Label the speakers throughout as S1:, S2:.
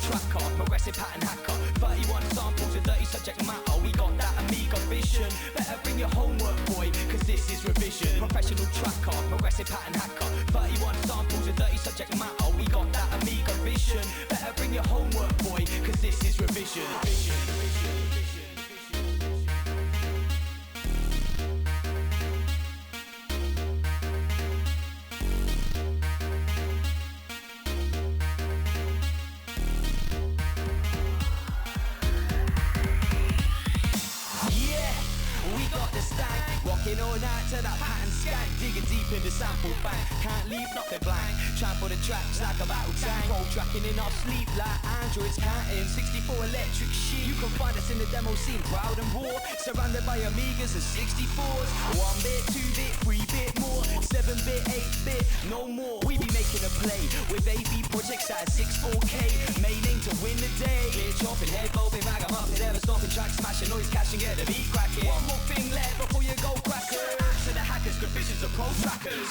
S1: track card, progressive pattern hacker. 31 samples of dirty subject matter. We got that Amiga vision. Better bring your homework, boy, cause this is revision. Professional track card, progressive pattern hacker. 31 samples of dirty subject matter. We got that Amiga vision. Better bring your homework, boy, cause this is revision. Rocking all night to that pattern skank, digging deep in the sample bank. Can't leave nothing blank. Trample the tracks like a battle tank. Roll tracking in our sleep like androids counting. 64 electric sheep. You can find us in the demo scene, proud and raw. Surrounded by Amigas and 64s. 1-bit, 2-bit, 3-bit more. 7-bit, 8-bit, no more. We be making a play with AB projects at 64K. Main aim to win the day. Ear chopping, head bobbing, ragamuffin, never stopping, track smashing, noise catching, get the beat cracking. One more thing left before you go crackers. To the hackers, good visions of pro trackers.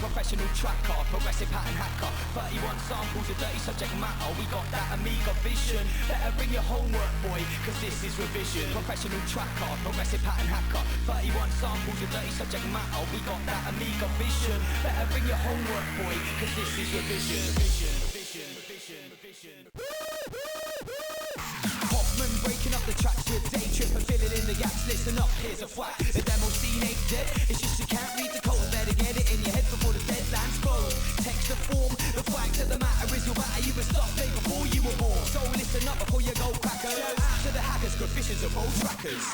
S1: Professional track card, progressive pattern hacker. 31 samples of dirty subject matter. We got that Amiga vision. Better bring your homework, boy, cause this is revision. Professional track card, progressive pattern hacker. 31 samples of dirty subject matter. We got that Amiga vision. Better bring your homework, boy, cause this is revision. Hoffman breaking up the tracks with day trip and filling in the gaps. Listen up, here's a fact. The demo scene ain't dead. It's just you can't read the code. Better get it in your head before the deadline's closed. Text the form. The fact of the matter is you'll batter you were stuff day before you were born. So listen up before you go crackers. Shout out to the hackers, good visions of old trackers.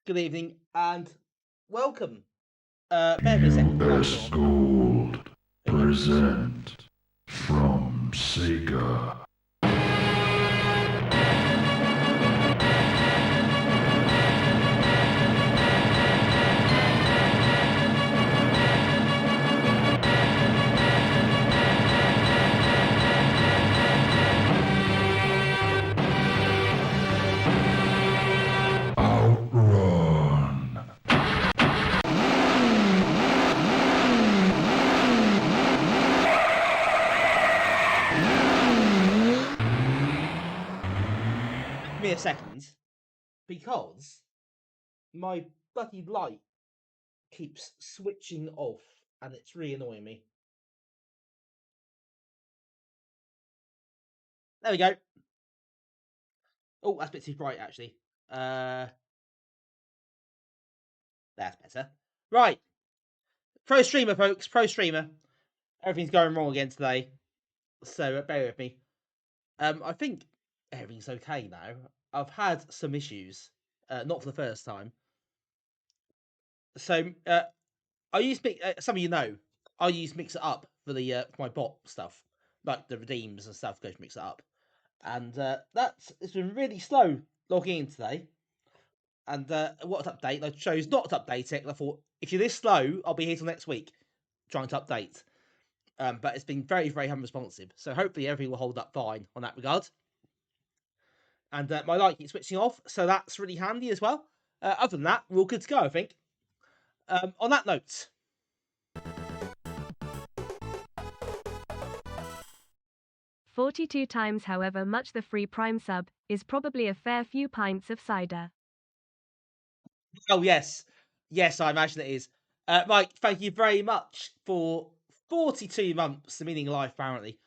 S2: Good evening and welcome. Bear with me a second.
S3: US Gold present from Sega. Outrun.
S2: Give me a second because my bloody light keeps switching off and it's really annoying me. There we go. Oh, that's a bit too bright actually. That's better. Right. Pro streamer, folks. Pro streamer. Everything's going wrong again today. So bear with me. I think everything's okay now. I've had some issues. Not for the first time. So I use some of you know I use Mix It Up for the for my bot stuff, like the redeems and stuff. Goes Mix It Up, and it's been really slow logging in today. And what update? I chose not to update it. And I thought if you're this slow, I'll be here till next week trying to update. But it's been very very unresponsive. So hopefully everything will hold up fine on that regard. And my light keeps switching off, so that's really handy as well. Other than that, we're all good to go, I think. On that note.
S4: 42 times however much the free Prime sub is probably a fair few pints of cider.
S2: Oh, yes. Yes, I imagine it is. Mike, thank you very much for 42 months, the meaning of life, apparently.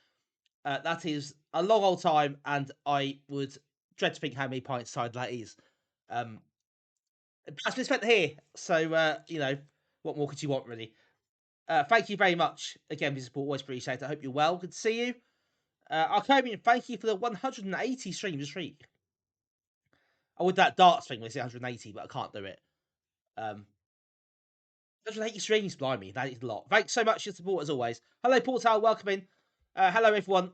S2: That is a long old time, and I would dread to think how many pints side that is. That's been spent here, so what more could you want, really? Thank you very much again for your support. Always appreciate it. I hope you're well. Good to see you. Arcomian, thank you for the 180 stream streak. I would that darts thing when I say 180, but I can't do it. 180 streams, blimey, that is a lot. Thanks so much for your support as always. Hello, Portal, welcome in. Hello, everyone.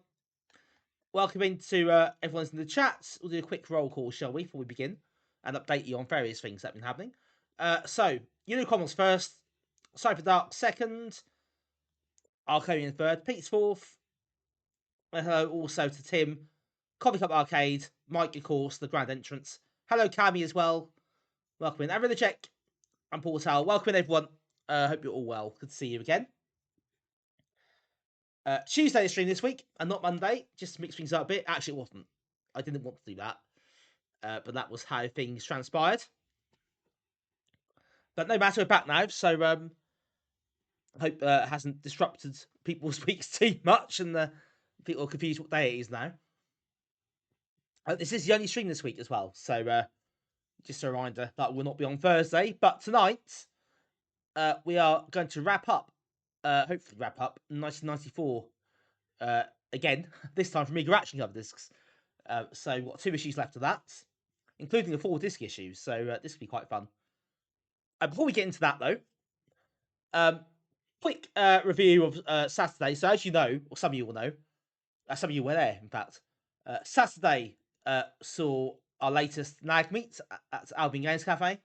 S2: Welcome in to everyone's in the chats. We'll do a quick roll call, shall we, before we begin, and update you on various things that have been happening. So, Commons first, Cypher Dark second, Arconian third, Pete's fourth. Hello also to Tim, Coffee Cup Arcade, Mike, of course, the grand entrance. Hello, Cammy as well. Welcome in. Everyone check. I'm Portal. Welcome in, everyone. Hope you're all well. Good to see you again. Tuesday stream this week, and not Monday, just to mix things up a bit. Actually, it wasn't. I didn't want to do that. But that was how things transpired. But no matter, we're back now, so hope it hasn't disrupted people's weeks too much, and people are confused what day it is now. This is the only stream this week as well, so just a reminder that will not be on Thursday, but tonight we are going to wrap up, hopefully wrap up 1994 again, this time from Amiga Action Coverdisks. So we've got 2 issues left of that, including a 4 disc issue, so this will be quite fun. Before we get into that though, quick review of Saturday. So as you know, or some of you will know, some of you were there in fact, Saturday saw our latest NAG meet at Albion Games Cafe.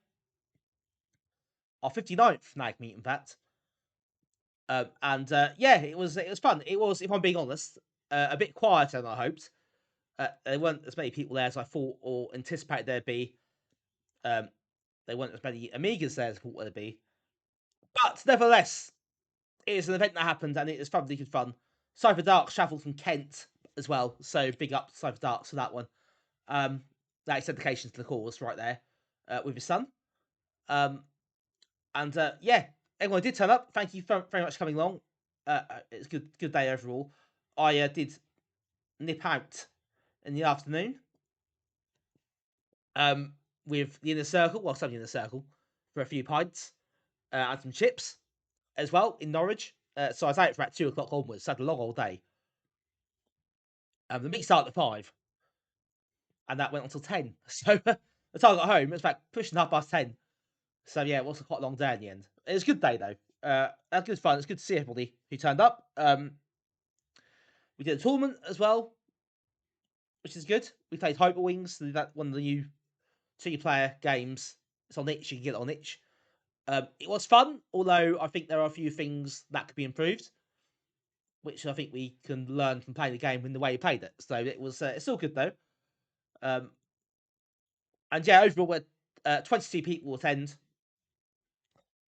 S2: Our 59th NAG meet, in fact. Yeah, it was fun. It was, if I'm being honest, a bit quieter than I hoped. There weren't as many people there as I thought or anticipated there'd be. There weren't as many Amigas there as I thought there'd be. But nevertheless, it is an event that happened, and it is really good fun. Cypher Darks travelled from Kent as well, so big up to Cypher Darks for that one. That's dedication to the cause right there with his son. Yeah, everyone did turn up. Thank you very much for coming along. It's a good day overall. I did nip out in the afternoon with the Inner Circle, well, some of the Inner Circle, for a few pints and some chips as well in Norwich. So I was out for about 2 o'clock onwards, so I had a long old day. The meet started at 5, and that went until 10. So the time I got home, it was about pushing 10:30. So yeah, it was quite a long day in the end. It was a good day though. That was good fun. It's good to see everybody who turned up. We did a tournament as well, which is good. We played Hyper Wings, that one of the new 2-player games. It's on itch. You can get it on itch. It was fun, although I think there are a few things that could be improved, which I think we can learn from playing the game in the way we played it. So it was. It's all good though. And yeah, overall, 22 people attend.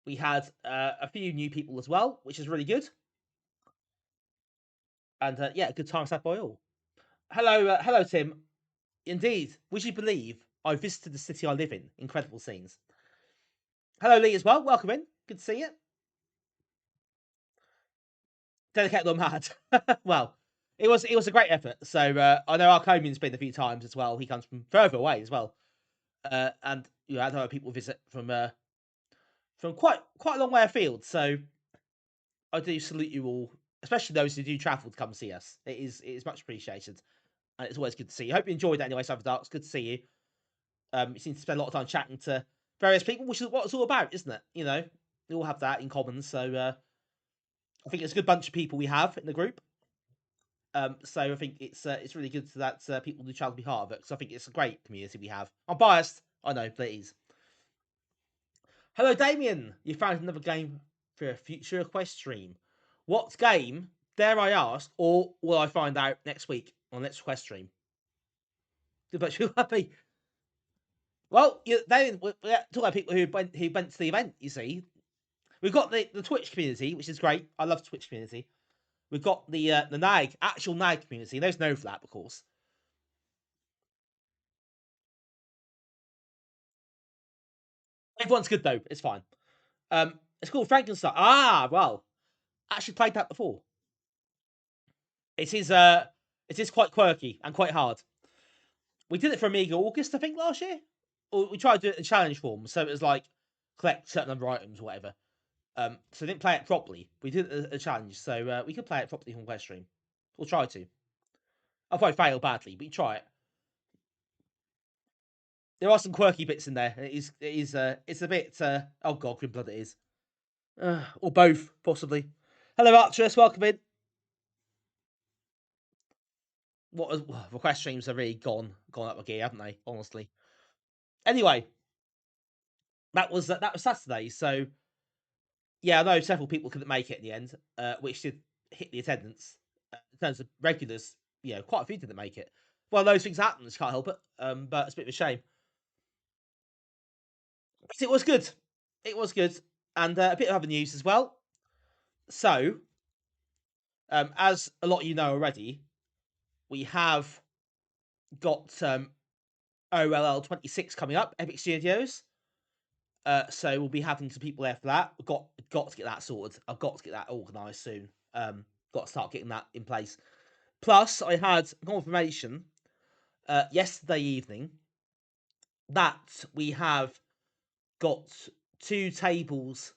S2: We had a few new people as well, which is really good. And yeah, good times had by all. Hello, Tim. Indeed, would you believe I visited the city I live in? Incredible scenes. Hello, Lee, as well. Welcome in. Good to see you. Dedicated or mad? Well, it was a great effort. So I know Arcomian's been a few times as well. He comes from further away as well, and I had other people visit from quite a long way afield. So I do salute you all, especially those who do travel to come see us. It is much appreciated, and it's always good to see you. Hope you enjoyed it anyway, Cypher Darks. Good to see you. You seem to spend a lot of time chatting to various people, which is what it's all about, isn't it? We all have that in common. So I think it's a good bunch of people we have in the group. So I think it's really good that people do travel to be part of it, because I think it's a great community we have. I'm biased, I know, but it is. Hello, Damien. You found another game for a future quest stream. What game, dare I ask, or will I find out next week on next quest stream? Good bunch of happy. Well, Damien, we're talking about people who went to the event. You see, we've got the Twitch community, which is great. I love the Twitch community. We've got the NAG, actual NAG community. There's no overlap, of course. Everyone's good though. It's fine. It's called Frankenstein. Ah, well, actually played that before. It is quite quirky and quite hard. We did it for Amiga August, I think, last year. Or we tried to do it in challenge form, so it was like collect a certain number of items or whatever. So we didn't play it properly. We did a challenge, so we could play it properly on West Stream. We'll try to. I'll probably fail badly, but you try it. There are some quirky bits in there. It's a bit. Oh god, Grimbloood it is. Or both, possibly. Hello, Arcturus. Welcome in. Request streams have really gone up a gear, haven't they? Honestly. Anyway, that was Saturday. So yeah, I know several people couldn't make it in the end, which did hit the attendance. In terms of regulars, quite a few didn't make it. Well, those things happen. Just can't help it. But it's a bit of a shame. But it was good. It was good, and a bit of other news as well. So, as a lot of you know already, we have got OLL 26 coming up, Epic Studios. So we'll be having some people there for that. We've got to get that sorted. I've got to get that organised soon. Got to start getting that in place. Plus, I had confirmation yesterday evening that we have got 2 tables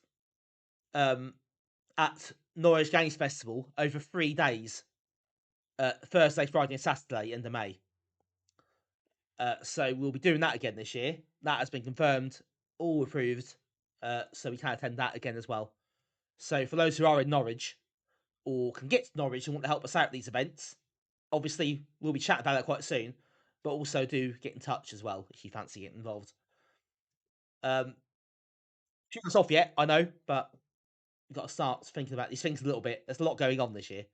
S2: at Norwich Games Festival over 3 days. Thursday, Friday, and Saturday, end of May. So we'll be doing that again this year. That has been confirmed, all approved. So we can attend that again as well. So for those who are in Norwich or can get to Norwich and want to help us out at these events, obviously we'll be chatting about that quite soon. But also do get in touch as well if you fancy getting involved. Shoot us off yet, I know, but we've got to start thinking about these things a little bit. There's a lot going on this year.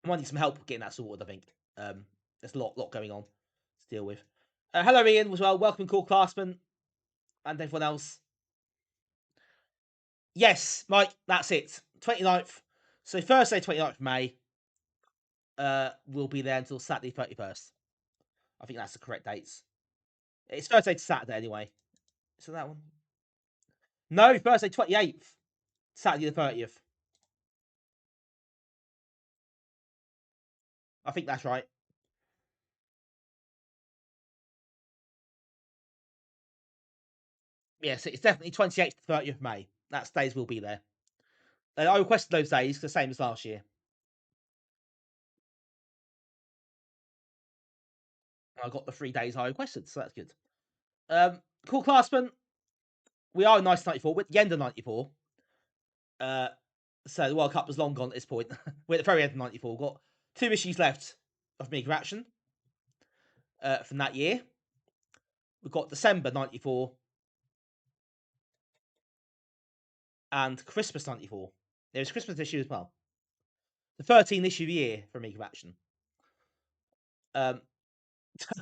S2: I might need some help getting that sorted, I think. There's a lot going on to deal with. Hello, Ian, as well. Welcome, Cool Classman, and everyone else. Yes, Mike, that's it. 29th. So Thursday, 29th of May. We'll be there until Saturday, 31st. I think that's the correct dates. It's Thursday to Saturday anyway. So that one. No, Thursday, 28th. Saturday, the 30th. I think that's right. Yes, it's definitely 28th to 30th of May. That's days we'll be there. And I requested those days, the same as last year. I got the 3 days I requested, so that's good. Cool Classman. We are in 1994. We're at the end of 94. So the World Cup was long gone at this point. We're at the very end of 94. We've got 2 issues left of Amiga Action from that year. We've got December 94 and Christmas 94. There's Christmas issue as well. The 13 issue year for Amiga Action.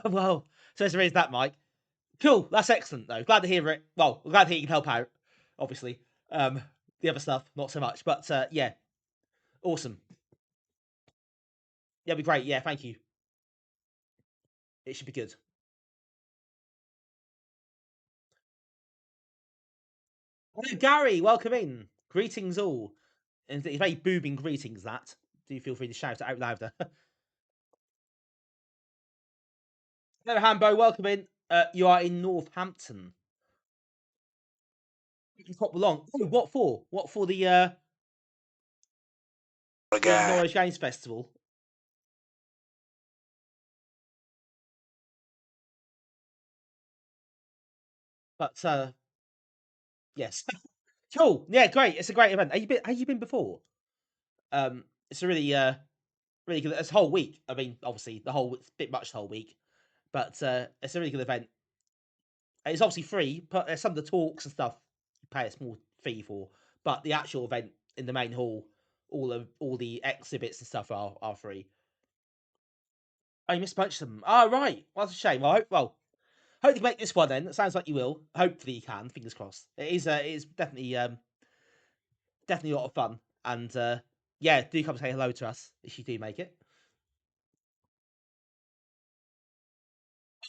S2: Well, so there is that, Mike. Cool, that's excellent though. Glad to hear it. Well, I'm glad to hear you can help out, obviously. The other stuff, not so much. But yeah. Awesome. Yeah, it'd be great. Yeah, thank you. It should be good. Hello, Gary, welcome in. Greetings all. And very booming greetings, that. Do feel free to shout it out louder. Hello, Hambo, welcome in. You are in Northampton. You can pop along. Oh, what for? What for the Norwich Games Festival? But yes. Cool. Yeah, great. It's a great event. Have you been before? It's a really really good. It's a whole week. I mean, obviously it's a bit much the whole week, but it's a really good event. It's obviously free, but some of the talks and stuff you pay a small fee for. But the actual event in the main hall, all the exhibits and stuff are free. Oh, you missed bunch of them. Oh, right. Well, that's a shame. Hope you make this one then. It sounds like you will. Hopefully you can. Fingers crossed. It is definitely definitely a lot of fun. And yeah, do come say hello to us if you do make it.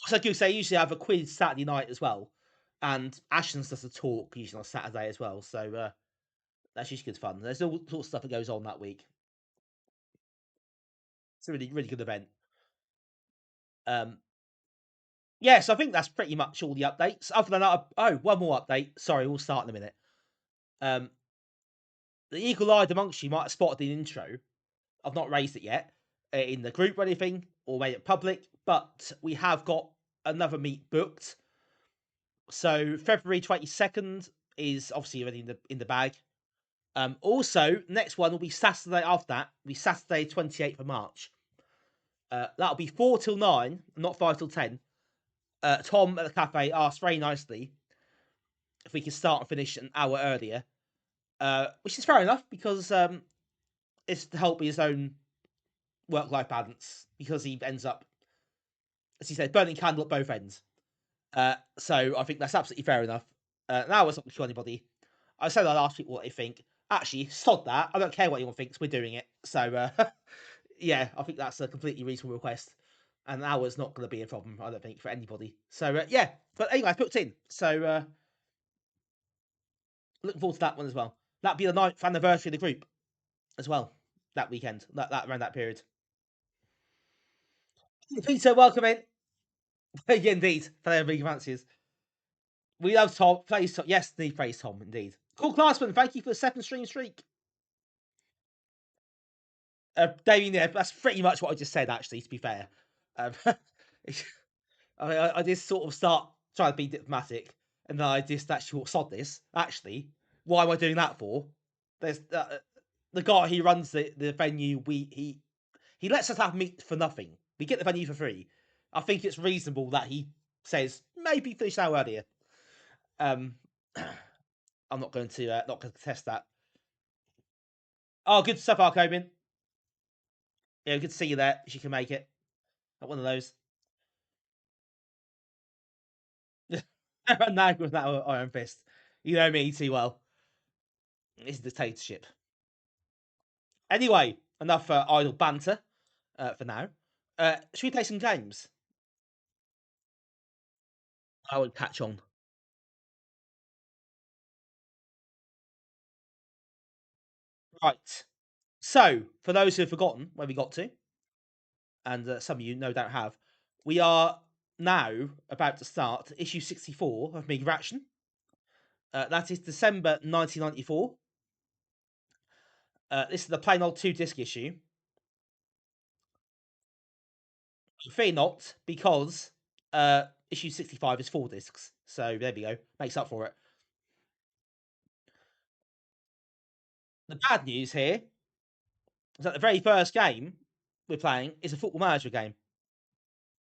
S2: So I do say usually I have a quiz Saturday night as well, and Ashton's does a talk usually on Saturday as well. So That's usually good fun. There's all sorts of stuff that goes on that week. It's a really, really good event. Yeah, so I think that's pretty much all the updates. Other than that, one more update. Sorry, we'll start in a minute. The eagle-eyed amongst you might have spotted the intro. I've not raised it yet in the group or anything, or made it public, but we have got another meet booked. So February 22nd is obviously already in the bag. Also, next one will be Saturday after that. Will be Saturday 28th of March. That'll be 4 till 9, not 5 till 10. Tom at the cafe asked very nicely if we could start and finish an hour earlier, which is fair enough because it's to help with his own work-life balance because he ends up, as he said, burning candle at both ends. So I think that's absolutely fair enough. Now it's not to anybody. I said I'd ask people what they think. Actually, sod that. I don't care what anyone thinks. We're doing it. So yeah, I think that's a completely reasonable request. And an hour's not going to be a problem, I don't think, for anybody. So yeah, but anyway, I've booked in. So looking forward to that one as well. That'd be the 9th anniversary of the group as well. That weekend, that around that period. Peter, welcome in. Yeah, indeed, fellow big fancies. We love Tom. Praise Tom. Yes, the praise Tom, indeed. Cool Classman, thank you for the 7 streak. Damien, yeah, that's pretty much what I just said, actually, to be fair. I did sort of start trying to be diplomatic, and then I just actually thought, sod this. Actually, why am I doing that for? There's the guy who runs the venue. He lets us have meat for nothing. We get the venue for free. I think it's reasonable that he says maybe finish an hour earlier. I'm not going to contest that. Oh, good stuff, Arcomin. Yeah, good to see you there. If you can make it, not one of those. Now with that iron fist, you know me too well. It's dictatorship. Anyway, enough idle banter for now. Should we play some games? I would catch on. Right. So, for those who have forgotten where we got to, and some of you no doubt have, we are now about to start issue 64 of Amiga Action. That is December 1994. This is the plain old 2-disc issue. Fear not, because issue 65 is 4 discs. So there we go. Makes up for it. The bad news here is that the very first game we're playing is a Football Manager game.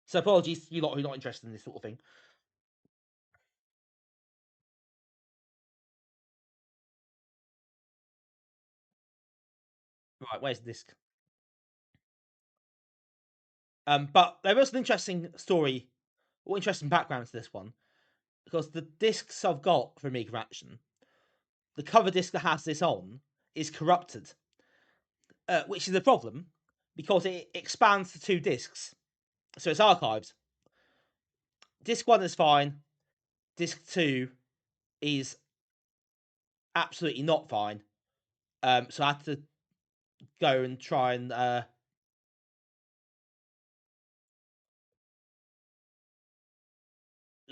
S2: So apologies to you lot who are not interested in this sort of thing. Right, where's the disc? But there was an interesting story, or interesting background to this one, because the discs I've got for Amiga Action, the cover disc that has this on is corrupted, which is a problem because it expands to 2 discs, so it's archived. Disc 1 is fine. Disc 2 is absolutely not fine. So I had to go and try and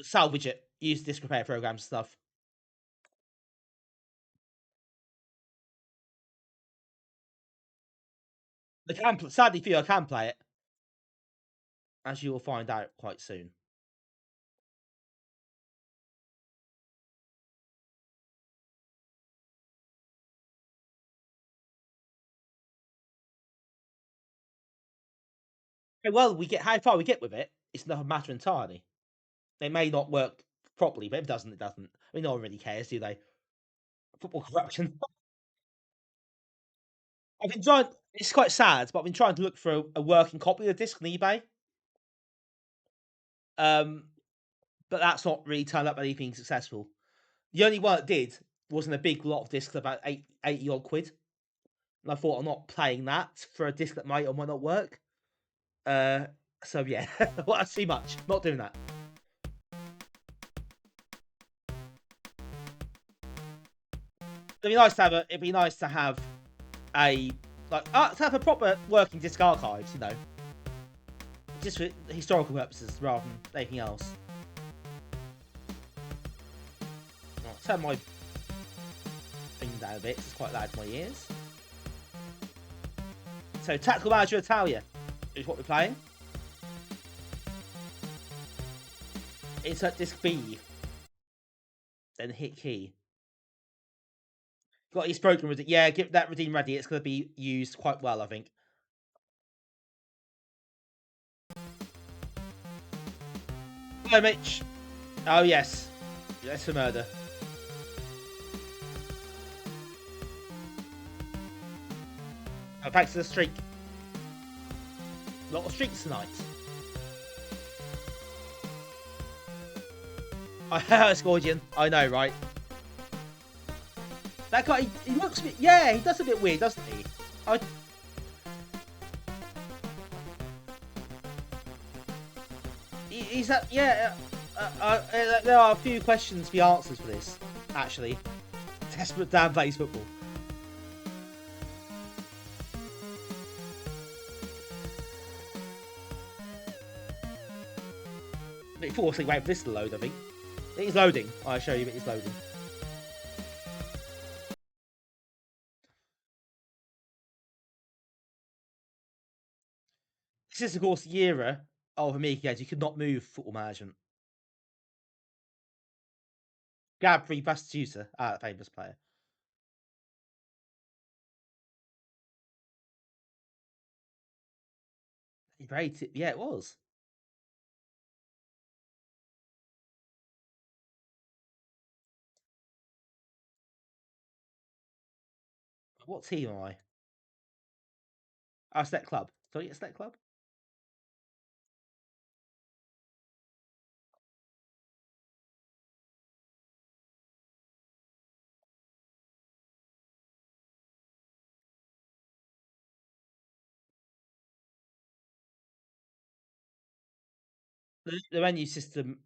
S2: salvage it, use disc repair programs and stuff. Sadly for you, I can play it, as you will find out quite soon. Well, how far we get with it, it's another matter entirely. They may not work properly, but if it doesn't, it doesn't. I mean, no one really cares, do they? Football corruption. I've been trying. It's quite sad, but I've been trying to look for a working copy of the disc on eBay. But that's not really turned up anything successful. The only one that did was in a big lot of discs, about 80 odd quid. And I thought I'm not playing that for a disc that might or might not work. So yeah, well, that's too much. Not doing that. it'd be nice to have a. It'd be nice to have a to have a proper working disc archives. You know, just for historical purposes rather than anything else. Right, turn my thing down a bit. It's quite loud in my ears. So, Tactical Manager Italia is what we're playing. Insert disc B. Then hit key. Got his broken redeem. Yeah, get that redeem ready. It's going to be used quite well, I think. Hello, Mitch. Oh, yes. Yes, for murder. Oh, thanks to the streak. A lot of streaks tonight. It's Gordian. I know, right? That guy, he looks a bit... Yeah, he does a bit weird, doesn't he? He's that... Yeah, there are a few questions to be answers for this, actually. Desperate Dan plays football. Bit forcing wait for this to load, I think. It is loading. I'll show you it is loading. This is, of course, the era of Amiga games. You could not move football management. Gabri Bastuta, famous player. Yeah, it was. What team am I? Oh, Select Club. Sorry, Select Club? The menu system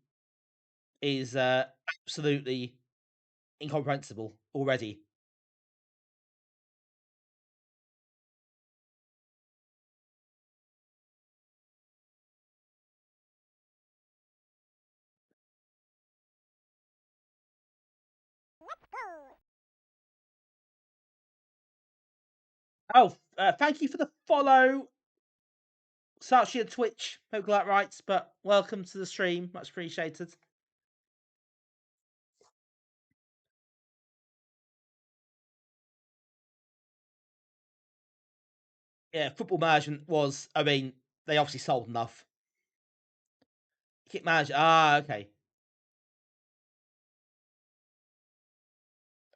S2: is absolutely incomprehensible already. Oh, thank you for the follow. Sachi on Twitch. Hope that right, but welcome to the stream. Much appreciated. Yeah, football management was, I mean, they obviously sold enough. Kit manager. Ah, okay.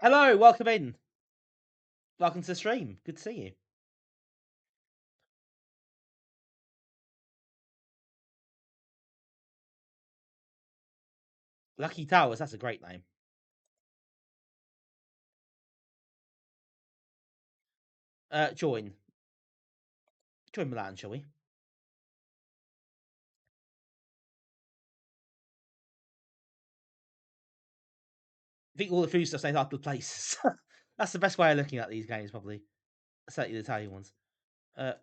S2: Hello, welcome in. Welcome to the stream. Good to see you. Lucky Towers, that's a great name. Join. Join Milan, shall we? I think all the food stuff's named after the places. That's the best way of looking at these games, probably. Certainly the Italian ones. I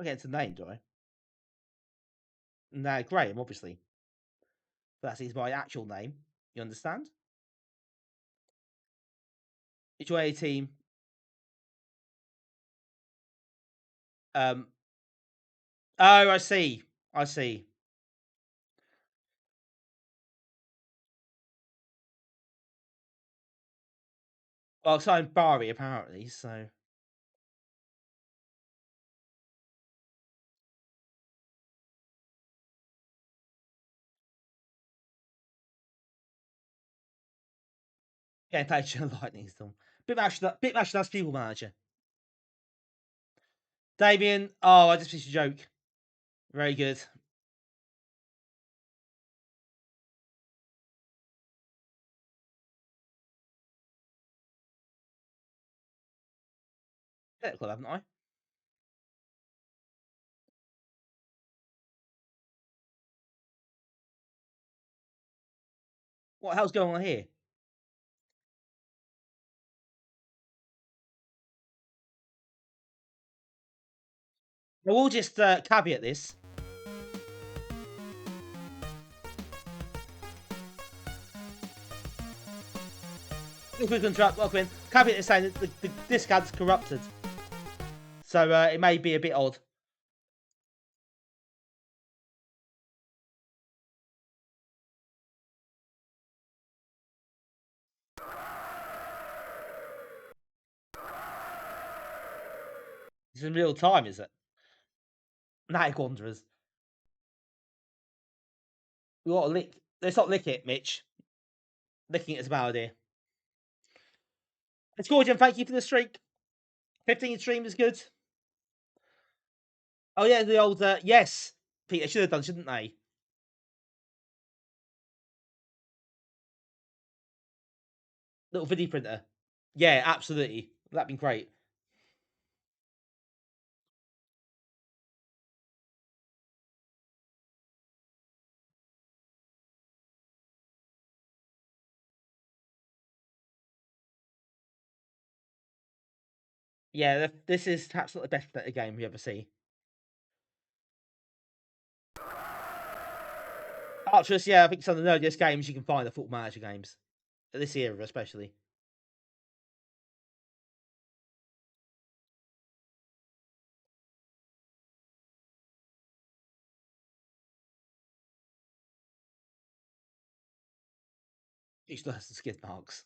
S2: get into name, do I? No, Graham, obviously. That is my actual name. You understand? It's your A team. Oh, I see. I see. Well, so I'm Bari, apparently, so. Yeah, Patreon Lightning Storm. Bitmash, that's People Manager. Damien, oh, I just finished a joke. Very good. Technical, haven't I? What the hell's going on here? Well, we'll just caveat this. If we can welcome in. Caveat is saying that the disc ad's corrupted. So it may be a bit odd. It's in real time, is it? Night Wanderers. We got to lick. Let's not lick it, Mitch. Licking it is a bad idea. It's Gorgeon, thank you for the streak. 15 stream is good. Oh yeah, the old yes. Peter should have done, shouldn't they? Little video printer. Yeah, absolutely. That'd be great. Yeah, this is perhaps not the best game we ever see. Archers, yeah, I think some of the nerdiest games you can find are Football Manager games. This era, especially. It still has some skid marks.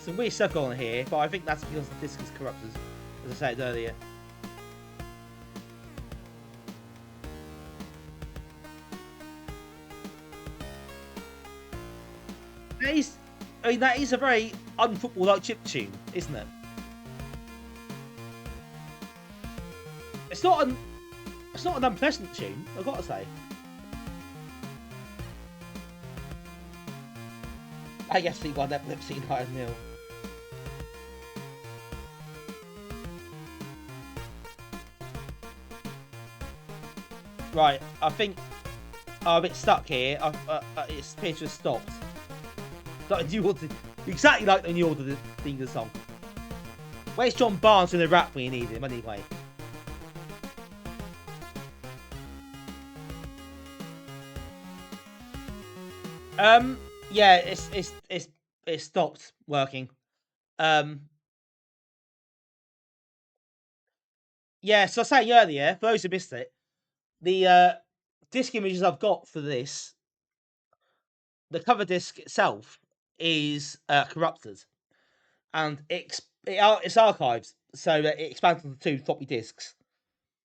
S2: Some weird stuff going on here, but I think that's because the disc is corrupted, as I said earlier. That is a very unfootball-like chip tune, isn't it? It's not an unpleasant tune, I've got to say. I guess he won Epilepsy 9-0. Right, I think I'm a bit stuck here. It appears to have stopped. Like you ordered, exactly like when you ordered the theme of the song. Where's John Barnes in the rap when you need him anyway? Yeah, it's stopped working. Yeah, so I was saying earlier, for those who missed it, the disc images I've got for this, the cover disc itself is corrupted, and it's archived, so that it expands onto 2 floppy disks.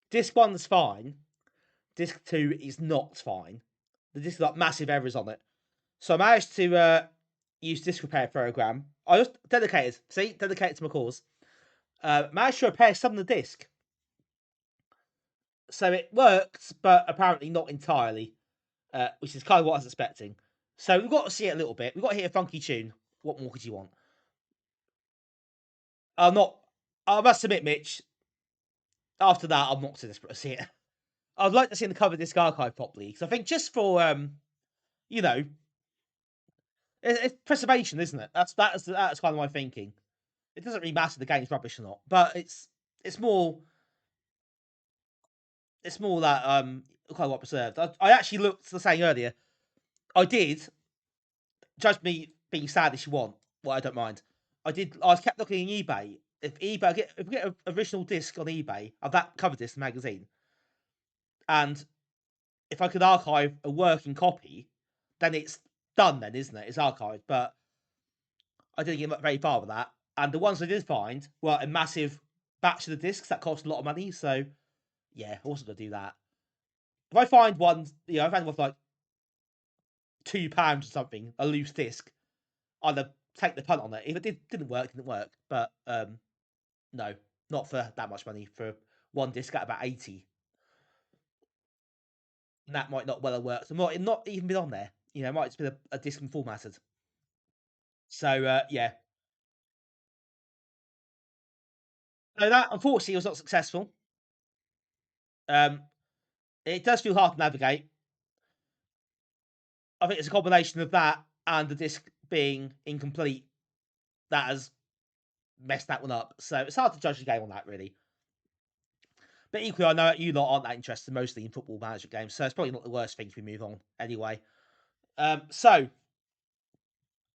S2: Disc 1's fine. Disc 2 is not fine. The disc got massive errors on it. So I managed to use Disk Repair program. I just dedicated to my cause. Managed to repair some of the disc. So it worked, but apparently not entirely, which is kind of what I was expecting. So we've got to see it a little bit. We've got to hear a funky tune. What more could you want? I must admit, Mitch, after that, I'm not so desperate to see it. I'd like to see the cover disc archive properly, because I think just for, you know, it's preservation, isn't it? That's kind of my thinking. It doesn't really matter if the game's rubbish or not, but it's more that kind of what preserved. I actually looked the saying earlier. I did, judge me being sad if you want. Well, I don't mind. I kept looking on eBay. If we get an original disc on eBay of that cover disc magazine, and if I could archive a working copy, then it's done. Then isn't it? It's archived. But I didn't get very far with that. And the ones I did find were a massive batch of the discs that cost a lot of money. So yeah, I wasn't gonna do that. If I find one, I found one for like £2 or something, a loose disc, I'd take the punt on it. If it didn't work, it didn't work. But no, not for that much money for one disc at about 80. And that might not well have worked. It might not even been on there. It might just be a disc formatted. So yeah. So that unfortunately was not successful. It does feel hard to navigate. I think it's a combination of that and the disc being incomplete that has messed that one up. So it's hard to judge the game on that, really. But equally, I know you lot aren't that interested mostly in football management games, so it's probably not the worst thing if we move on anyway. So,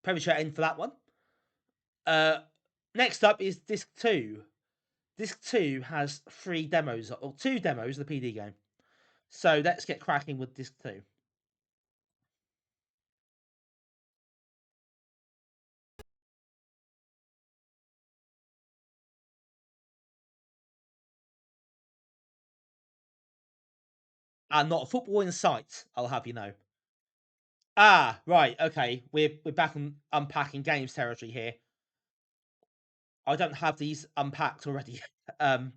S2: probably should end for that one. Next up is Disc 2. Disc 2 has 3 demos, or 2 demos of the PD game. So let's get cracking with Disc 2. And not a football in sight, I'll have you know. Ah, right, okay. We're back on unpacking games territory here. I don't have these unpacked already. I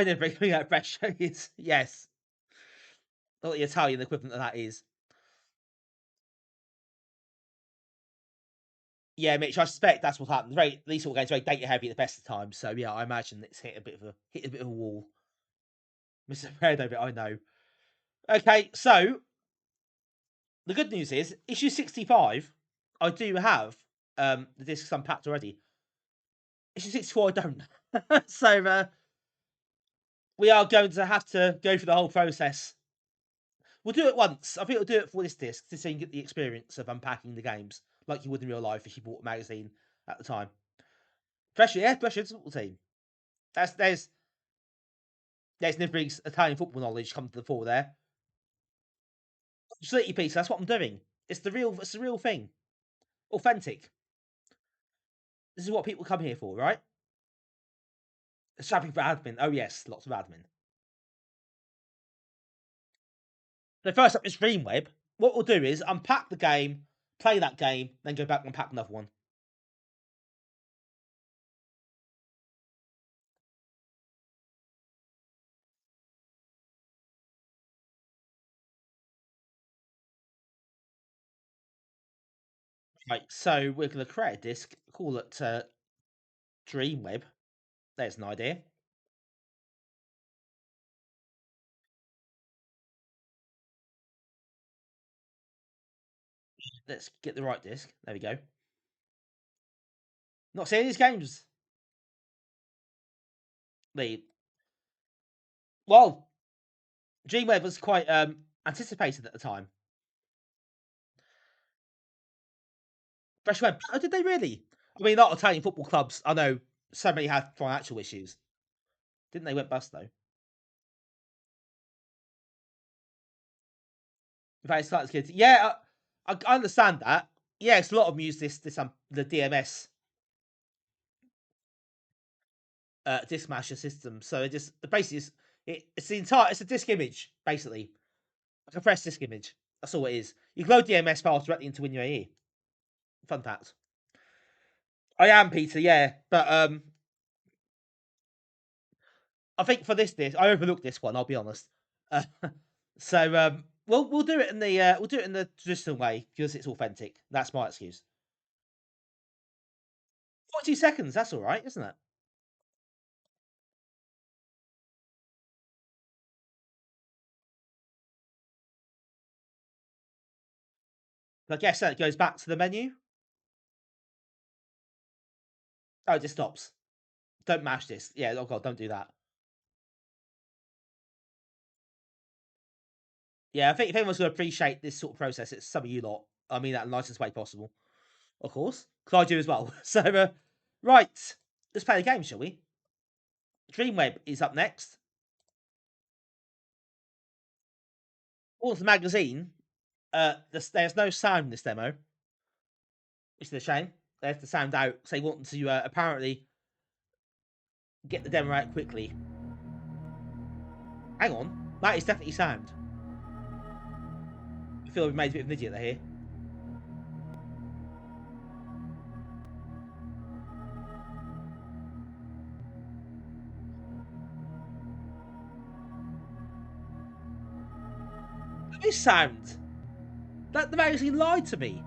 S2: didn't bring out fresh. Yes. Not the Italian equivalent of that is. Yeah, Mitch, I suspect that's what happened. These sort of games are very data heavy at the best of times. So yeah, I imagine it's hit a bit of a wall. Mr. Fredo bit, I know. Okay, so the good news is issue 65. I do have the discs unpacked already. Issue 64, I don't. So we are going to have to go through the whole process. We'll do it once. I think we'll do it for this disc so you can get the experience of unpacking the games like you would in real life if you bought a magazine at the time. Pressure football team. There's Nivri's Italian football knowledge come to the fore there. Absolutely, Peter. That's what I'm doing. It's the real thing. Authentic. This is what people come here for, right? Shopping for admin. Oh yes, lots of admin. So first up is Dreamweb. What we'll do is unpack the game, play that game, then go back and unpack another one. Right, so we're going to create a disk, call it Dreamweb. There's an idea. Let's get the right disk. There we go. Not seeing these games. Well, Dreamweb was quite anticipated at the time. Fresh Web. Oh, did they really? I mean, not Italian football clubs. I know so many had financial issues. Didn't they went bust though? In fact, it's like kids. Yeah, I understand that. Yeah, it's a lot of them use this the DMS disk masher system. So it just basically it's a disk image basically, like a fresh disk image. That's all it is. You can load DMS files directly into WinUAE. Fun fact. I am Peter, yeah, but I think for this I overlooked this one. I'll be honest. Uh, so we'll do it in the traditional way because it's authentic. That's my excuse. 40 seconds. That's all right, isn't it? I guess that goes back to the menu. Oh, it just stops. Don't mash this. Yeah, oh god, don't do that. Yeah, I think if anyone's going to appreciate this sort of process, it's some of you lot. I mean that in the nicest way possible. Of course. Because I do as well. So, right. Let's play the game, shall we? Dreamweb is up next. Also, the magazine. There's no sound in this demo, which is a shame. They have the sound out. So they want to apparently get the demo out quickly. Hang on, that is definitely sound. I feel we've made a bit of an idiot there here. That is sound. That the magazine lied to me.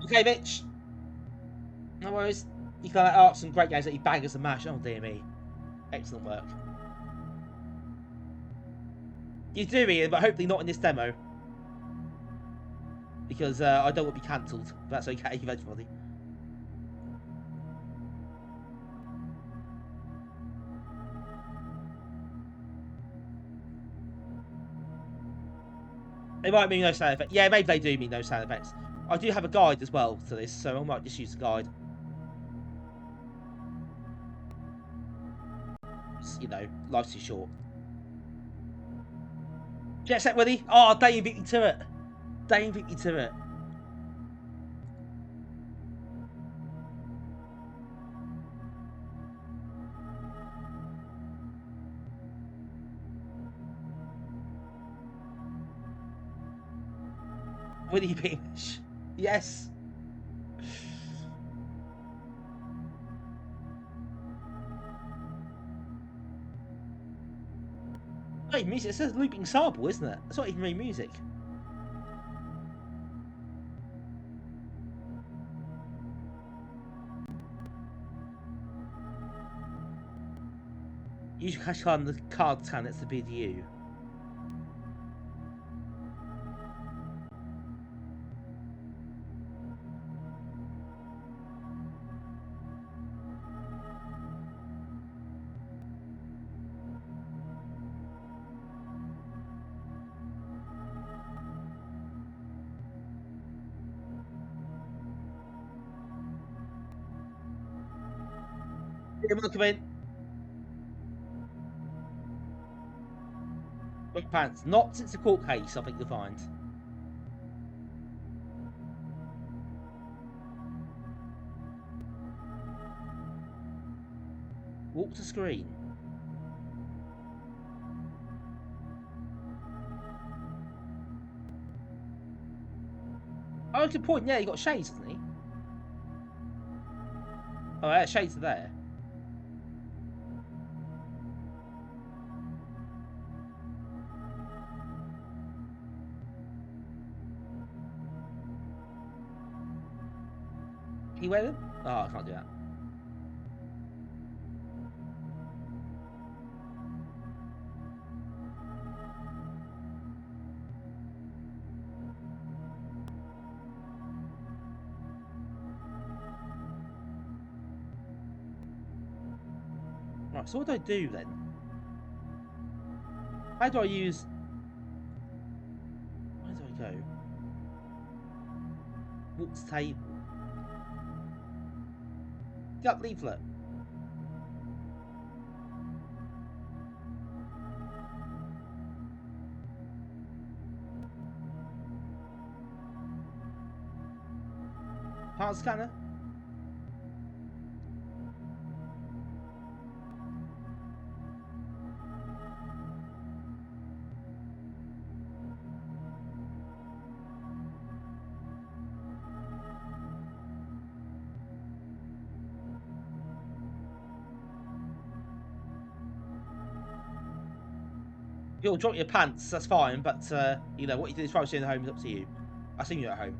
S2: Okay, Mitch. No worries. You can art some great games that you bangers and mash. Oh dear me. Excellent work. You do, Ian, but hopefully not in this demo. Because I don't want to be cancelled. If that's okay, eventually. They might mean no sound effects. Yeah, maybe they do mean no sound effects. I do have a guide as well to this, so I might just use the guide. You know, life's too short. Jet Set Willie. Oh, Dane beat me to it. Dane beat me to it. Willie Beamish. Yes. Wait, music. It says looping sample, isn't it? That's not even really music. Use your cash card on the card stand next to the BDU. Welcome in. Black pants. Not since the court case, I think you'll find. Walk to screen. Oh, good point. Yeah, he got shades, hasn't he? Oh, yeah, shades are there. Can you wear them? Oh, I can't do that. Right, so what do I do then? How do I use... Where do I go? Walk to table. Gut leaflet. Part scanner. You'll drop your pants, that's fine, but you know, what you do is probably staying at home is up to you. I assume you're at home.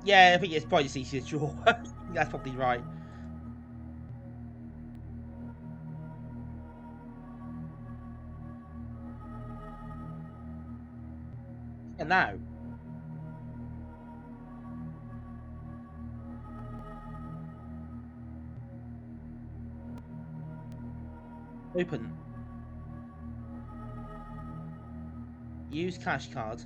S2: Yeah, I think it's probably just easier to draw. That's probably right. And now. Open. Use cash card.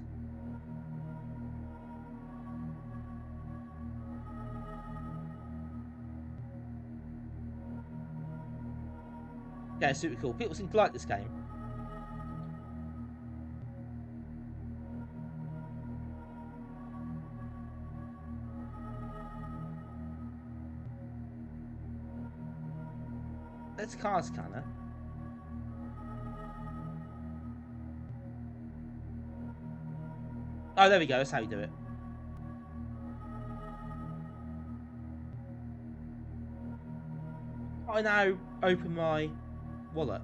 S2: Okay, super cool. People seem to like this game. Let's car scanner. Oh, there we go. That's how you do it. I now open my wallet.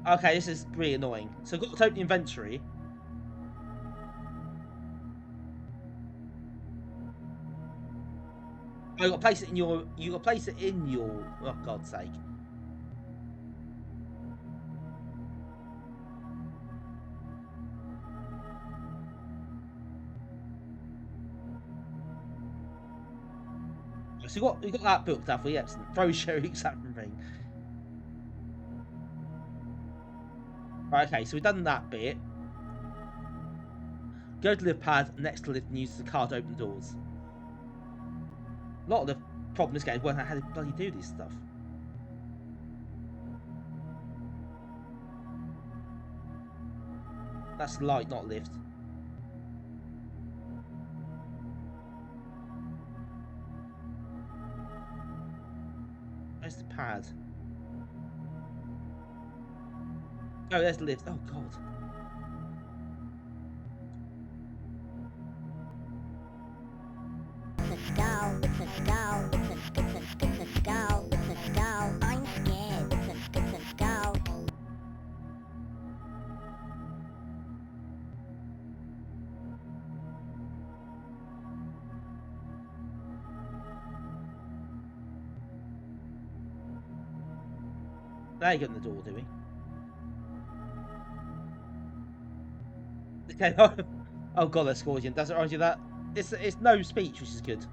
S2: Okay, this is really annoying. So I've got to open the inventory. Oh, you got to place it in your. You got to place it in your. Oh, God's sake. So you got that booked up for the excellent brochure exam thing. Right, okay, so we've done that bit. Go to lift pad, next to lift and use the car to open doors. A lot of the problem this game is working out how to bloody do this stuff. That's light, not lift. Where's the pad? Oh, there's the lift. Oh, God.
S5: Let's go, let's go, let's go, let's go, let's go. I'm scared. Let's go.
S2: Now you get in the door, do we? Okay. Oh, God, that's Scorpion. Does it remind you of that? It's no speech, which is good.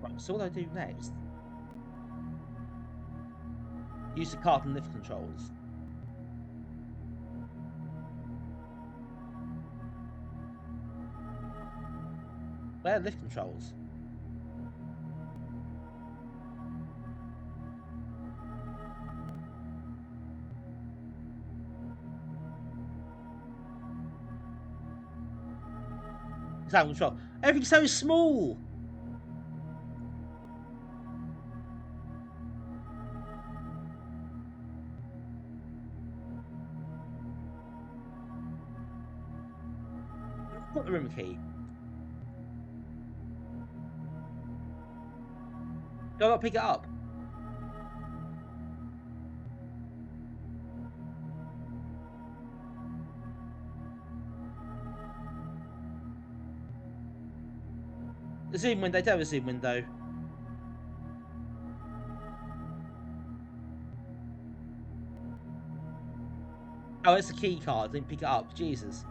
S2: Right, so what do I do next? Use the cart and lift controls. Where are lift controls? Exam control. Everything's so small. Got the room key. Do I not pick it up? The zoom window, don't have a zoom window. Oh, it's a key card. Didn't pick it up. Jesus.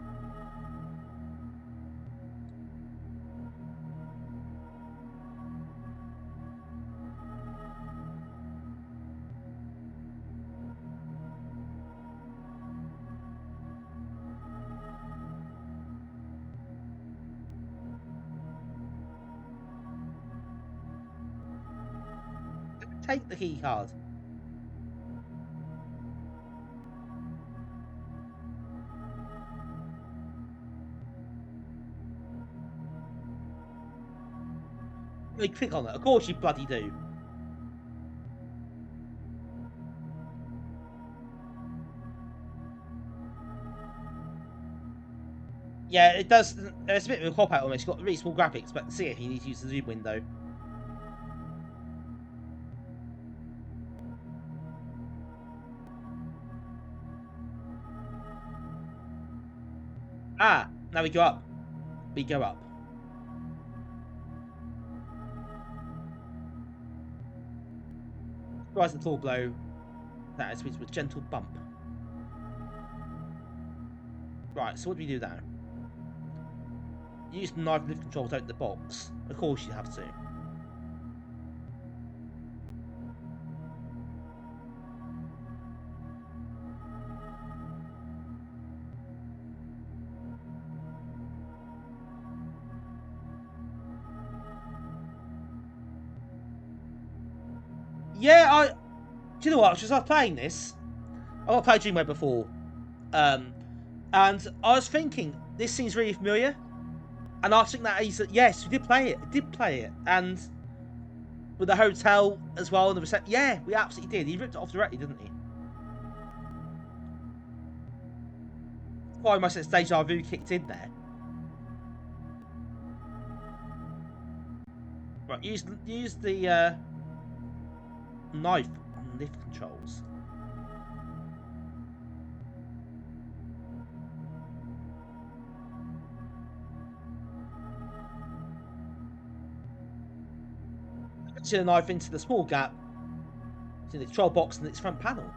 S2: Take the key card. They click on it. Of course you bloody do. Yeah, it does. It's a bit of a cop out almost. It's got really small graphics, but see if you need to use the zoom window. Ah, now we go up. We go up. Rise and tall blow. That is with a gentle bump. Right, so what do we do now? Use the knife and lift control to open the box. Of course you have to. Yeah, do you know what? Since I was playing this, I've played Dreamweb before, and I was thinking this seems really familiar, and I was thinking that he's yes, we did play it. We did play it, and with the hotel as well and the reception. Yeah, we absolutely did. He ripped it off directly, didn't he? Why my sense deja vu kicked in there. Right, use the knife on lift controls. The knife into the small gap in the control box and its front panel.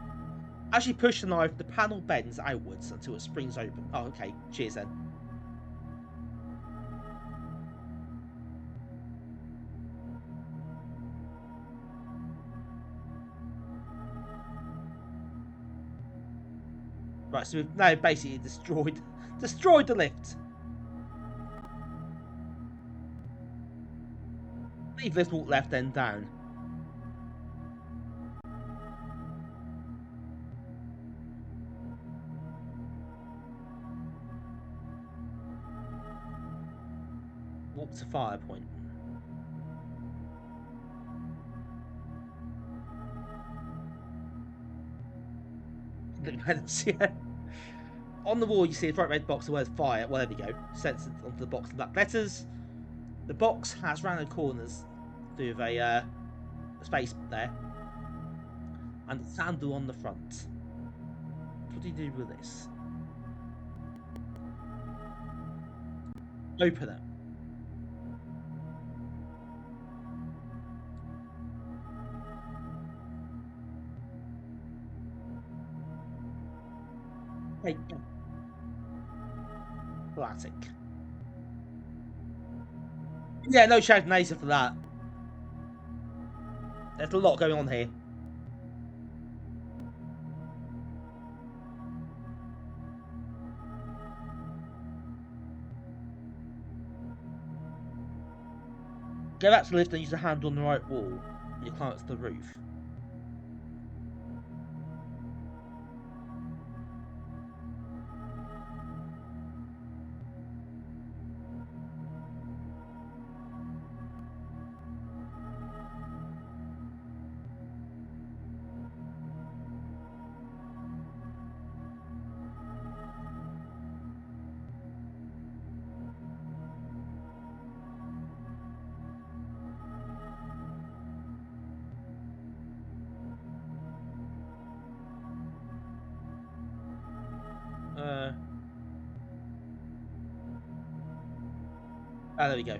S2: As you push the knife, the panel bends outwards until it springs open. Oh, okay. Cheers then. Right, so we've now basically destroyed the lift. Leave lift walk left, then down. Walk to fire point. Yeah. On the wall, you see a bright red box that word fire. Well, there we go. Censored onto the box in black letters. The box has rounded corners with a space there. And a handle on the front. What do you do with this? Open it. Hey, classic. Yeah, no shout Naser for that. There's a lot going on here. Go back to the lift and use the handle on the right wall. And you climb up to the roof. There we go.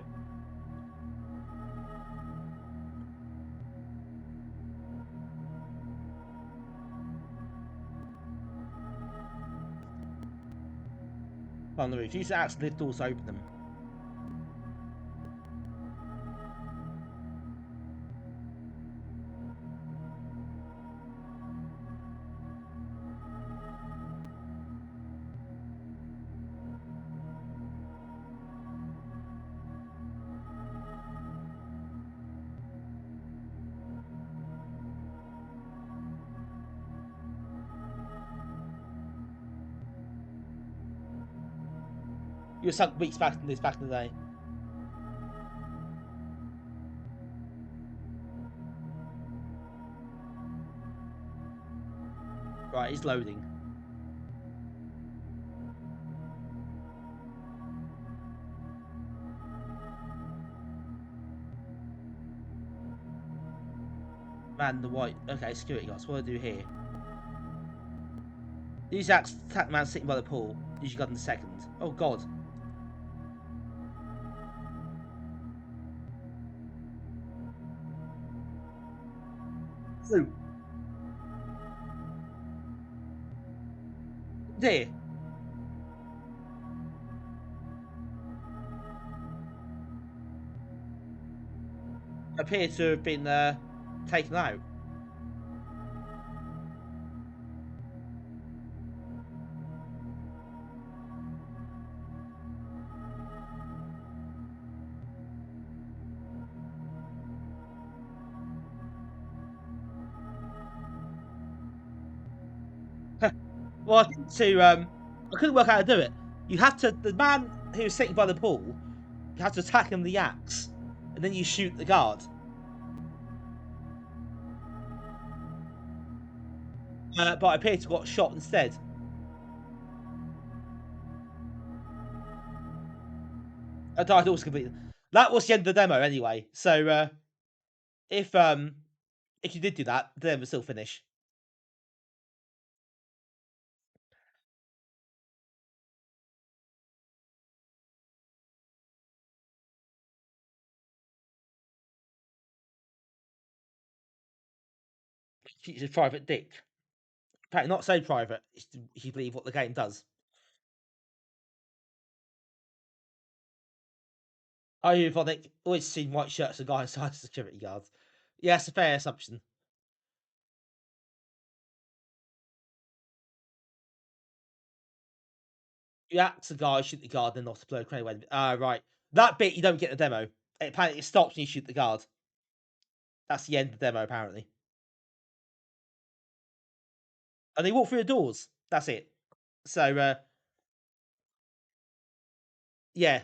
S2: On the roof. Use the axe to lift doors to open them. You were sunk weeks back in this back in the day. Right, it's loading. Man, the white. Okay, security guards. What do I do here? Use the axe to attack the man sitting by the pool. Use your gun in a second. Oh god. Ooh. Dear. appear to have been taken out. Well, I think I couldn't work out how to do it. You have to, the man who was sitting by the pool, you have to attack him with the axe, and then you shoot the guard. But I appear to have got shot instead. I died also completely. That was the end of the demo anyway. So if you did do that, the demo would still finish. She's a private dick. In fact, not so private if you believe what the game does. Are you euphonic? Always seen white shirts and guys inside security guards. Yeah, it's a fair assumption. You axe a guy, shoot the guard, then not to blow crane away. Right. That bit you don't get the demo. It stops when you shoot the guard. That's the end of the demo, apparently. And they walk through the doors. That's it. So yeah.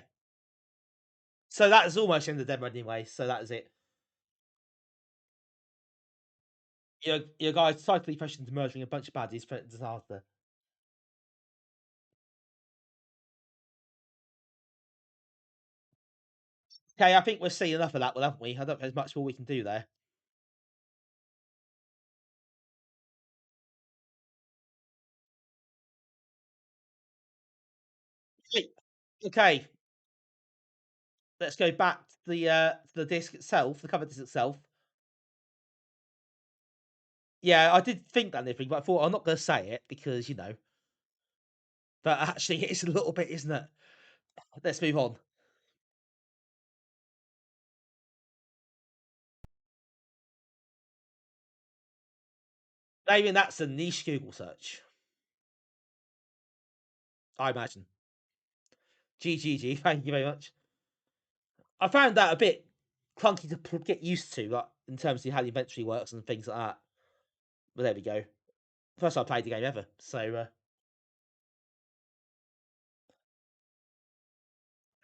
S2: So that is almost the end of the demo anyway. So that is it. Your guy's totally pressured into murdering a bunch of baddies for disaster. Okay, I think we've seen enough of that one, haven't we? I don't think there's much more we can do there. Okay. Let's go back to the disc itself, the cover disc itself. Yeah, I did think that and everything, but I thought I'm not going to say it because, but actually it's a little bit, isn't it? Let's move on. Maybe that's a niche Google search. I imagine. GGG, thank you very much. I found that a bit clunky to get used to, like, in terms of how the inventory works and things like that. But there we go. First time I played the game ever, so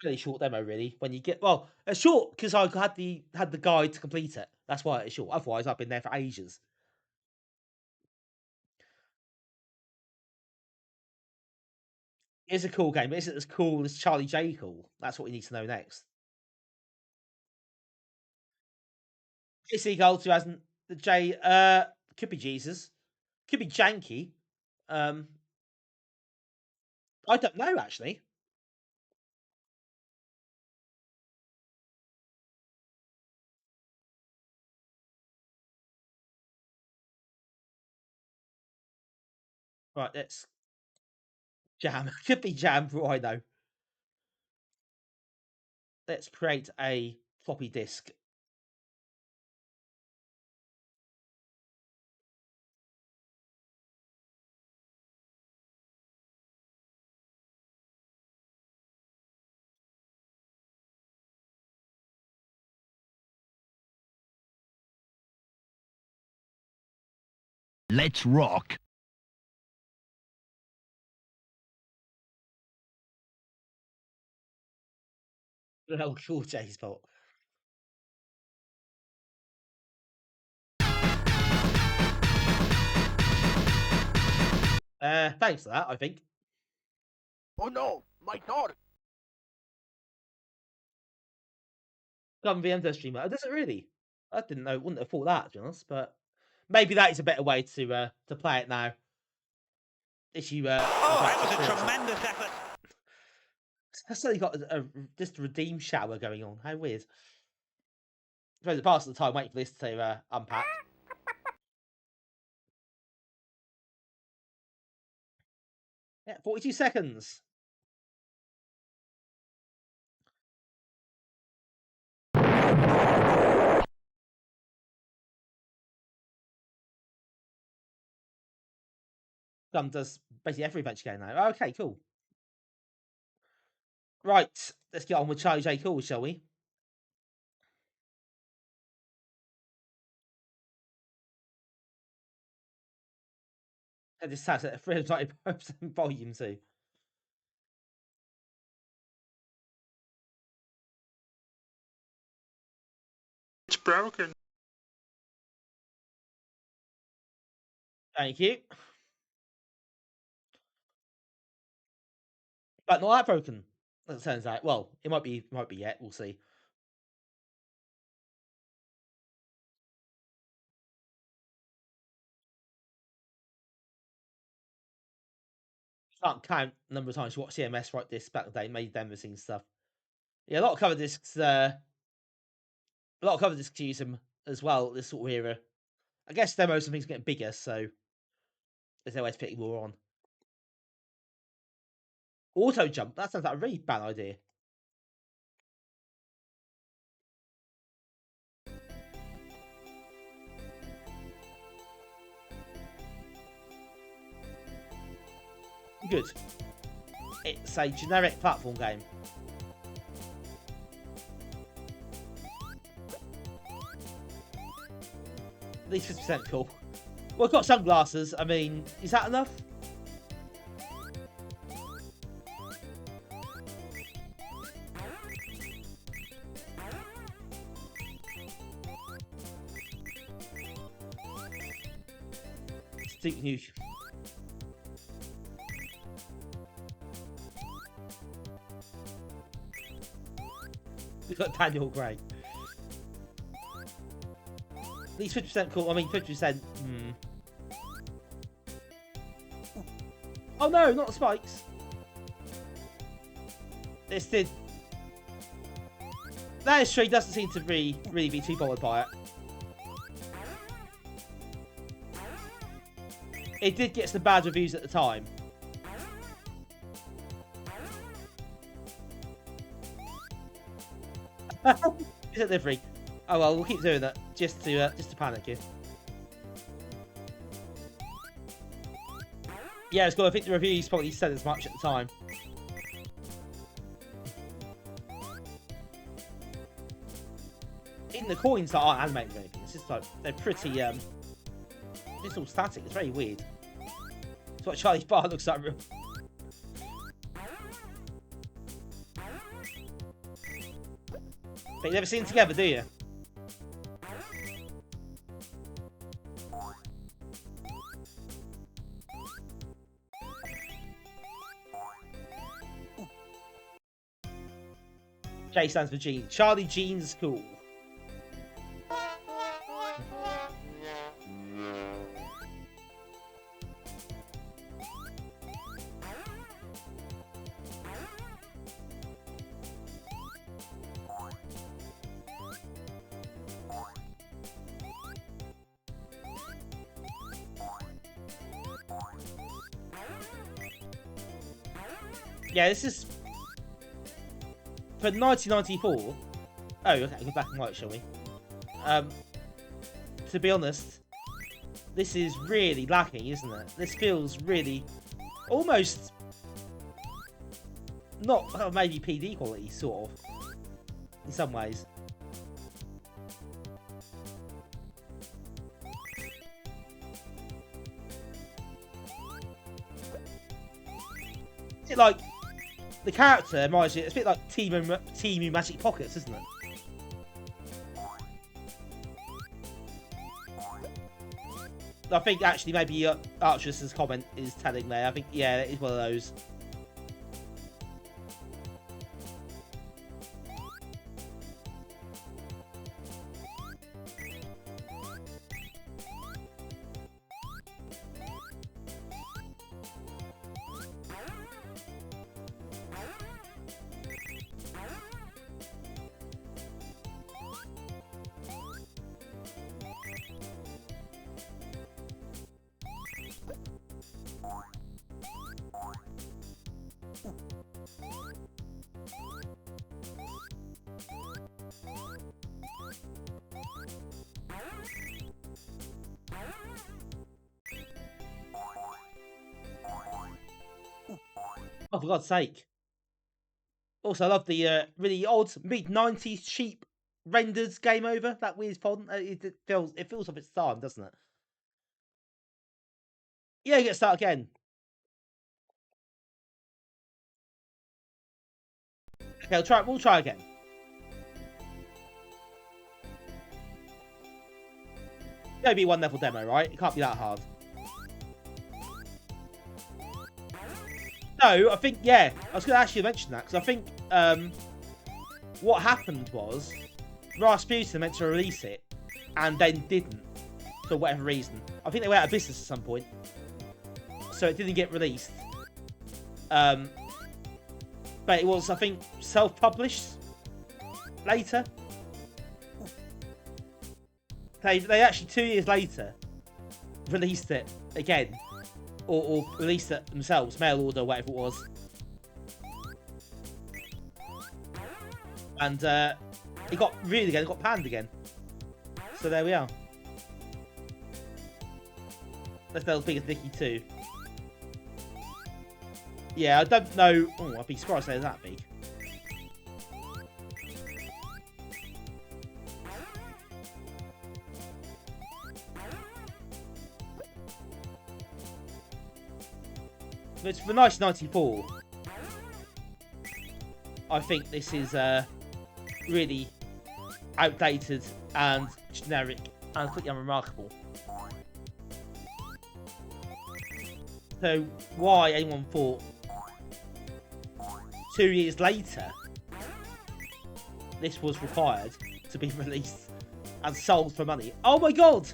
S2: really short demo really. When you get it's short because I had the guide to complete it. That's why it's short. Otherwise, I've been there for ages. It's a cool game. Is it as cool as Charlie J cool? That's what we need to know next. JC Gold 2000. The J could be Jesus, could be Janky. I don't know actually. Right, let's jam. Could be jam for all I know. Let's create a floppy disk.
S3: Let's rock.
S2: Oh, cool, J's fault. Thanks for that. I think.
S6: Oh no, my daughter!
S2: Come VM streamer. Oh, does it really? I didn't know. Wouldn't have thought that, to be honest. But maybe that is a better way to play it now. If you
S1: That was a tremendous effort.
S2: I suddenly got just a redeem shower going on. How weird. I suppose the pass of the time waiting for this to unpack. Yeah, 42 seconds. does basically every adventure game now. Okay, cool. Right, let's get on with Charlie J. Cool, shall we? And this has a 390% volume too.
S7: It's broken.
S2: Thank you. But not that broken. As it turns out. Well, it might be yet. We'll see. Can't count the number of times you watch CMS write this back in the day, made them missing stuff. Yeah, a lot of Coverdisks. A lot of Coverdisks use them as well. This sort of era. I guess demos and things getting bigger, so there's no way to fit more on. Auto jump. That sounds like a really bad idea. Good. It's a generic platform game. At least 50% cool. Well, I've got sunglasses. I mean, is that enough? Stink new. We've got Daniel Gray. At least 50% cool. I mean, 50%. Oh no, not the spikes. This did. That is true. He doesn't seem to really be too bothered by it. It did get some bad reviews at the time. Is it livery? Oh well, we'll keep doing that just to panic you. Yeah, it's cool. I think the reviews probably said as much at the time. Even the coins that aren't animated or anything, it's just like they're pretty it's all static. It's very weird. It's what Charlie's bar looks like. Real. But you never seen them together, do you? J stands for Gene. Charlie Gene's cool. Yeah, this is for 1994. Oh, okay, go back and white, shall we? To be honest, this is really lacking, isn't it? This feels really almost not maybe PD quality, sort of, in some ways. Is it like the character reminds you? It's a bit like Teemu Magic Pockets, isn't it? I think actually maybe Archer's comment is telling there. I think yeah, it is one of those. Oh, for God's sake. Also, I love the really odd mid-90s cheap rendered game over. That weird font. It feels of its time, doesn't it? Yeah, you get to start again. Okay, we'll try again. It'll be one level demo, right? It can't be that hard. No, I think, yeah. I was going to actually mention that, because I think what happened was Rasputin meant to release it, and then didn't, for whatever reason. I think they went out of business at some point, so it didn't get released. But it was, I think, self-published later. They actually 2 years later released it again, or released it themselves, mail order, whatever it was. And it got ruined again. It got panned again. So there we are. That's as big as Nicky too. Yeah, I don't know. Oh, I'd be surprised if they're that big. But it's for 1994. I think this is really outdated and generic and completely unremarkable. So why anyone thought 2 years later this was required to be released and sold for money? Oh my god!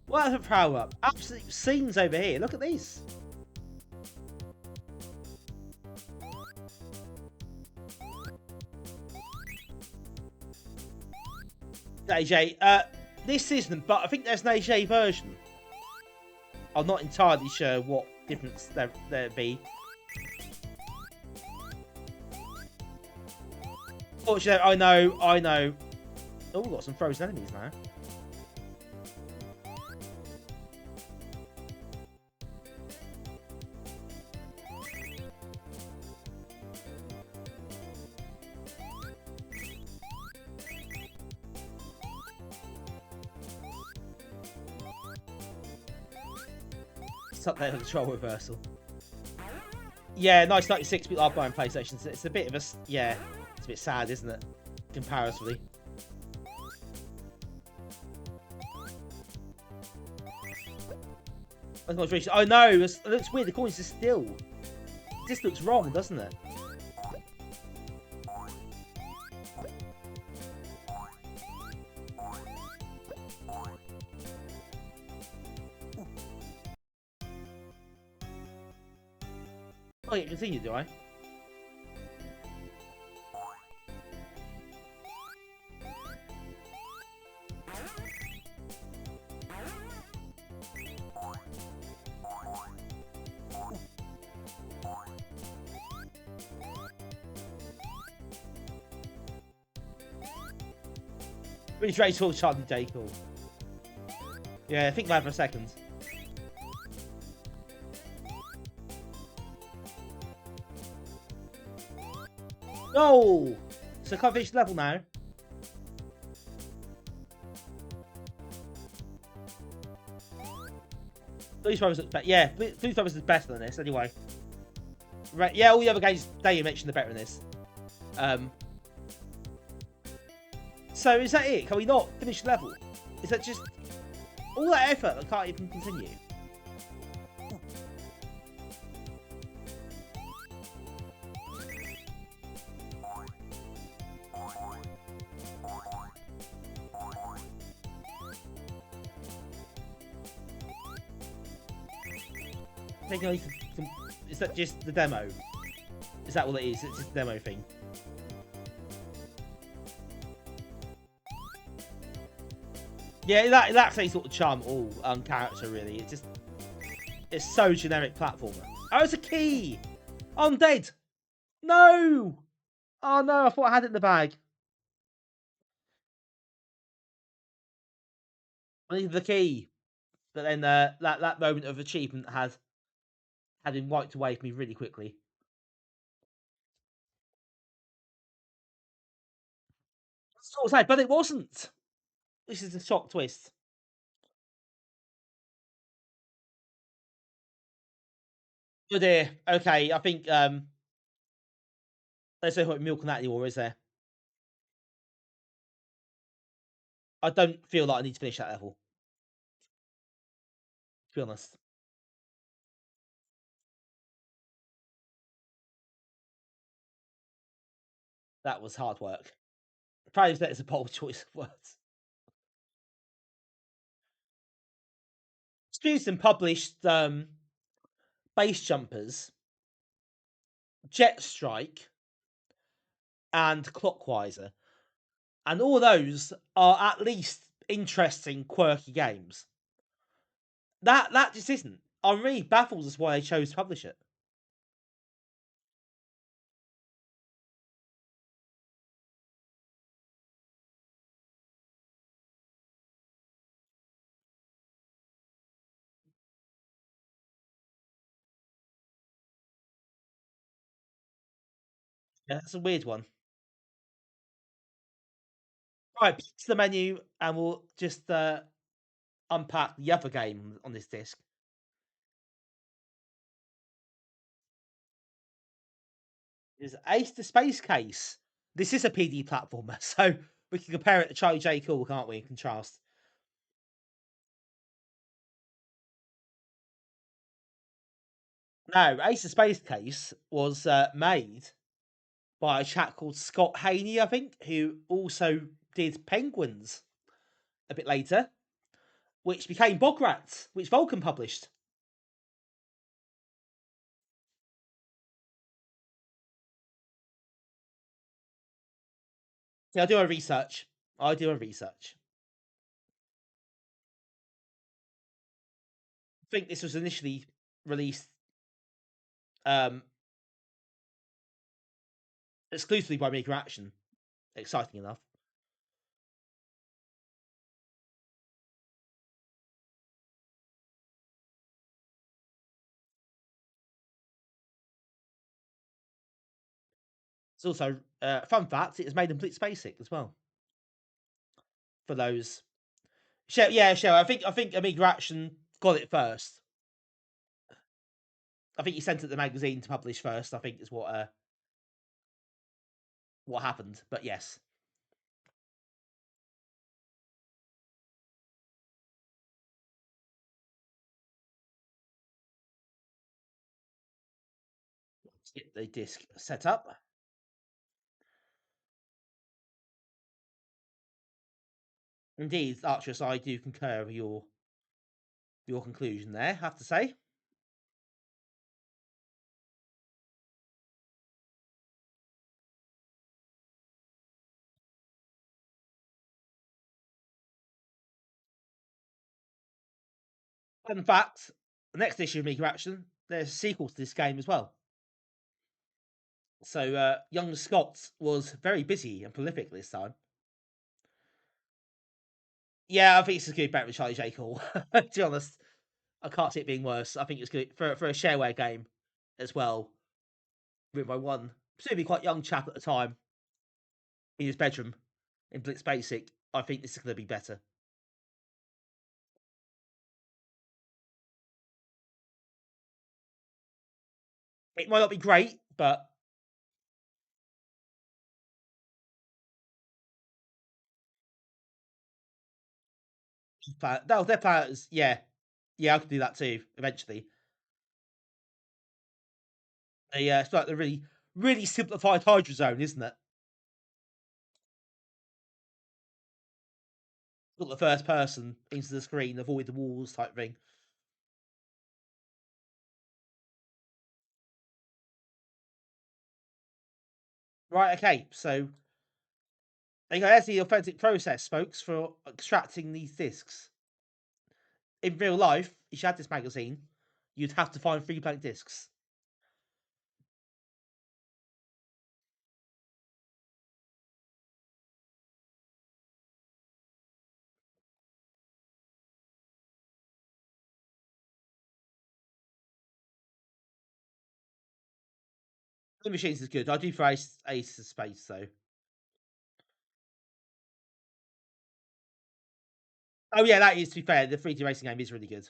S2: What a power up! Absolute scenes over here. Look at this. AJ, this isn't, but I think there's an AJ version. I'm not entirely sure what difference there'd be. Fortunately, I know. Oh, we've got some frozen enemies now. Up there, control reversal. Yeah, 1996 people are buying PlayStations. It's a bit of a, yeah, it's a bit sad, isn't it? Comparatively. Oh no, it looks weird. The coin's just still. It just looks wrong, doesn't it? Oh, yeah, continue, do I? Really straight towards Charlie J. Cool. Yeah, think about it for a second. No! So I can't finish the level now. Blues Brothers looks better. Yeah, Blues Brothers is better than this anyway. Right, yeah, all the other games that you mentioned are better than this. So is that it? Can we not finish the level? Is that just all that effort that can't even continue? Is that just the demo? Is that all it is? It's just a demo thing. Yeah, that's a sort of charm all character really. It's so generic platformer. Oh, it's a key! Oh, I'm dead! No! Oh no, I thought I had it in the bag. I needed the key. But then that moment of achievement had had been wiped away from me really quickly. Sort of sad, but it wasn't. This is a shock twist. Oh dear. Okay, I think there's no milk on that anymore, is there? I don't feel like I need to finish that level. To be honest. That was hard work. Probably that is a bold choice of words. Produced and published Base Jumpers, Jet Strike, and Clockwiser. And all those are at least interesting, quirky games. That just isn't. I'm really baffled as why they chose to publish it. Yeah, that's a weird one. Right, back to the menu, and we'll just unpack the other game on this disc. Is Ace the Space Case. This is a PD platformer, so we can compare it to Charlie J. Cool, can't we? In contrast. No, Ace the Space Case was made by a chap called Scott Haney, I think, who also did Penguins a bit later, which became Bograts, which Vulcan published. See, I do a research. I think this was initially released um, exclusively by Amiga Action. Exciting enough. It's also fun fact. It was made in Complete Basic as well. For those, yeah, sure. I think Amiga Action got it first. I think he sent it to the magazine to publish first. I think is what happened. But yes, let's get the disc set up. Indeed, Archerus, I do concur with your conclusion there. I have to say. Fun fact: the next issue of Amiga Action, there's a sequel to this game as well. So young Scott was very busy and prolific this time. Yeah, I think it's a good bet with Charlie J. Cool. To be honest, I can't see it being worse. I think it's good for a shareware game as well. Written by one presumably quite young chap at the time in his bedroom in Blitz Basic. I think this is going to be better. It might not be great, but no, their players, yeah, I could do that too eventually. It's like the really simplified Hydra Zone, isn't it? Got the first person into the screen, avoid the walls type thing. Right, okay, so there you go. That's the authentic process, folks, for extracting these discs. In real life, if you had this magazine, you'd have to find 3 blank discs. Machines is good. I do for Ace of Space though. Oh yeah, that is, to be fair, the 3D racing game is really good.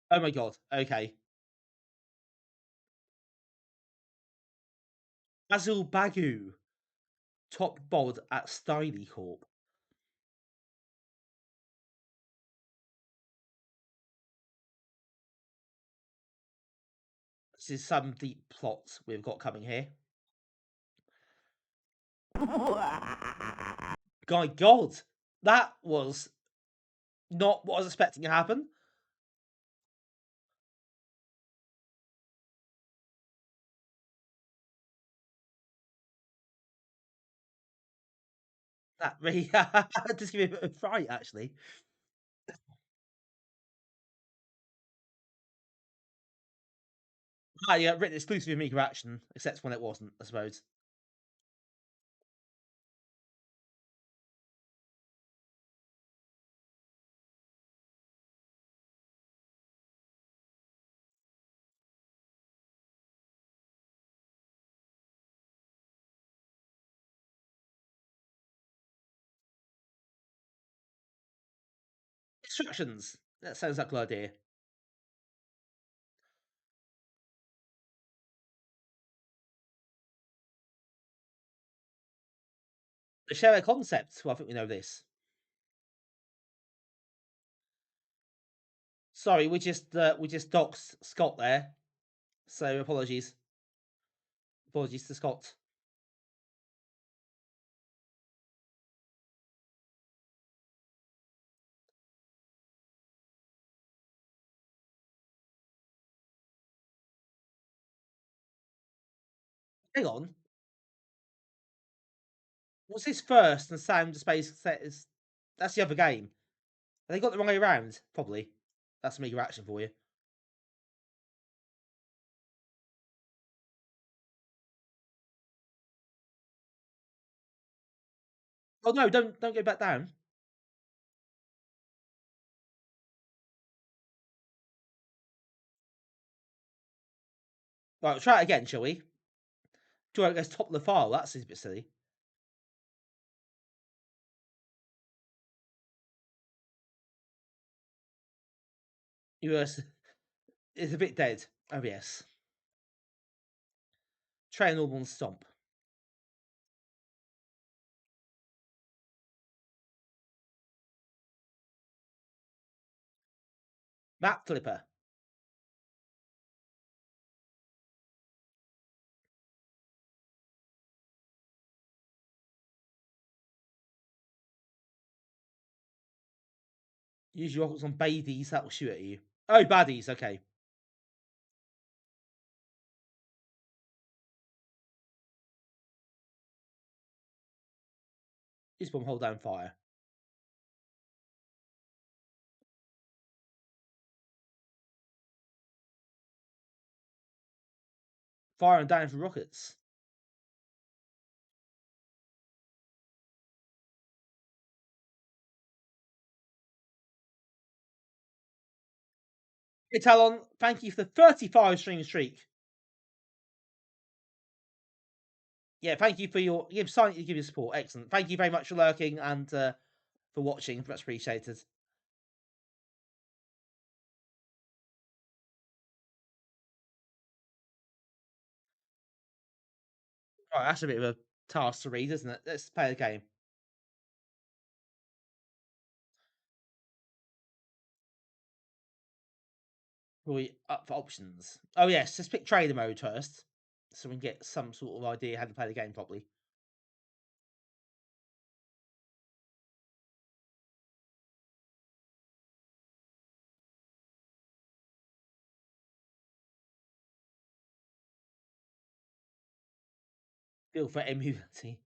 S2: Oh my god. Okay. Basil Bagu, top bod at Styly Corp. This is some deep plot we've got coming here. My god, that was not what I was expecting to happen. That really just give me a bit of fright, actually. Ah, yeah, written exclusively Amiga Action, except when it wasn't, I suppose. Instructions. That sounds like a good idea. The share a concept. Well, I think we know this. Sorry, we just doxed Scott there, so apologies. Apologies to Scott. Hang on. What's his first and Sound Space set is? That's the other game. They got the wrong way around, probably. That's Amiga Action for you. Oh no, don't go back down. Right, we'll try it again, shall we? Do it goes top of the file. That's a bit silly. US is a bit dead. Oh yes. Try a normal stomp. Map flipper. Use your rockets on baddies that will shoot at you. Oh, baddies. Okay. Use bomb, hold down fire. Fire and down for rockets. Hey, Talon, thank you for the 35 stream streak. Yeah, thank you for your give your support. Excellent. Thank you very much for lurking and for watching. Much appreciated. Right, that's a bit of a task to read, isn't it? Let's play the game. We up for options. Oh yes, let's pick trader mode first, so we can get some sort of idea how to play the game properly. Feel for immunity.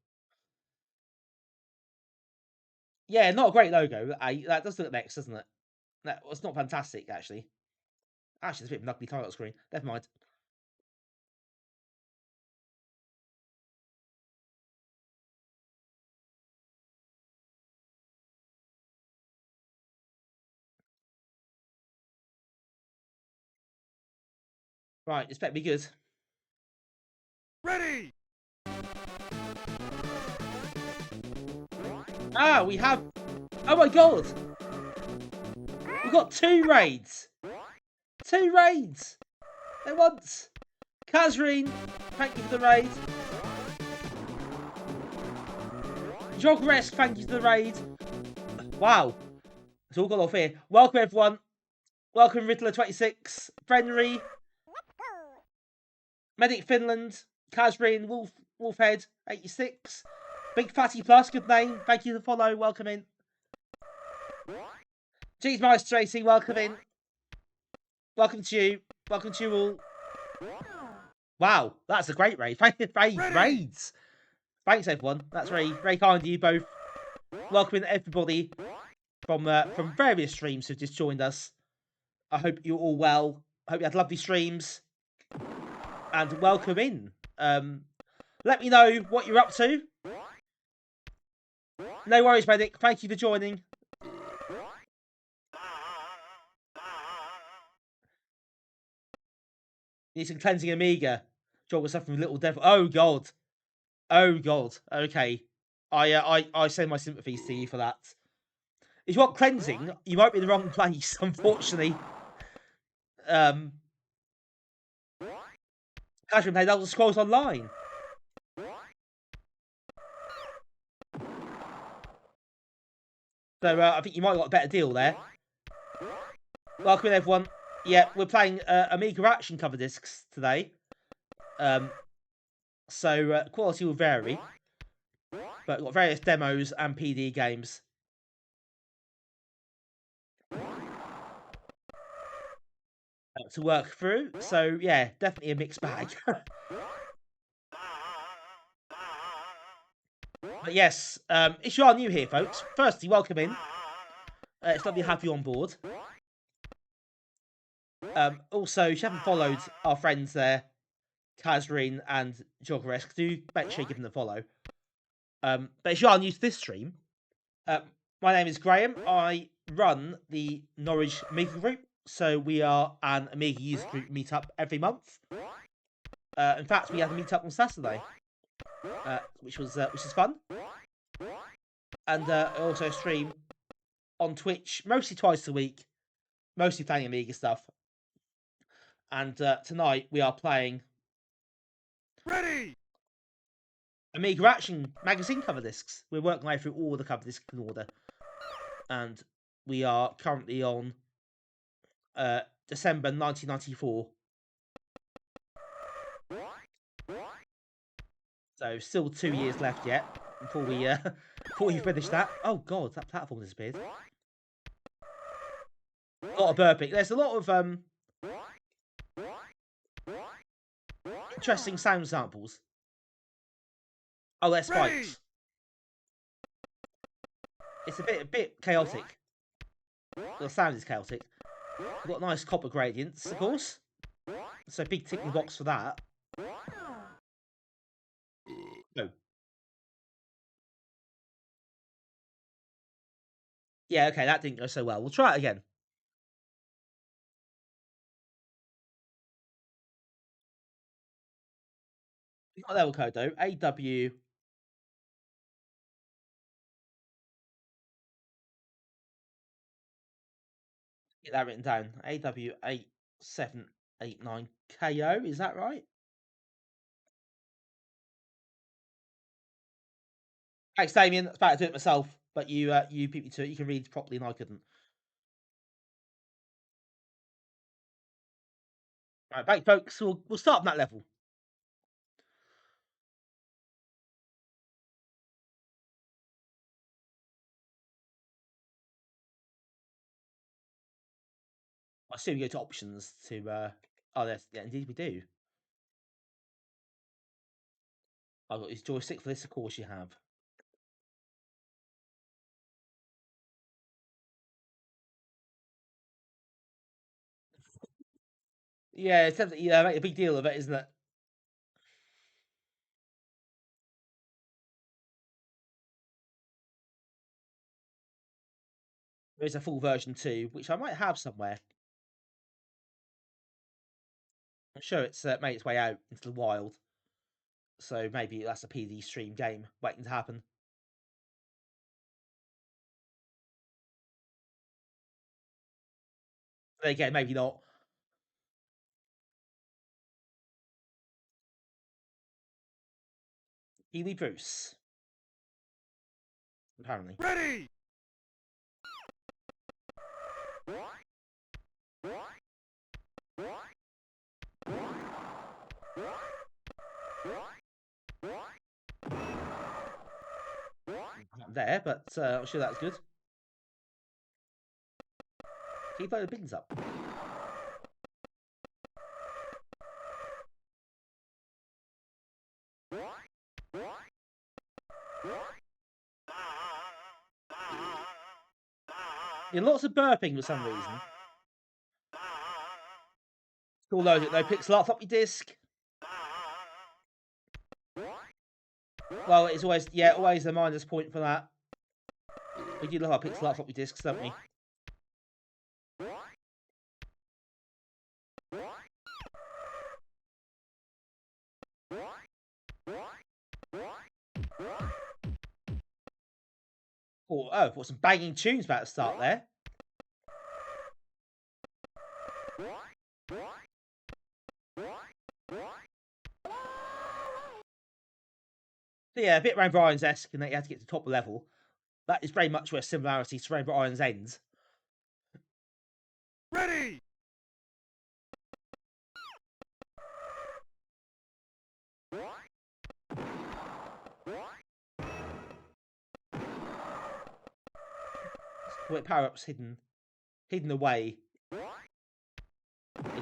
S2: Yeah, not a great logo. That does look next, doesn't it? That was not fantastic, actually. Actually, it's a bit of an ugly title screen. Never mind. Right, this better be good.
S6: Ready!
S2: Ah, we have... Oh my god! We've got 2 raids! 2 raids! At once! Kazreen, thank you for the raid. Jogresk, thank you for the raid. Wow. It's all gone off here. Welcome, everyone. Welcome, Riddler26, Frenry, Medic Finland, Kazreen, Wolfhead, 86, Big Fatty Plus, good name. Thank you for the follow. Welcome in. Jeez, Mice Tracy, welcome in. Welcome to you. Welcome to you all. Wow, that's a great raid. Raids. Thanks, everyone. That's very kind of you both. Welcoming everybody from various streams who've just joined us. I hope you're all well. I hope you had lovely streams. And welcome in. Let me know what you're up to. No worries, Medic. Thank you for joining. Need some cleansing Amiga. John was suffering from Little Devil. Oh god. Oh god. Okay. I send my sympathies to you for that. If you want cleansing, you might be in the wrong place, unfortunately. Casual played Elder Scrolls Online. So I think you might have got a better deal there. Welcome in, everyone. Yeah, we're playing Amiga Action Coverdisks today. So quality will vary. But we've got various demos and PD games. To work through. So yeah, definitely a mixed bag. But yes, if you are new here, folks, firstly, welcome in. It's lovely to have you on board. Also, if you haven't followed our friends there, Kazreen and Jogresk, do make sure you give them a follow. But if you are new to this stream, my name is Graham. I run the Norwich Amiga Group. So we are an Amiga user group meetup every month. In fact, we had a meetup on Saturday, which is fun. And I also stream on Twitch mostly twice a week, mostly playing Amiga stuff. And tonight we are playing
S6: Ready!
S2: Amiga Action magazine cover discs. We're working our way through all the cover discs in order, and we are currently on December 1994. So still 2 years left yet before we finish that. Oh god, that platform disappeared. A lot of burping. There's a lot of interesting sound samples. Oh, there's spikes. It's a bit chaotic. The sound is chaotic. We've got nice copper gradients, of course. So big tick in the box for that. No. Yeah, okay, that didn't go so well. We'll try it again. We got level code though. AW. Get that written down. AW8789KO. Is that right? Thanks, Damien. I was about to do it myself, but you beat me to it. You can read properly, and I couldn't. Right, back, folks. We'll start on that level. I assume you go to options to. Oh, yes, yeah, indeed we do. I've got his joystick for this, of course you have. Yeah, it's definitely make a big deal of it, isn't it? There is a full version too, which I might have somewhere. I'm sure it's made its way out into the wild. So maybe that's a PD stream game waiting to happen. Then again, maybe not. Healy Bruce. Apparently.
S6: Ready!
S2: There, but I'm sure that's good. Keep the bins up. Yeah, lots of burping for some reason. Still loaded though, pixel art floppy disk. Well, it's always, yeah, always a minus point for that. We do love our pixel art floppy disks, don't we? Oh, got some banging tunes about to start there. So yeah, a bit Rainbow Irons-esque in that you have to get to the top level. That is very much where similarity to Rainbow Irons ends.
S6: Ready!
S2: With power-ups hidden away in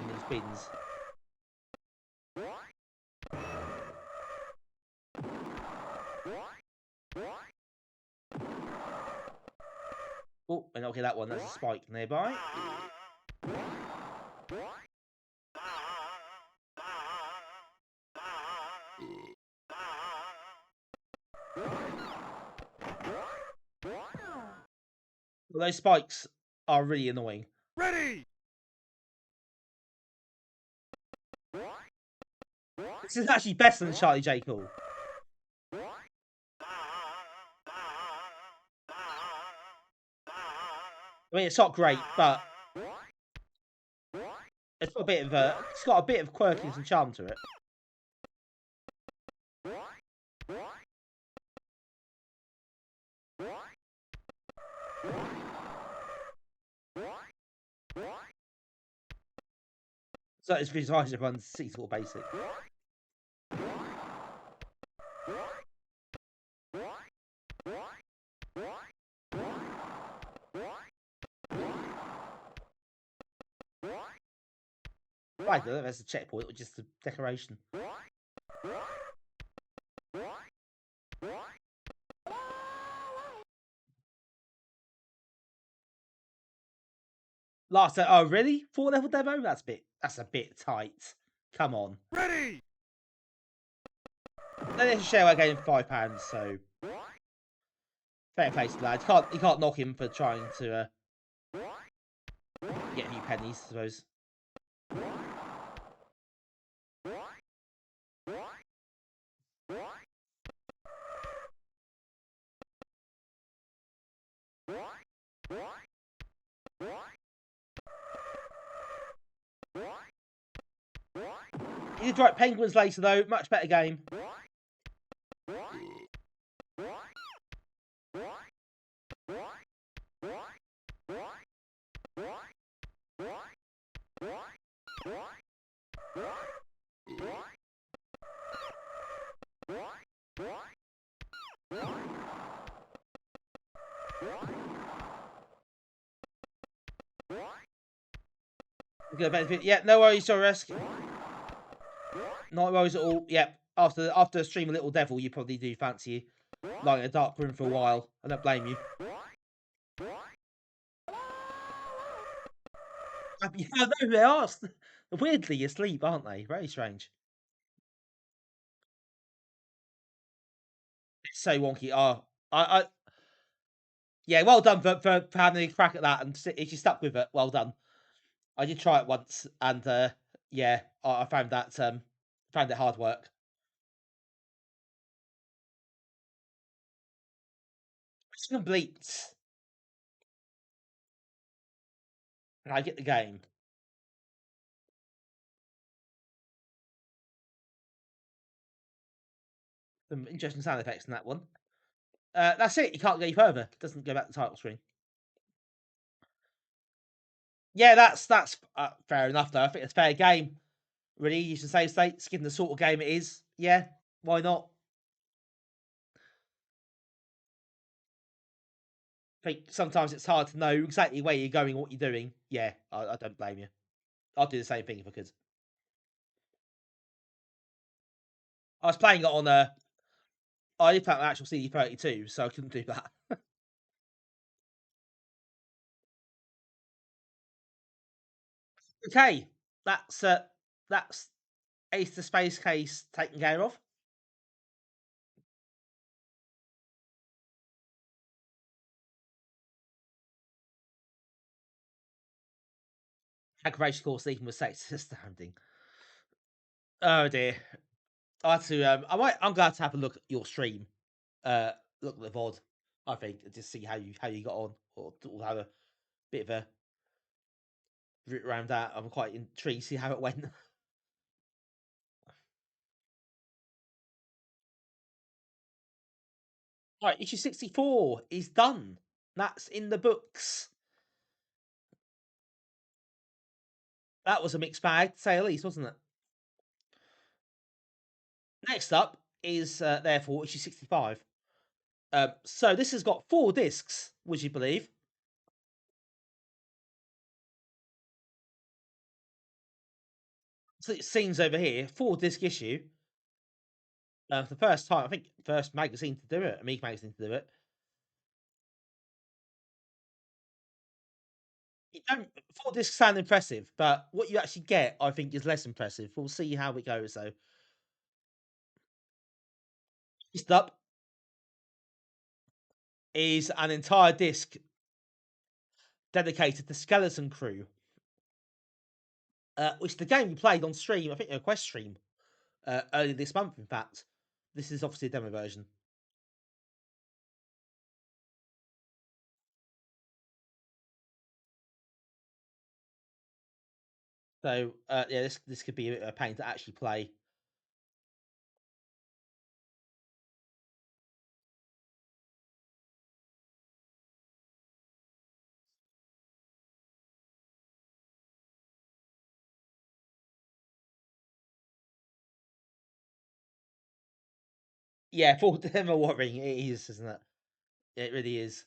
S2: these bins. Oh, and okay, that one, that's a spike nearby. Well, those spikes are really annoying.
S6: Ready!
S2: This is actually better than Charlie J. Cool. I mean, it's not great, but it's got a bit of quirkiness and charm to it. So it's designed to run seasonal basic. Right, that's a checkpoint, or just a decoration. Last, oh really? 4-level demo? That's a bit tight. Come on.
S6: Ready!
S2: Then they should share our game for £5, so fair play to the lad. You can't knock him for trying to get a few pennies, I suppose. You did right Penguins later though, much better game. Good benefit. Yeah, no worries, Joresk. No worries at all. Yep. After a stream of Little Devil, you probably do fancy lying in a dark room for a while. I don't blame you. Yeah, no, they are weirdly asleep, aren't they? Very strange. It's so wonky. Oh, yeah, well done for having a crack at that, and if you stuck with it, well done. I did try it once, and yeah, I found that found it hard work. It's complete. And I get the game. Some interesting sound effects in that one. That's it. You can't go any further. It doesn't go back to the title screen. Yeah, that's fair enough though. I think it's fair game. Really, you should save states, given the sort of game it is. Yeah, why not? I think sometimes it's hard to know exactly where you're going, what you're doing. Yeah, I don't blame you. I'd do the same thing if I could. I was playing it on I did play an actual CD32, so I couldn't do that. Okay, that's Ace the Space Case taken care of. Aggravation course even was sex astounding. Oh dear. I had to I'm glad to have a look at your stream. Look at the VOD, I think, and just see how you got on. Or have a bit of a route around that. I'm quite intrigued to see how it went. Right, issue 64 is done. That's in the books. That was a mixed bag, to say the least, wasn't it? Next up is therefore issue 65. So this has got 4 discs, would you believe? So it seems over here, 4-disc issue. For the first time, I think first magazine to do it, Amiga magazine to do it. You don't 4 discs sound impressive, but what you actually get, I think, is less impressive. We'll see how it goes though. Next up is an entire disc dedicated to Skeleton Crew, which the game we played on stream, I think a Quest stream, earlier this month. In fact, this is obviously a demo version. So yeah, this could be a pain to actually play. Yeah, for demo worrying, it is, isn't it? It really is.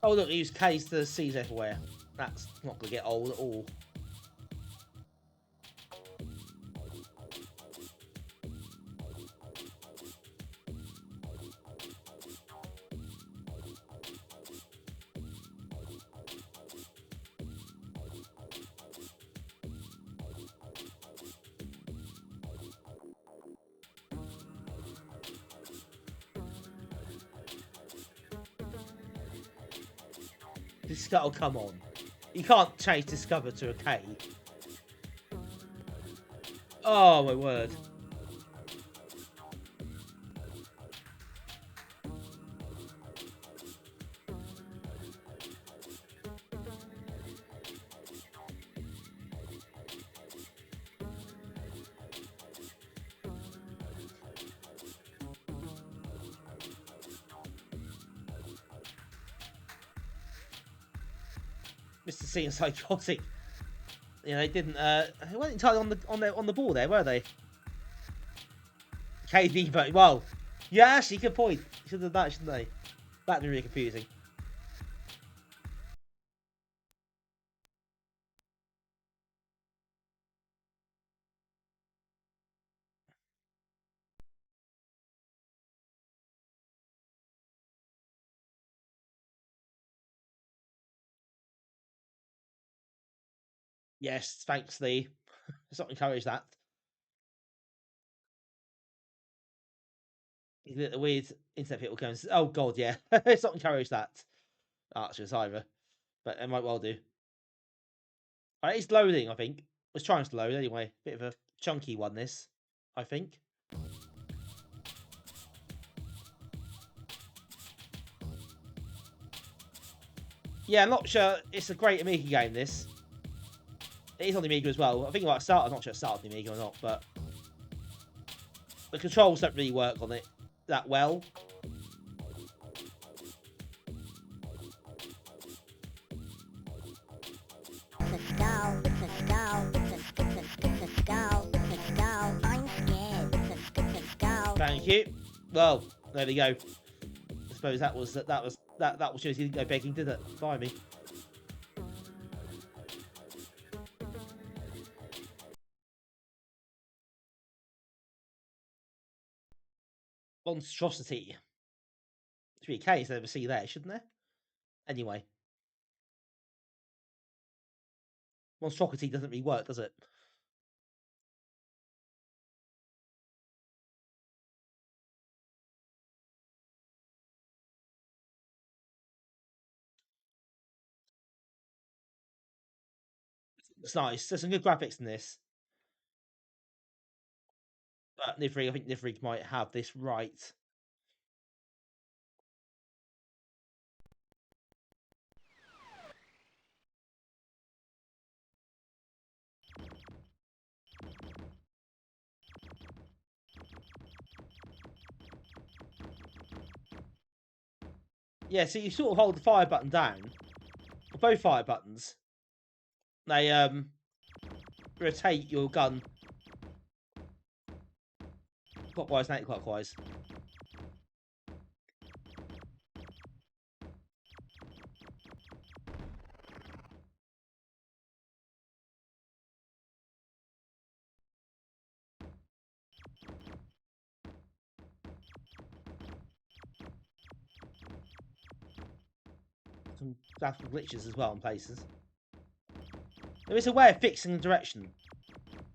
S2: Oh look, use K's to C's everywhere. That's not gonna get old at all. Discover, come on. You can't change Discover to a K. Oh my word. Mr. C and Psychotic. You know, they didn't they weren't entirely on the ball there, were they? KD, but well, yeah, actually, good point. Should have done that, shouldn't they? That'd be really confusing. Yes, thanks, Lee. Let's not encourage that. The weird internet people going, oh god, yeah, it's not encouraged that Archers either, but it might well do. Alright, it's loading, I think. It's trying to load anyway. Bit of a chunky one, this, I think. Yeah, I'm not sure it's a great Amiga game, this. It is on the Amiga as well. I think it might start, I'm not sure it started on the Amiga or not, but the controls don't really work on it that well. Thank you. Well, there we go. I suppose that was just didn't go begging, did it? By me. Monstrosity. 3K, so never see there, shouldn't there? Anyway. Monstrosity doesn't really work, does it? It's nice. There's some good graphics in this. But Nivrig, I think Nivrig might have this right. Yeah, so you sort of hold the fire button down. Both fire buttons. They rotate your gun clockwise and anti-clockwise. Some graphical glitches as well in places. There is a way of fixing the direction.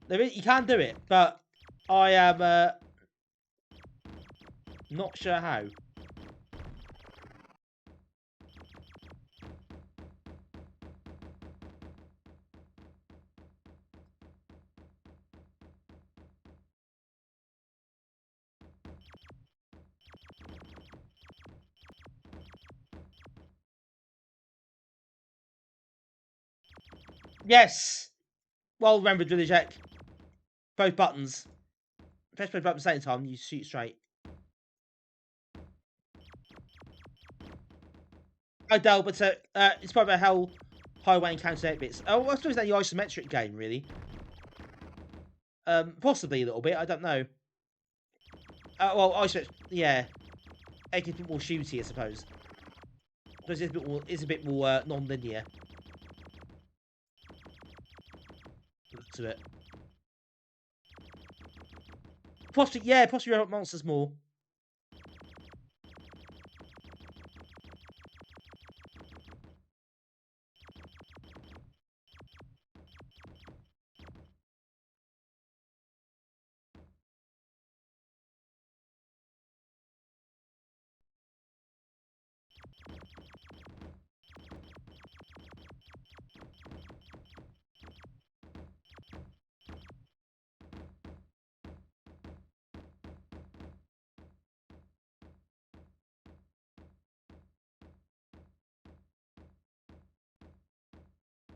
S2: You can do it, but I am not sure how. Yes! Well remembered, Village Jack. Both buttons. Press both buttons at the same time, you shoot straight. I doubt, but it's probably how highway and counter 8 bits. Oh, I suppose that's the isometric game, really. Possibly a little bit, I don't know. Well, isometric, yeah. It's a bit more shooty, I suppose. Because it's a bit more non-linear. To it. Possibly Robot Monsters more.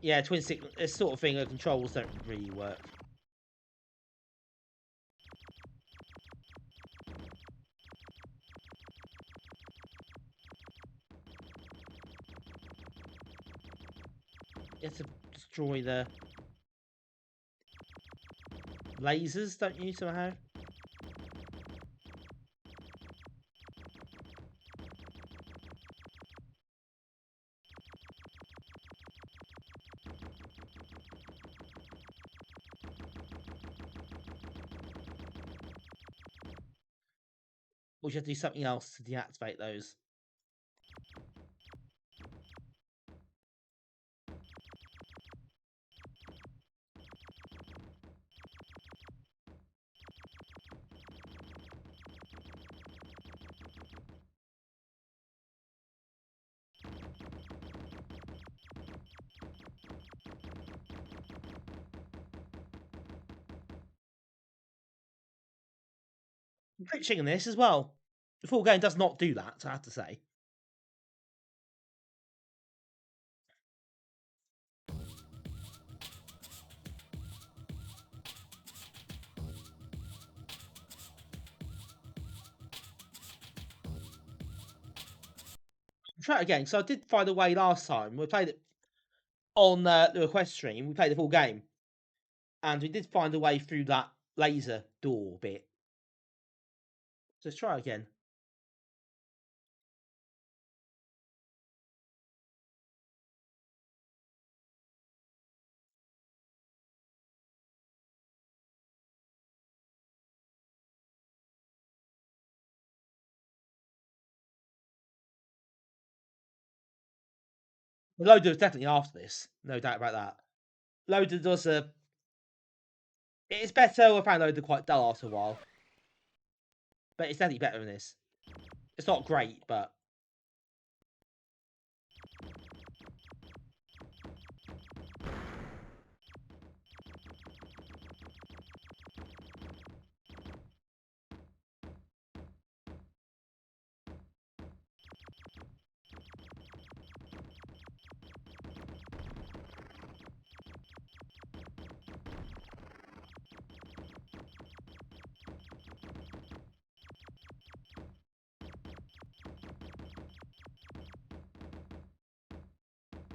S2: Yeah, twin stick, this sort of thing, the controls don't really work. You have to destroy the lasers, don't you, somehow? Or you have to do something else to deactivate those. glitching in this as well. The full game does not do that, I have to say. Try it again. So I did find a way last time. We played it on the request stream. We played the full game, and we did find a way through that laser door bit. So let's try again. The loader is definitely after this, no doubt about that. Loader does a. It's better. I found loader quite dull after a while, but it's definitely better than this. It's not great, but.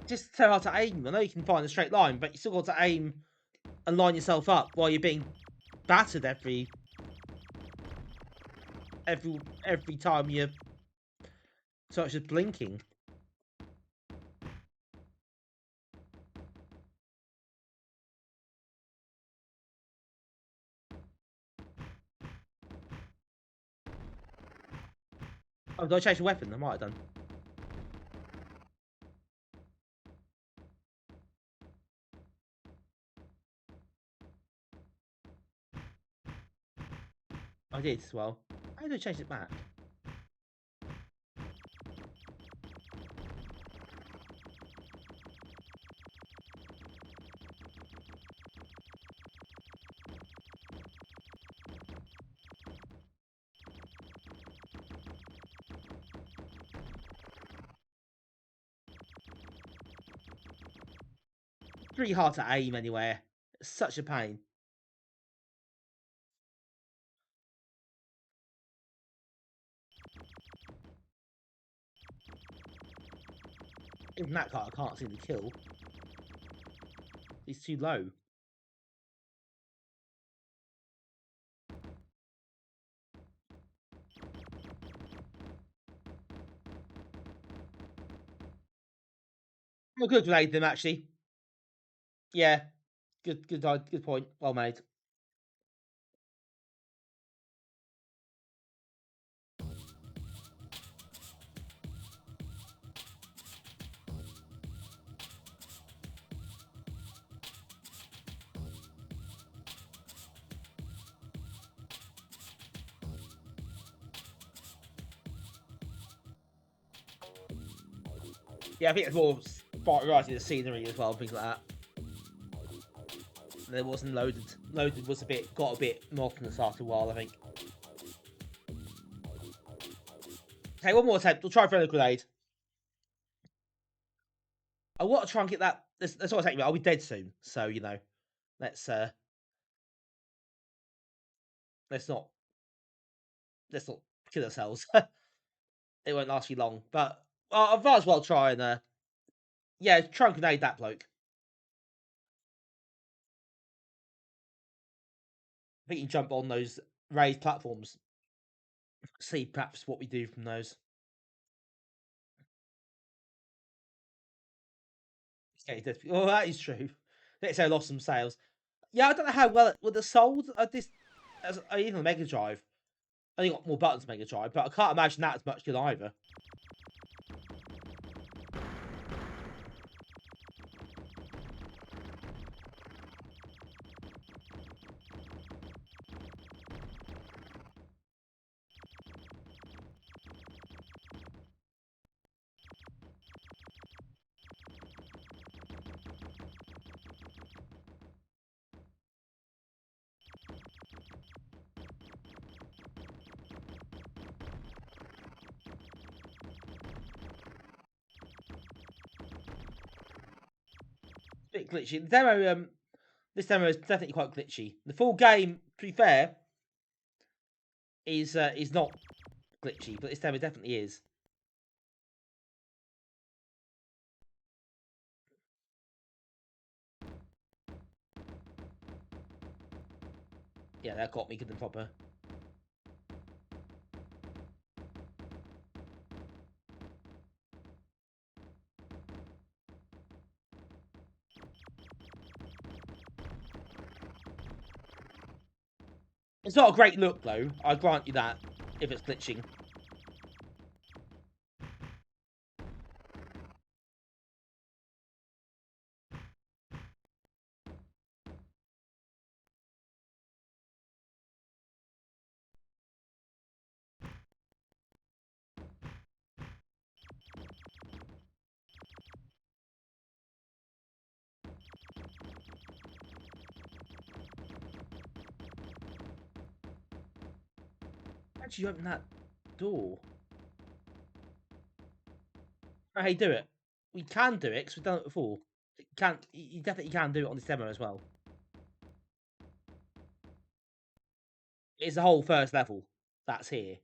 S2: Just so hard to aim. I know you can find a straight line, but you still got to aim and line yourself up while you're being battered every time you. So it's just blinking. Oh, did I change the weapon? I might have done. I did as well. How did I change it back? It's really hard to aim anywhere. It's such a pain. Even that guy I can't seem to kill. He's too low. Oh, good grenade them actually. Yeah, good point. Well made. Yeah, I think it's more variety of the scenery as well, things like that. There wasn't loaded. Loaded was got a bit monotonous after a while, I think. Okay, one more attempt. We'll try for a grenade. I want to try and get that. That's what I take. I'll be dead soon, so you know. Let's not kill ourselves. It won't last you long, but I might as well try and yeah, try and grenade that bloke. I think you can jump on those raised platforms. See perhaps what we do from those. Okay, well, that is true. Let's say I lost some sales. Yeah, I don't know how well it would have sold at this. Even a Mega Drive. I only got more buttons Mega Drive, but I can't imagine that as much good either. bit glitchy. The demo, this demo is definitely quite glitchy. The full game, to be fair, is not glitchy, but this demo definitely is. Yeah, that got me good and proper. It's not a great look, though. I grant you that, if it's glitching. How'd you open that door? How do you do it? We can do it, because we've done it before. You definitely can do it on this demo as well. It's the whole first level. That's here.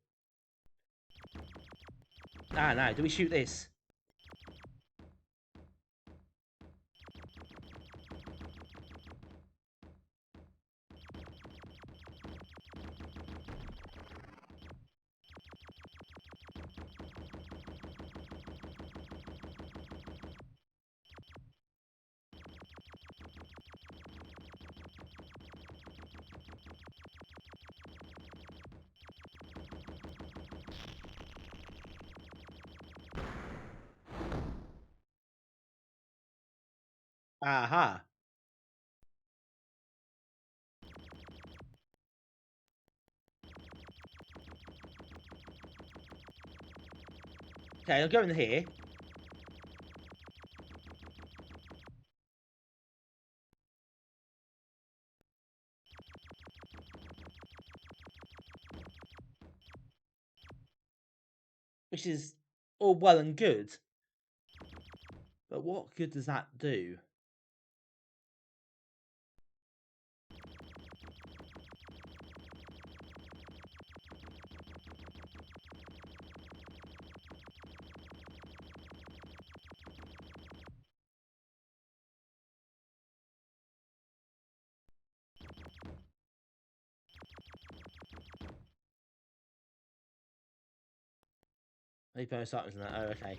S2: Ah, no. Do we shoot this? Aha. Okay, I'll go in here. Which is all well and good. But what good does that do? Any bonus items in that? Oh, okay.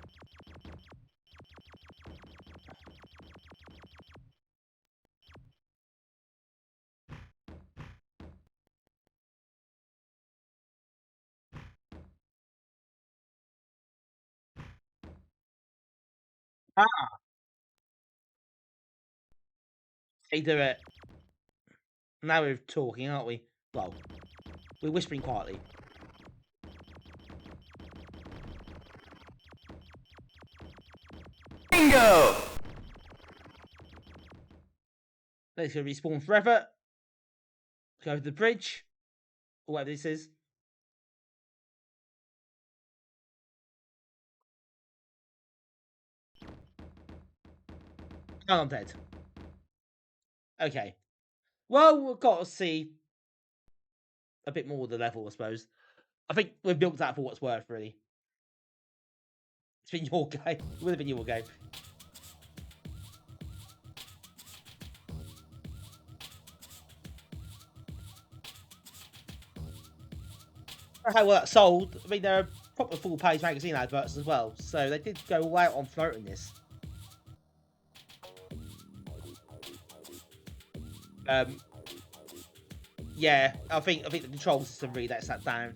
S2: Ah, they do it. Now we're talking, aren't we? Well, we're whispering quietly.
S1: Bingo!
S2: Let's go respawn forever. Go over the bridge. Or whatever this is. Oh, I'm dead. Okay. Well, we've got to see a bit more of the level, I suppose. I think we've built that for what's worth, really. It's been your game. It would have been your game. How well that sold. I mean, there are proper full-page magazine adverts as well, so they did go all out on promoting this. Yeah, I think the control system really lets that down.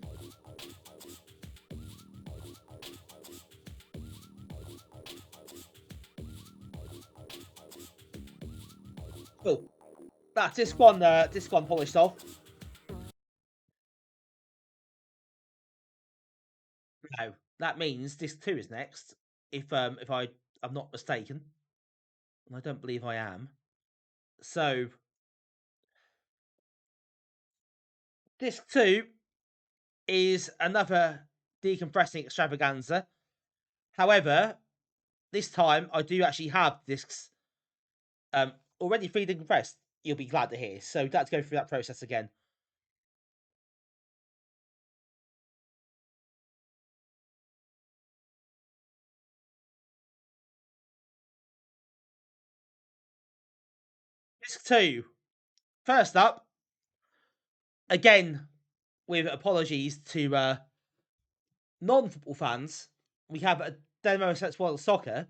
S2: Cool. That's this one polished off. No, that means disc 2 is next. If I'm not mistaken, and I don't believe I am. So disc 2 is another decompressing extravaganza. However, this time I do actually have discs already 3D compressed, you'll be glad to hear. So that's go through that process again. Disc 2. First up, again, with apologies to non-football fans, we have a demo of Sensible World of Soccer,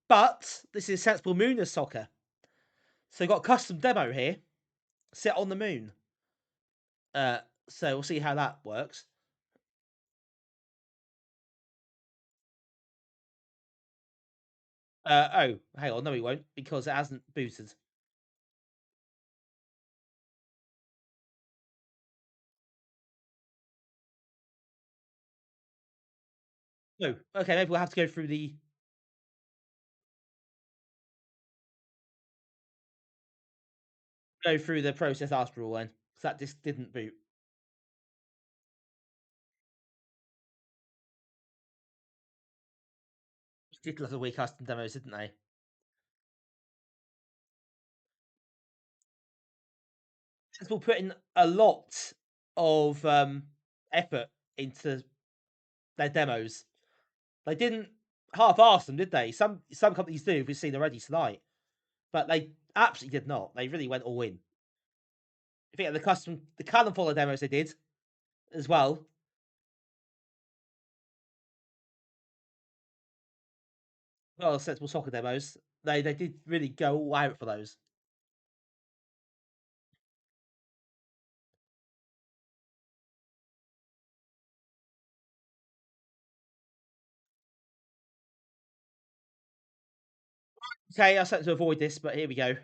S2: but this is Sensible Moon of Soccer. So we've got a custom demo here, set on the moon. So we'll see how that works. Oh, hang on, no, we won't, because it hasn't booted. No, okay, maybe we'll have to go through the process after all then, because that just didn't boot. Did lots of weird custom demos, didn't they? People put in a lot of effort into their demos. They didn't half-arse them, did they? Some companies do, we've seen already tonight, but they absolutely did not. They really went all in. I think the Canon follow demos they did as well. Well, Sensible Soccer demos. They did really go all out for those. Okay, I was to avoid this, but here we go.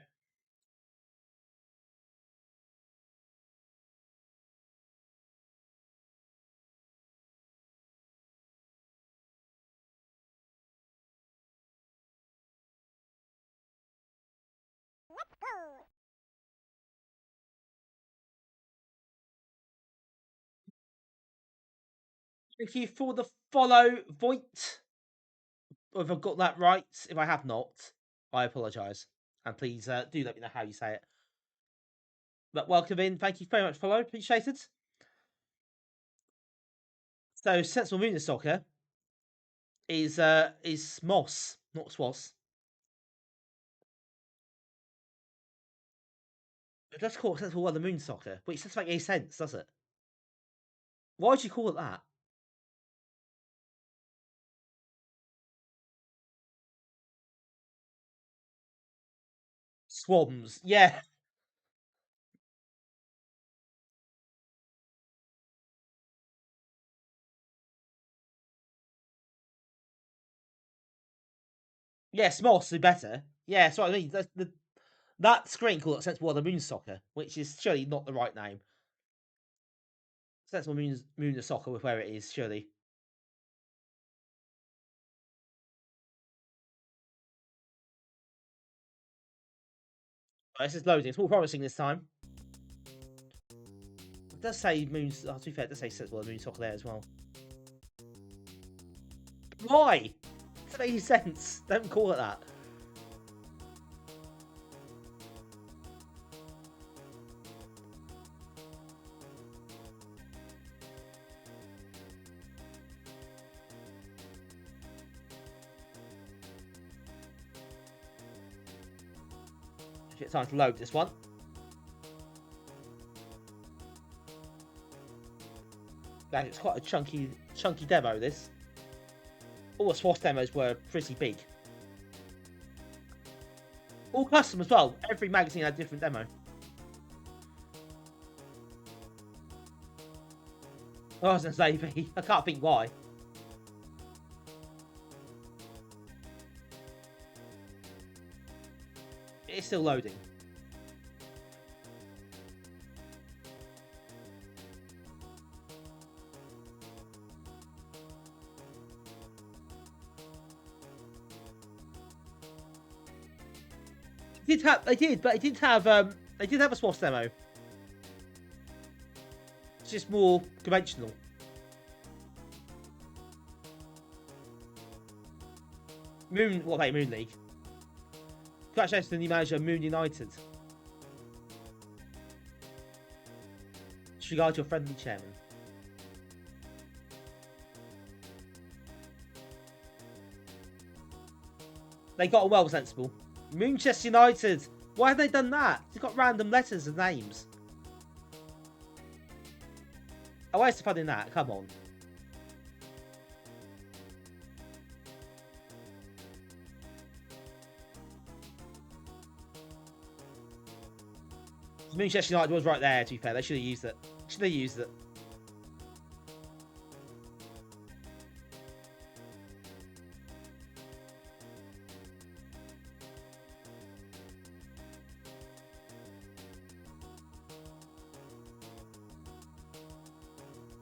S5: Let's go.
S2: Thank you for the follow, Voigt. If I've got that right, if I have not, I apologise. And please do let me know how you say it. But welcome in. Thank you very much, follow. Appreciate it. So, Sensible Moon of Soccer is Moss, not Swass. Let's call it Sensible World of Moon Soccer, which doesn't make any sense, does it? Why would you call it that? Swans, yeah. Yes, Moss is better. Yeah, that's what I mean. That screen called it Sensible World of Moon Soccer, which is surely not the right name. Sensible Moon of Soccer with where it is, surely. This is loading. It's more promising this time. It does say Moons. Oh, to be fair, it does say Sensible World of Moon Soccer there as well. Why? It doesn't make any sense. Don't call it that. It's time to load this one. Now, it's quite a chunky demo, this. All the SWAT demos were pretty big. All custom as well. Every magazine had a different demo. I was going to say, I can't think why. It's still loading. They did have a SWAT demo. It's just more conventional. Moon League. Congratulations to the new manager, Moon United. Disregard your friendly chairman. They got on well, sensible. Manchester United. Why have they done that? They've got random letters and names. Oh, where's the fun in that? Come on. Manchester United was right there, to be fair. They should have used it. Should have used it.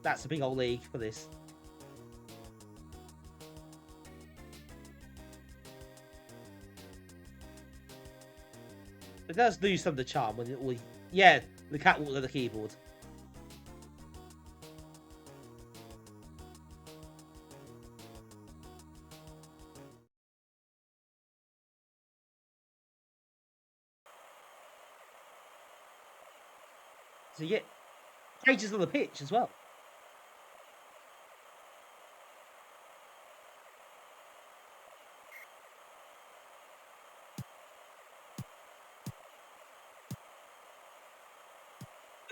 S2: That's a big old league for this. It does lose some of the charm when it yeah, the cat walked on the keyboard. So you get changes on the pitch as well.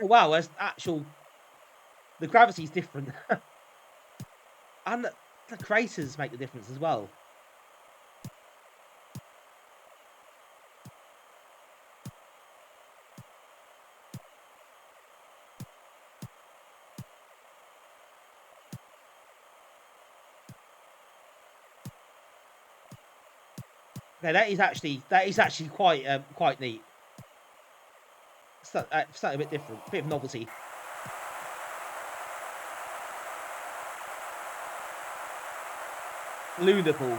S2: Oh, wow, there's actual... The gravity's different. And the craters make the difference as well. Okay, that is actually quite neat. Something a bit different, a bit of novelty. Lunar pool.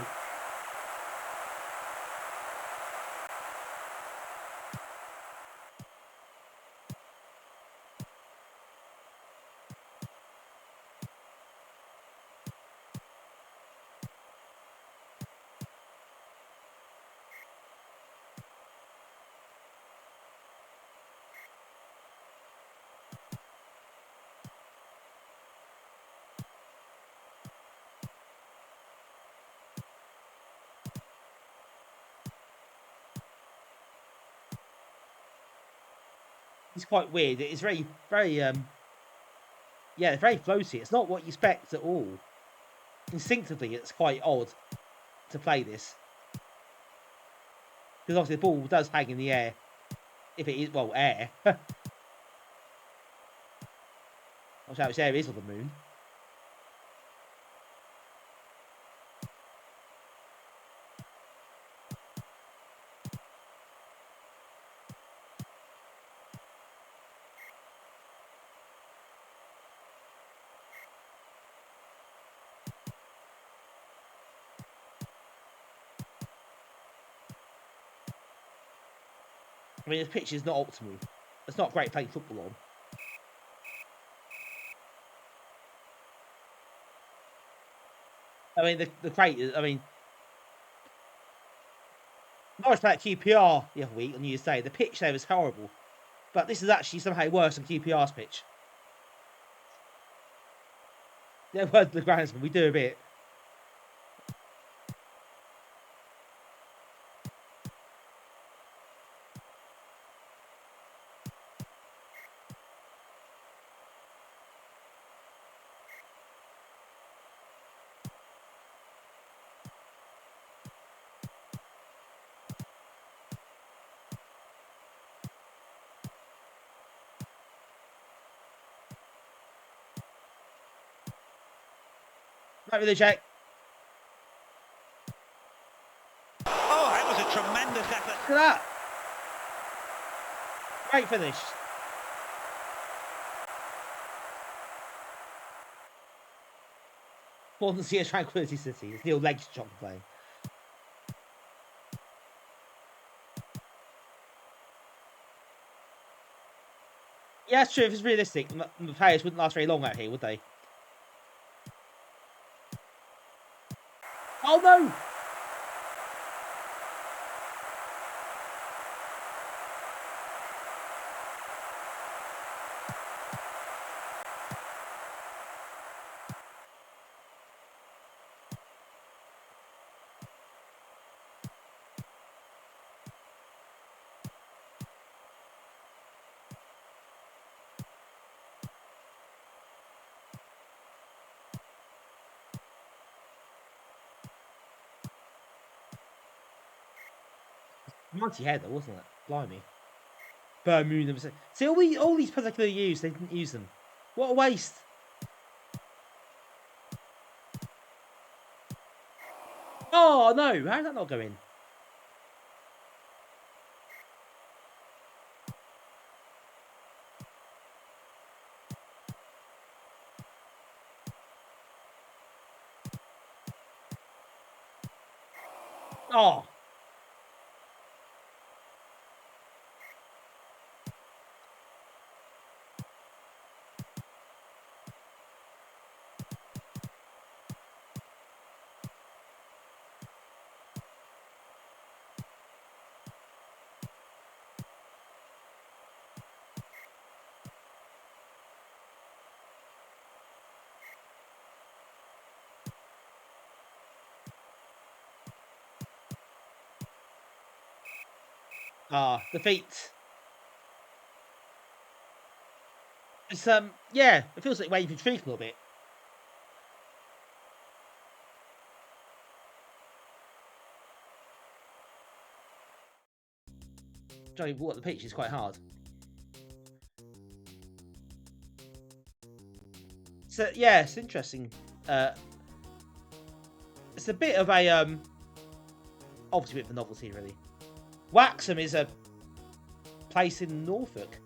S2: It's quite weird. It's very yeah, it's very floaty. It's not what you expect at all. Instinctively, it's quite odd to play this. Because obviously the ball does hang in the air. If it is, well, air. Watch out, which air is on the moon. I mean, the pitch is not optimal. It's not great playing football on. I mean, the crate. I mean, I was playing at QPR the other week on New Year's Day. The pitch there was horrible, but this is actually somehow worse than QPR's pitch. Yeah, word the groundsman. We do a bit. Right with the check.
S6: Oh, that was a tremendous effort.
S2: Look at that. Great finish. More than see a Tranquility City. It's Neil Legstrom playing. Yeah, it's true. If it's realistic, the players wouldn't last very long out here, would they? Oh no! Mighty header, wasn't it? Blimey. Bermuda. See, all these puzzles I could have used, they didn't use them. What a waste. Oh, no. How did that not go in? Oh. Ah, defeat. It's yeah, it feels like waving truth a little bit. Trying to walk the pitch is quite hard. So yeah, it's interesting. It's a bit of a obviously a bit of a novelty really. Waxham is a place in Norfolk.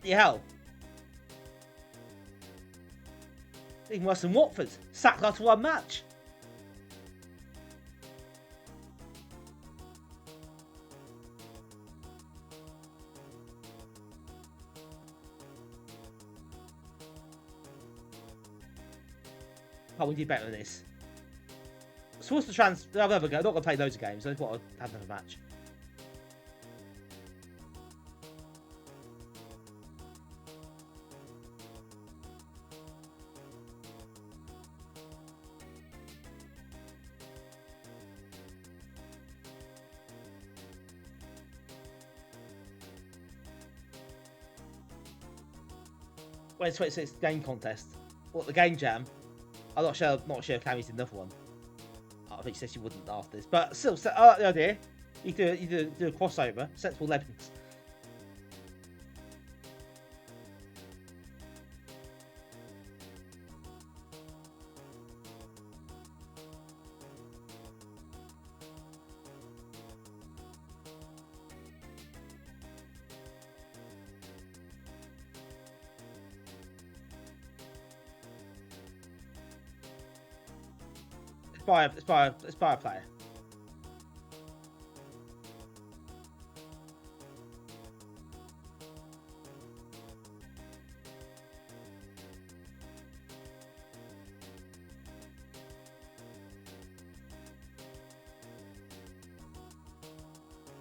S2: Yeah, hell. Even worse than Watford. Sacked after one match. Oh, we did better than this. So what's the trans? I'll never go. I'm not going to play loads of games. I just want to have another match. Well, it's 26 game contest. What, the game jam? I'm not sure if Cammy's did another one. I think she said she wouldn't after this, but still, I like the idea. You do a crossover, sensible legends. It's by a player.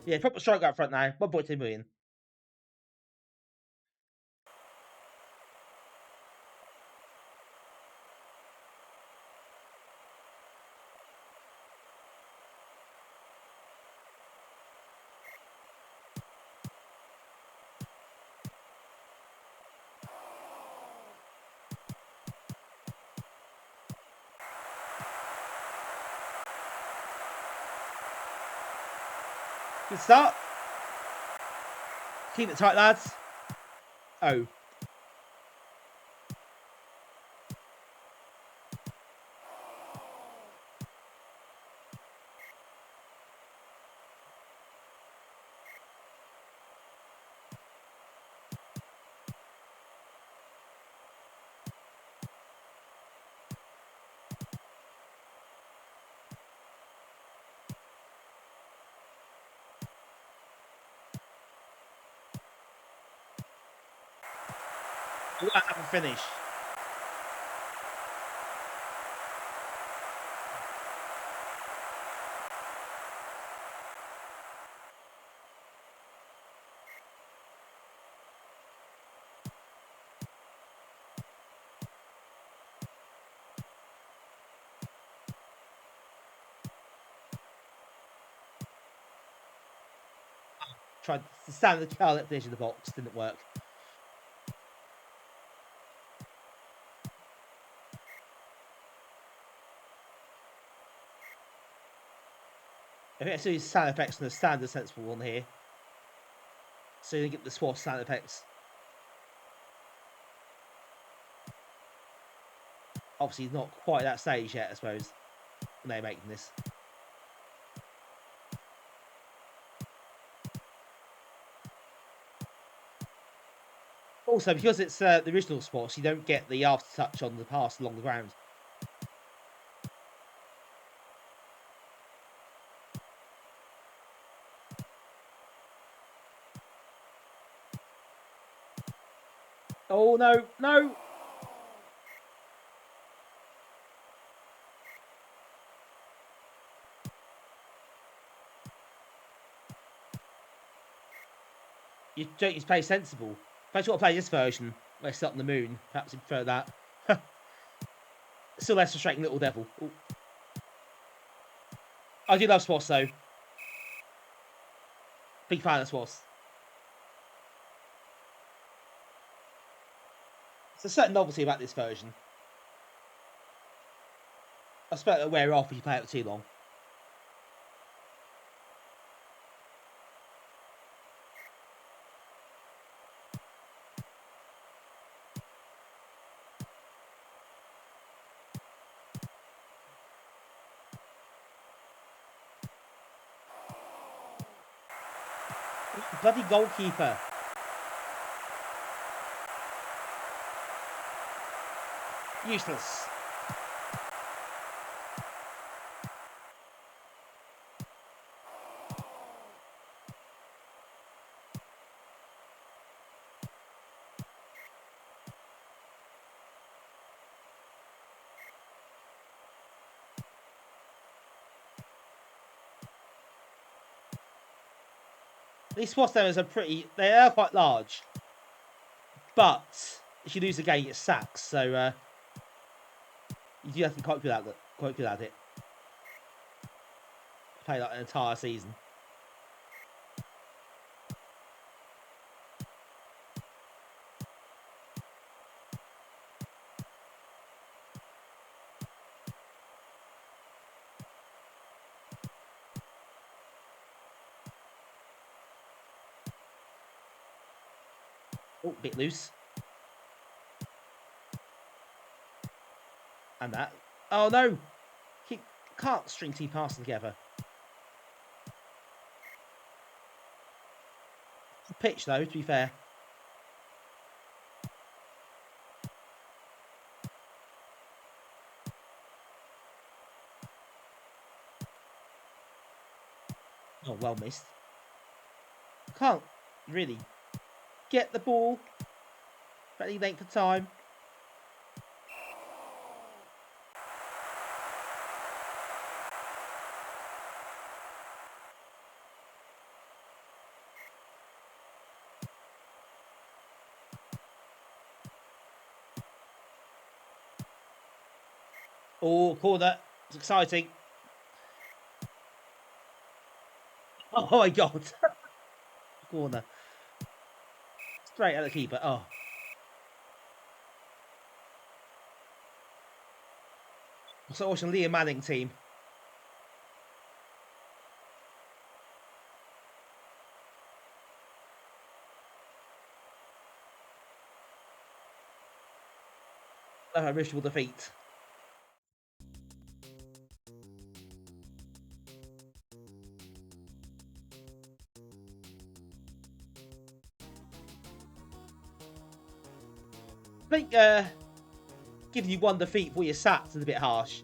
S2: Yeah, proper striker up front now. 1.2 million. Good start. Keep it tight, lads. Oh. We'll have a finish. tried to stand the car at the edge of the box, didn't work. I think let's use sound effects on the standard sensible one here. So you get the SWAT sound effects. Obviously not quite that stage yet, I suppose, when they're making this. Also, because it's the original sports, you don't get the aftertouch on the pass along the ground. Oh no, no! You don't need to play sensible. If I just want to play this version, where it's up on the moon, perhaps you prefer that. Still less frustrating, little devil. Ooh. I do love SWAS though. Big fan of SWAS. There's a certain novelty about this version. I expect it'll wear off if you play it for too long. Bloody goalkeeper. Useless. These SWAT demos are they are quite large. But if you lose the game, you get sacked, so you do have to be quite good at it. Play like an entire season. Oh, a bit loose. And that. Oh no! He can't string two passes together. Pitch though, to be fair. Oh, well missed. Can't really get the ball. Very late for time. Oh, corner. It's exciting. Oh my god. Corner. Straight at the keeper. Oh. So watching Liam Manning team. A miserable defeat. I think giving you one defeat for your sats is a bit harsh.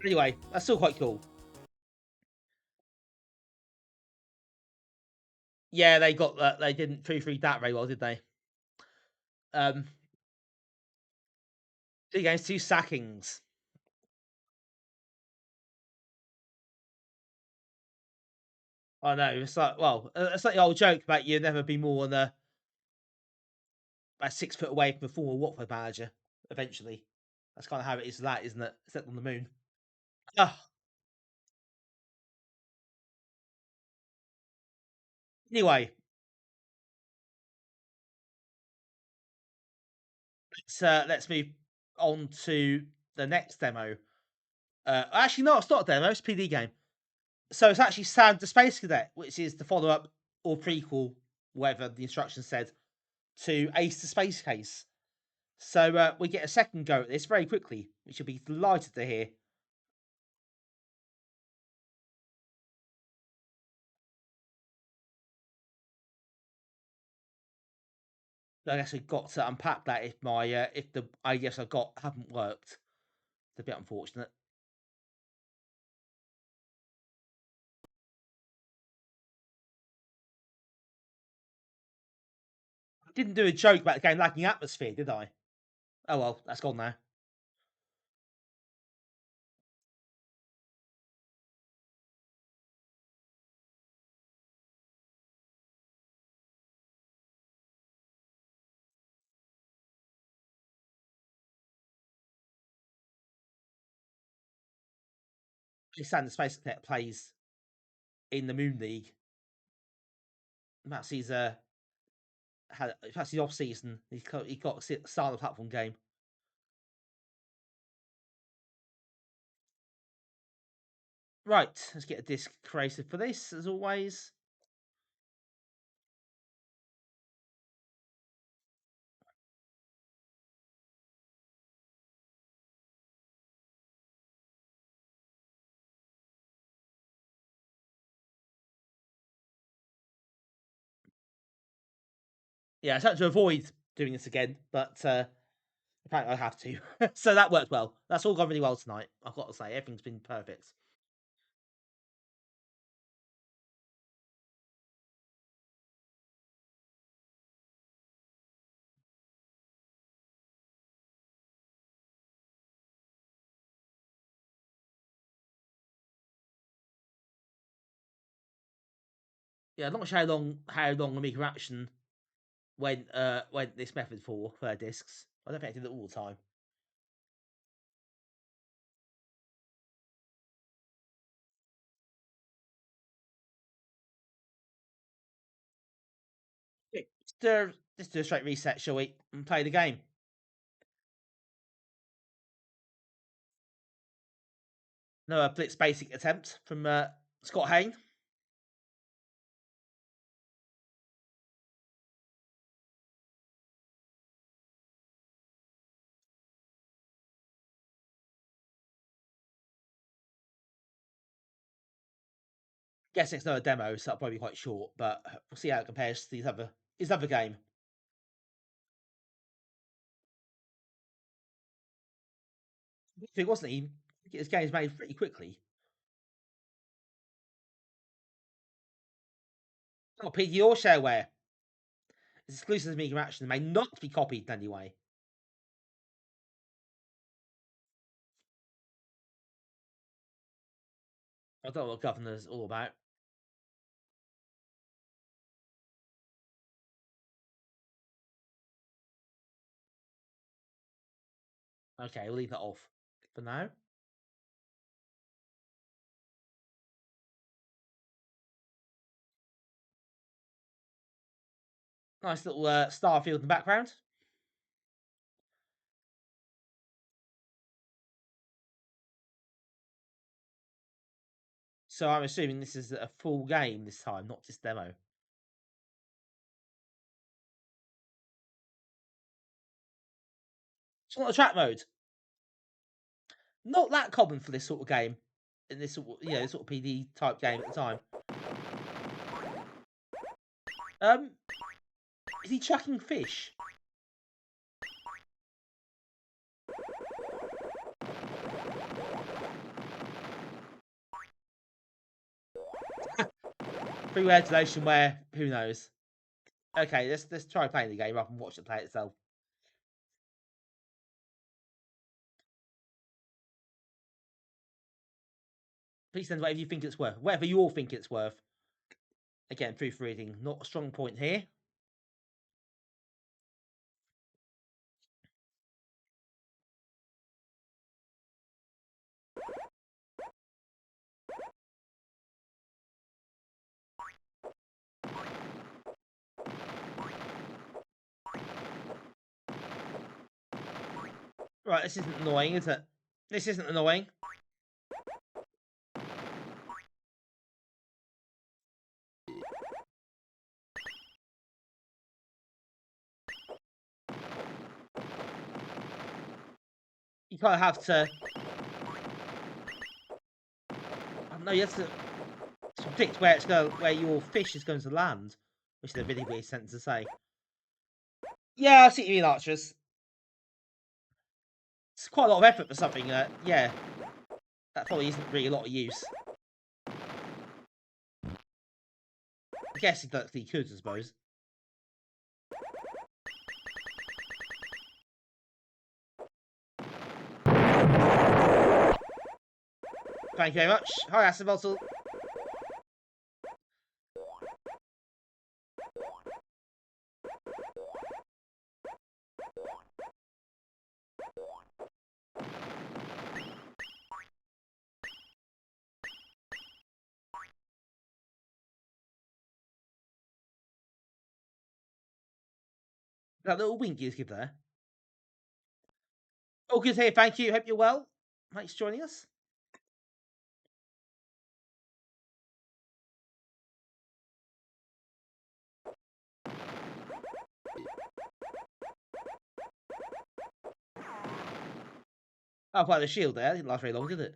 S2: Anyway, that's still quite cool. Yeah, they got that. They didn't proofread that very well, did they? 2 games, 2 sackings. I know. It's like, well, it's like the old joke about you'll never be more than about 6 foot away from a former Watford manager. Eventually, that's kind of how it is. That isn't it? Except on the moon. Ah. Anyway, let's move on to the next demo. Actually, no, it's not a demo. It's a PD game. So it's actually Sam the Space Cadet, which is the follow-up or prequel, whatever the instructions said, to Ace the Space Case. So we get a second go at this very quickly, which you'll be delighted to hear. I guess we've got to unpack that if my if the ideas I've got haven't worked. It's a bit unfortunate. I didn't do a joke about the game lacking atmosphere, did I? Oh well, that's gone now. Sam the Space Cadet plays in the Moon League. Perhaps he's perhaps he's off season. He got a start on the platform game. Right, let's get a disc created for this as always. Yeah, I tried to avoid doing this again, but apparently I have to. So that worked well. That's all gone really well tonight. I've got to say, everything's been perfect. Yeah, I'm not sure how long Amiga Action went this method for their discs. I don't think I did it all the time. Let's do a straight reset, shall we? And play the game. No, a Blitz basic attempt from Scott Hain. Guessing it's not a demo, so that'll probably be quite short, but we'll see how it compares to his other game. If it wasn't, he get his games made pretty quickly. Oh, PD or shareware. It's exclusive to Amiga Action and may not be copied in any way. I don't know what Governor's all about. Okay, we'll leave that off for now. Nice little Starfield in the background. So I'm assuming this is a full game this time, not just demo. It's not a track mode. Not that common for this sort of game. In this sort of, this sort of PD type game at the time. Is he chucking fish? Freeware installation where who knows? Okay, let's try playing the game up and watch it play itself. Please send whatever you think it's worth. Whatever you all think it's worth. Again, proofreading, not a strong point here. Right, this isn't annoying, is it? This isn't annoying. You kind of have to... I don't know, you have to predict where it's going, where your fish is going to land, which is a really weird sentence to say. Yeah, I see what you mean, Archers. It's quite a lot of effort for something that, yeah, that probably isn't really a lot of use. I guess he could, I suppose. Thank you very much. Hi, Acid Bottle. That little wink you give there. All good here, thank you. Hope you're well. Thanks for joining us. Oh, quite the shield there. Didn't last very long, did it?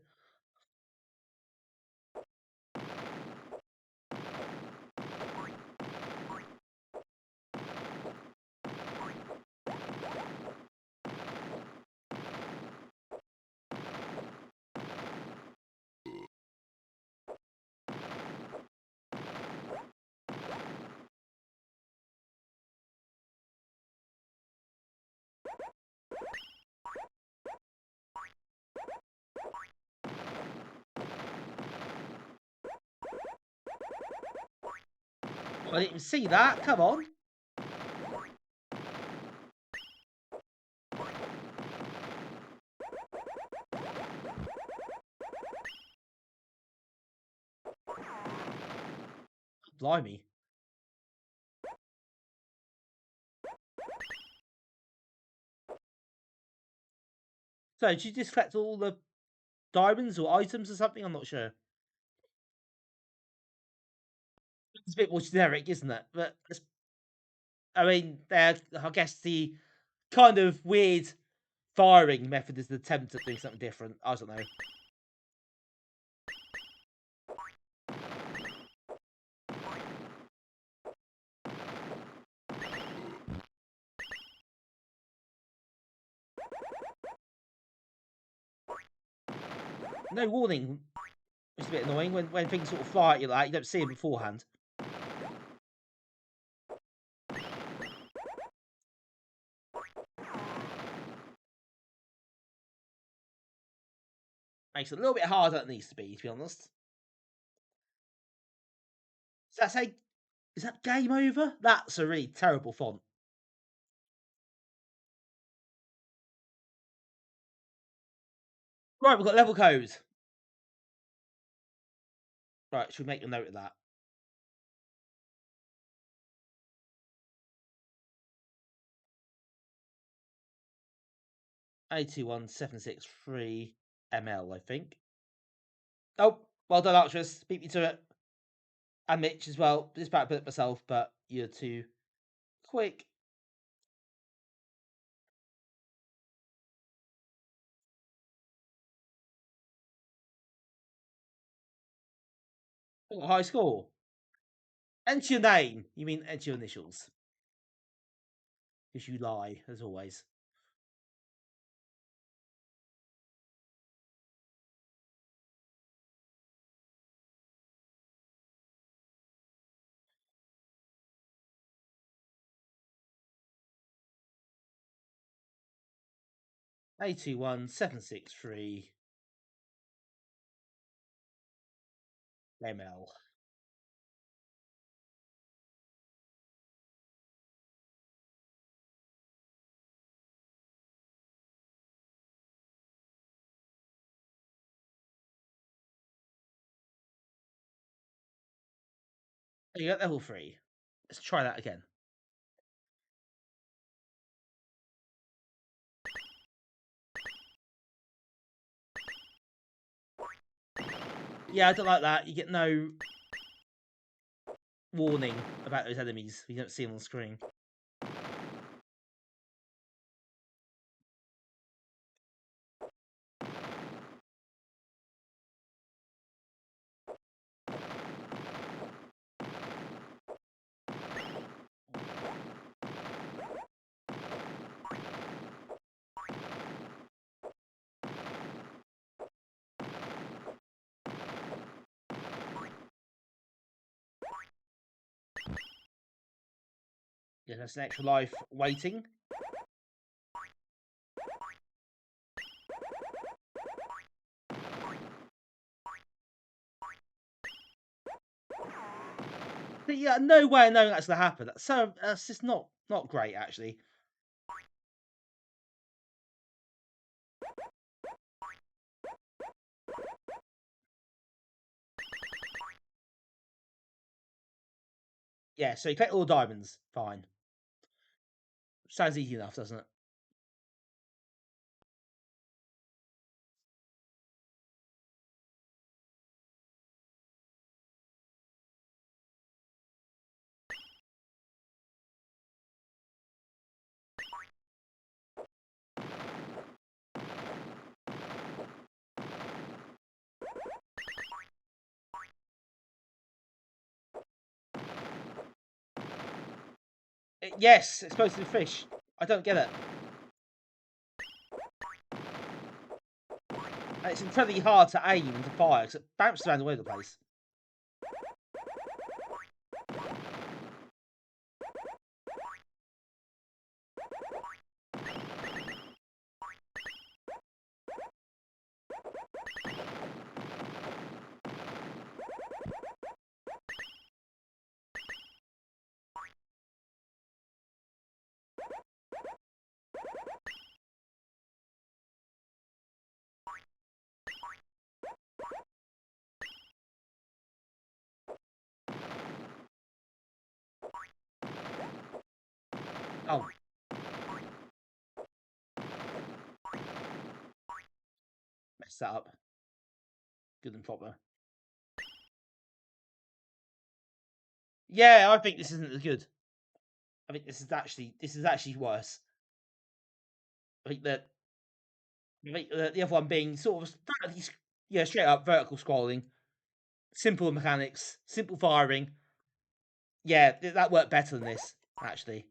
S2: I didn't even see that. Come on. Blimey. So, did you just collect all the diamonds or items or something? I'm not sure. It's a bit more generic, isn't it? But I mean, I guess the kind of weird firing method is the attempt at doing something different. I don't know. No warning. It's a bit annoying when things sort of fly at you like that. You don't see them beforehand. Makes it a little bit harder than it needs to be honest. Is that game over? That's a really terrible font. Right, we've got level code. Right, should we make a note of that? A21763 ML, I think. Oh, well done, Archers. Beat me to it. And Mitch as well. Just about to put it myself, but you're too quick. Oh, high score. Enter your name. You mean enter your initials. Because you lie, as always. A21763 ML. There you go, level 3. Let's try that again. Yeah, I don't like that. You get no warning about those enemies. You don't see them on the screen. Yeah, that's an extra life waiting. But yeah, no way of knowing that's gonna happen. That's just not great actually. Yeah, so you collect all diamonds. Fine. Sounds easy enough, doesn't it? Yes, explosive fish. I don't get it. And it's incredibly hard to aim and to fire because it bounces around all over the place. Oh. Messed that up. Good and proper. Yeah, I think this isn't as good. I think this is actually worse. I think that the other one being sort of straight up vertical scrolling, simple mechanics, simple firing. Yeah, that worked better than this actually.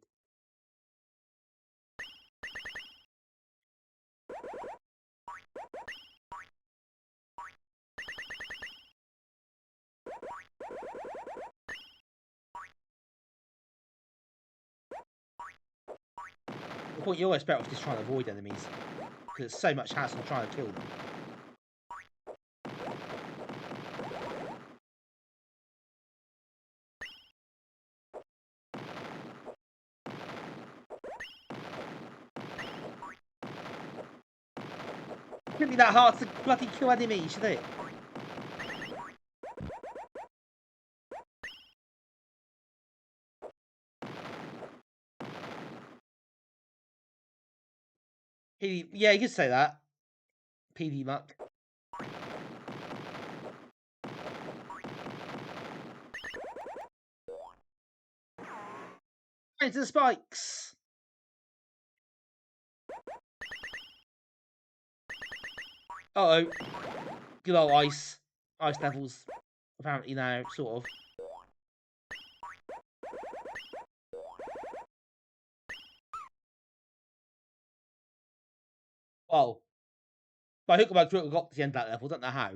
S2: The point you're always better off just trying to avoid enemies because it's so much hassle trying to kill them. Couldn't be that hard to bloody kill enemies, should it? Yeah, you could say that. PD muck. Into the spikes. Uh oh. Good old ice. Ice levels. Apparently now, sort of. Well, by hook or by crook, we got to the end of that level. Don't know how.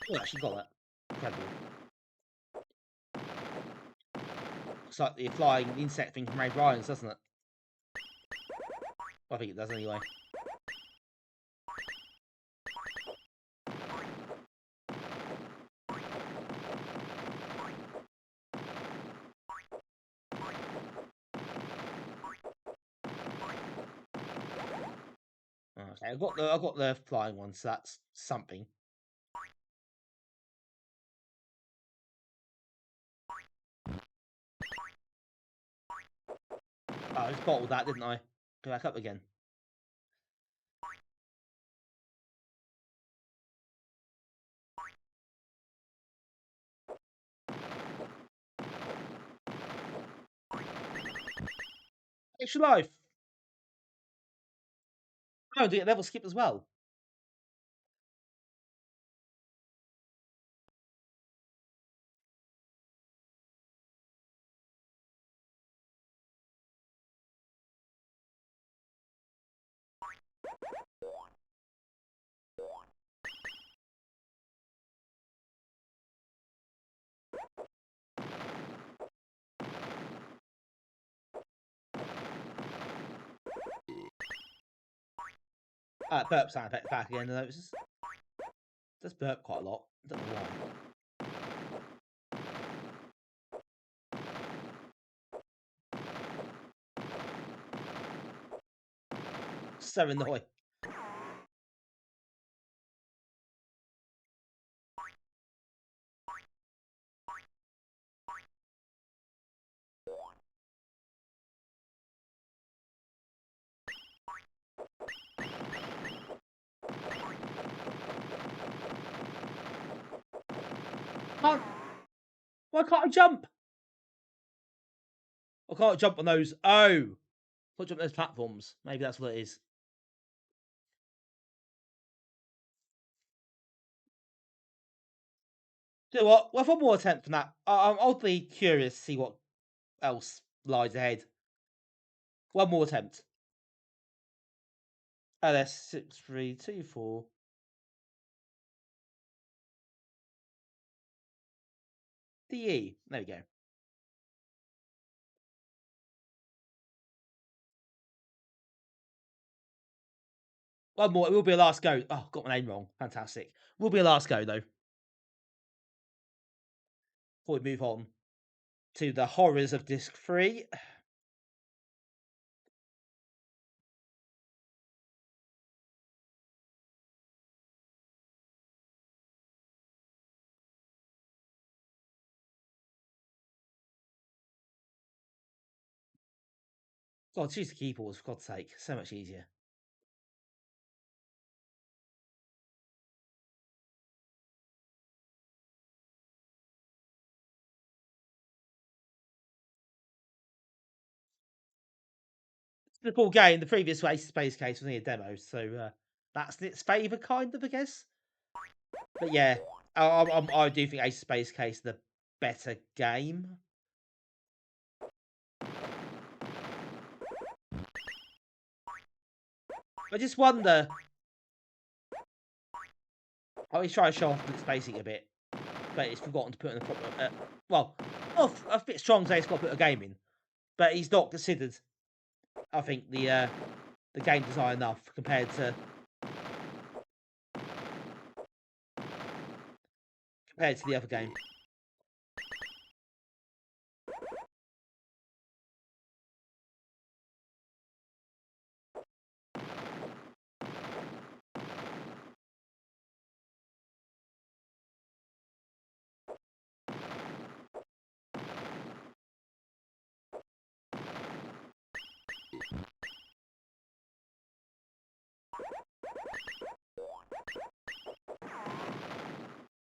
S2: Oh, actually got that. Incredible. Looks like the flying insect thing from Ray Bryans, doesn't it? I think it does anyway. Okay, I've got the flying one, so that's something. Oh, I just bottled that, didn't I? Go back up again. Extra life. Oh, do you get level skip as well? Burp sound effect back again. Though. It does burp quite a lot. I don't know why. So annoying. Why can't I jump? I can't jump on those. Oh, can't jump on those platforms. Maybe that's what it is. Do you know what? We'll have one more attempt from that. I'm oddly curious to see what else lies ahead. One more attempt. LS 6324. DE. There we go. One more. It will be a last go. Oh, got my name wrong. Fantastic. Will be a last go though. Before we move on to the horrors of disc 3. God, choose the keyboards for God's sake. So much easier. The full game, the previous Ace of Space case was only a demo, so that's in its favour, kind of, I guess. But yeah, I do think Ace of Space case is the better game. I just wonder. I always try to show off its basic a bit, but it's forgotten to put in the proper. Well, a bit strong to say it's got to put a game in, but he's not considered. I think the game design enough compared to the other game.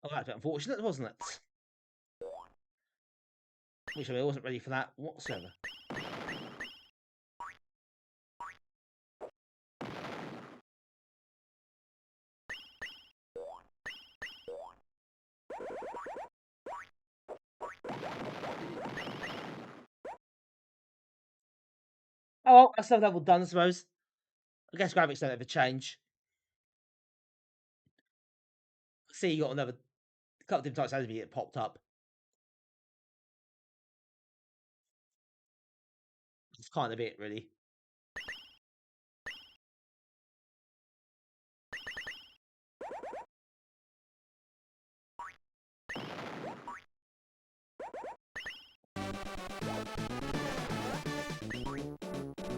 S2: Oh, that's a bit unfortunate, wasn't it? Which I wasn't ready for that whatsoever. Oh, well, that's another level done, I suppose. I guess graphics don't ever change. See, you got another couple of different types of enemy that popped up. It's kind of it, really.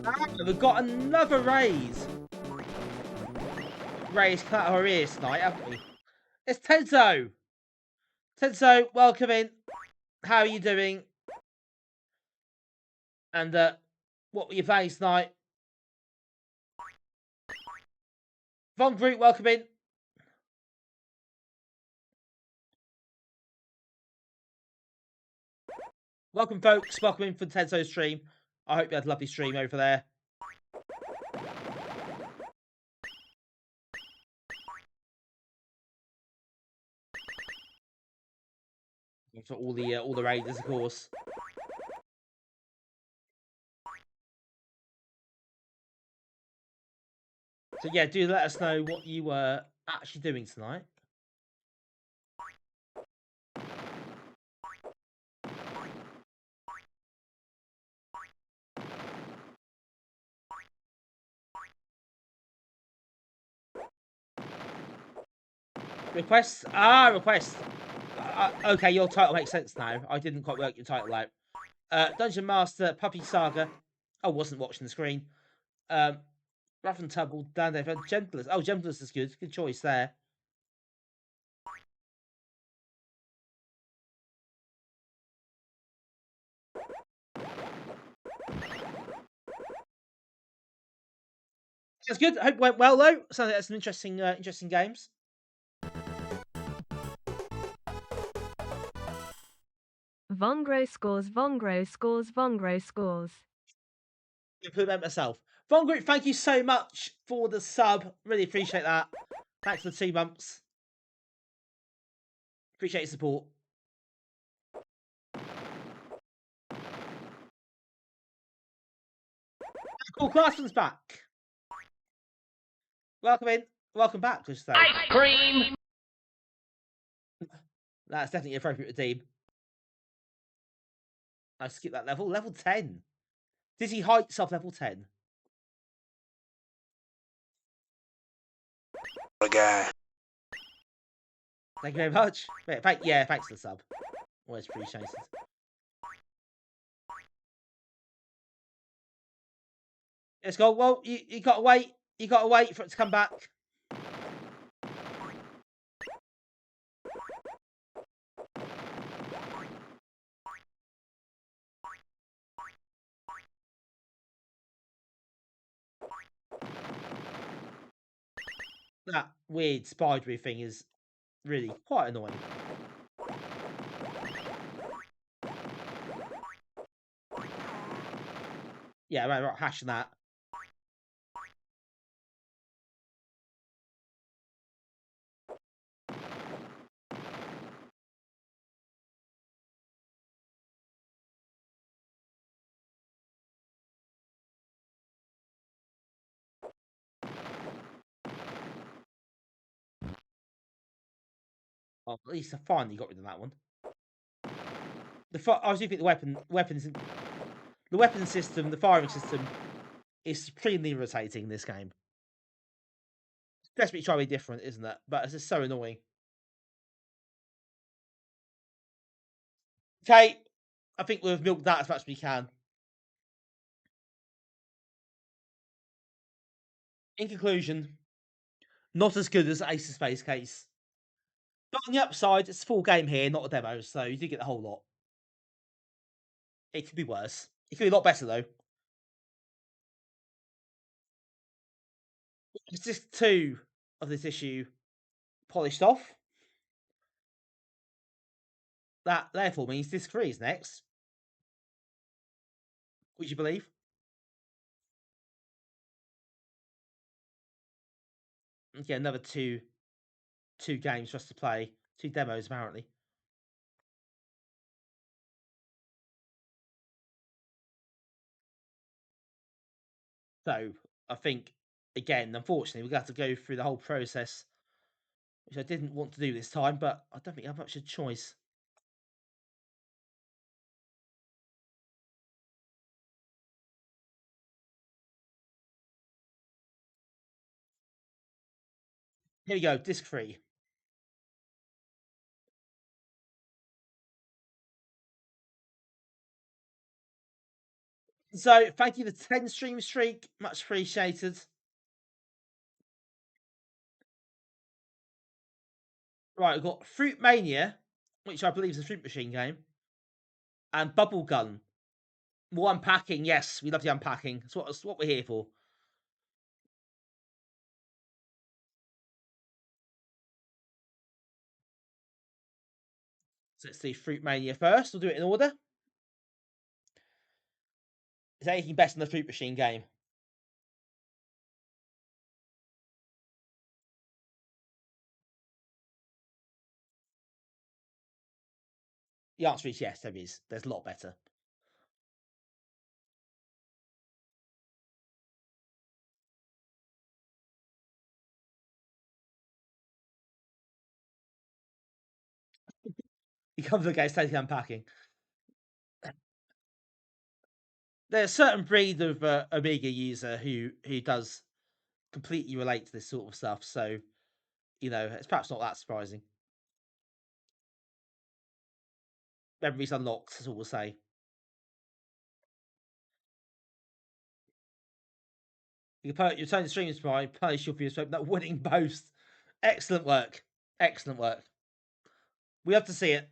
S2: Ah, we've got another raise. raised cut our ears tonight, haven't we? It's Tenzo! Tenzo, welcome in. How are you doing? And what were you playing tonight? Von Groot, welcome in. Welcome, folks. Welcome in for Tenzo's stream. I hope you had a lovely stream over there. And for all the raiders, of course. So yeah, do let us know what you were actually doing tonight. Request? Ah, request. Okay, your title makes sense now. I didn't quite work your title out. Dungeon Master, Puppy Saga. I wasn't watching the screen. Rough and Tumble, Dandy, Gentlest. Oh, Gentlest is good. Good choice there. That's good. I hope it went well though. Sounds like some interesting games.
S4: Vongro scores, Vongro scores, Vongro scores.
S2: Implement myself. Von Group, thank you so much for the sub. Really appreciate that. Thanks for the 2 months. Appreciate your support. Cool Classman's back. Welcome in. Welcome back, just say.
S8: Ice cream!
S2: That's definitely appropriate redeem. I skipped that level. Level 10. Dizzy Heights of level 10.
S7: Guy.
S2: Thank you very much. Yeah, thanks for the sub. Always appreciated. Let's go. Well, you gotta wait. You gotta wait for it to come back. That weird spidery thing is really quite annoying. Yeah, right, hashing that. Well, at least I finally got rid of that one. I was thinking the weapon system, the firing system, is supremely irritating in this game. Desperately trying to be different, isn't it? But it's just so annoying. Okay, I think we've milked that as much as we can. In conclusion, not as good as Ace of Space Case. But on the upside, it's a full game here, not a demo, so you do get the whole lot. It could be worse. It could be a lot better, though. It's just 2 of this issue polished off. That, therefore, means disc 3 is next. Would you believe? Okay, another two games for us to play. 2 demos, apparently. So, I think, again, unfortunately, we're going to have to go through the whole process, which I didn't want to do this time, but I don't think I have much of a choice. Here we go, disc 3. So, thank you for the 10 stream streak. Much appreciated. Right, we've got Fruit-Mania, which I believe is a fruit machine game, and Bubble Gun. More unpacking, yes, we love the unpacking. That's what we're here for. So let's do Fruit-Mania first. We'll do it in order. Is there anything better than the fruit machine game? The answer is yes, there is. There's a lot better. He comes against totally unpacking. There's a certain breed of Amiga user who does completely relate to this sort of stuff, so it's perhaps not that surprising. Memories unlocked, that's all we'll say. You can your turn the streams by punish your viewers for that winning post. Excellent work. Excellent work. We have to see it.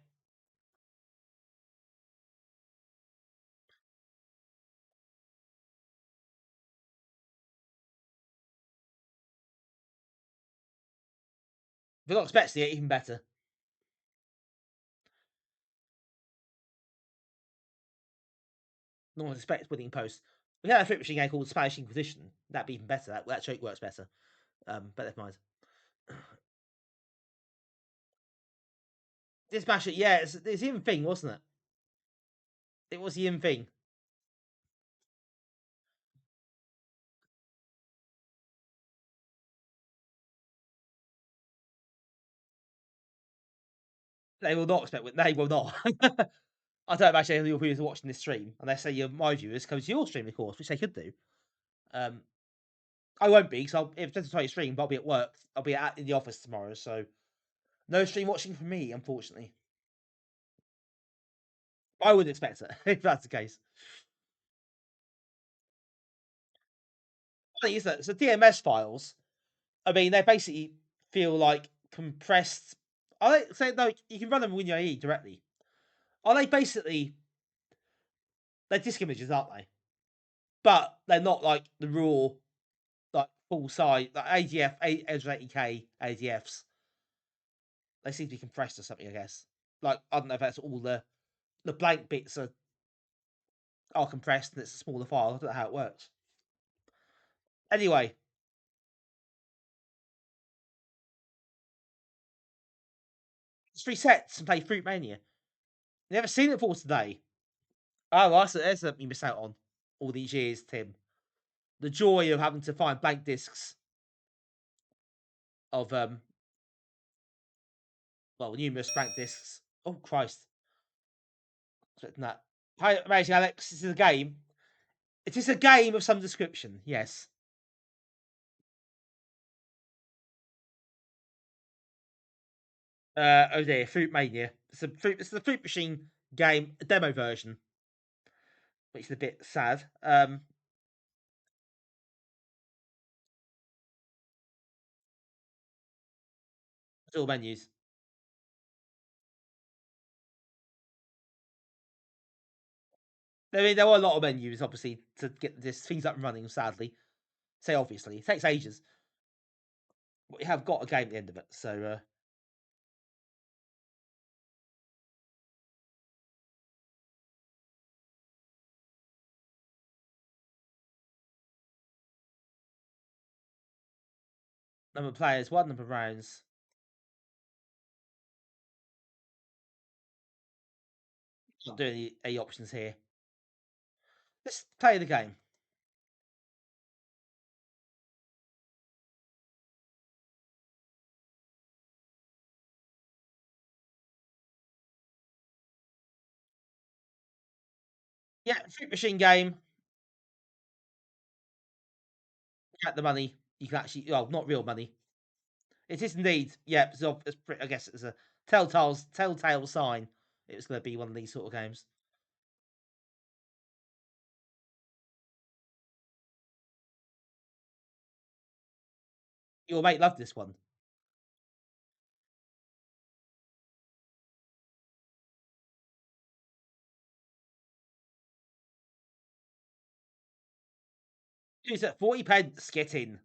S2: If you're not expecting it, even better. No one expects winning post. We had a flip machine game called Spanish Inquisition. That'd be even better. That joke works better. But never mind. This smash it, yeah, it's the in thing, wasn't it? It was the in thing. They will not expect. They will not. I don't imagine any of your viewers are watching this stream, unless say my viewers come to your stream, of course, which they could do. I won't be, because if it's a stream, but I'll be at work. I'll be in the office tomorrow, so no stream watching from me, unfortunately. I wouldn't expect it if that's the case. The thing is that so DMS files. I mean, they basically feel like compressed. I say no. You can run them with your IE directly. Are they basically? They're disk images, aren't they? But they're not like the raw, like full size, like ADF, 80K ADFs. They seem to be compressed or something, I guess. Like I don't know if that's all the blank bits are compressed and it's a smaller file. I don't know how it works. Anyway, it's resets and play Fruit-Mania. Never seen it before today. Oh, there's something you miss out on all these years, Tim. The joy of having to find blank discs of numerous blank discs. Oh Christ! Expecting that. Hi, amazing Alex. This is a game. It is a game of some description. Yes. Oh dear, Fruit-Mania. It's the Fruit Machine game, a demo version, which is a bit sad. It's all menus. I mean, there were a lot of menus, obviously, to get this things up and running. Sadly, say obviously, it takes ages. But we have got a game at the end of it, so number of players, one number of rounds. Not doing any options here. Let's play the game. Yeah, Fruit Machine game. Get the money. You can actually, well, not real money. It is indeed. Yeah, I guess it's a telltale sign. It was going to be one of these sort of games. Your mate loved this one. Who's at 40p? Get in.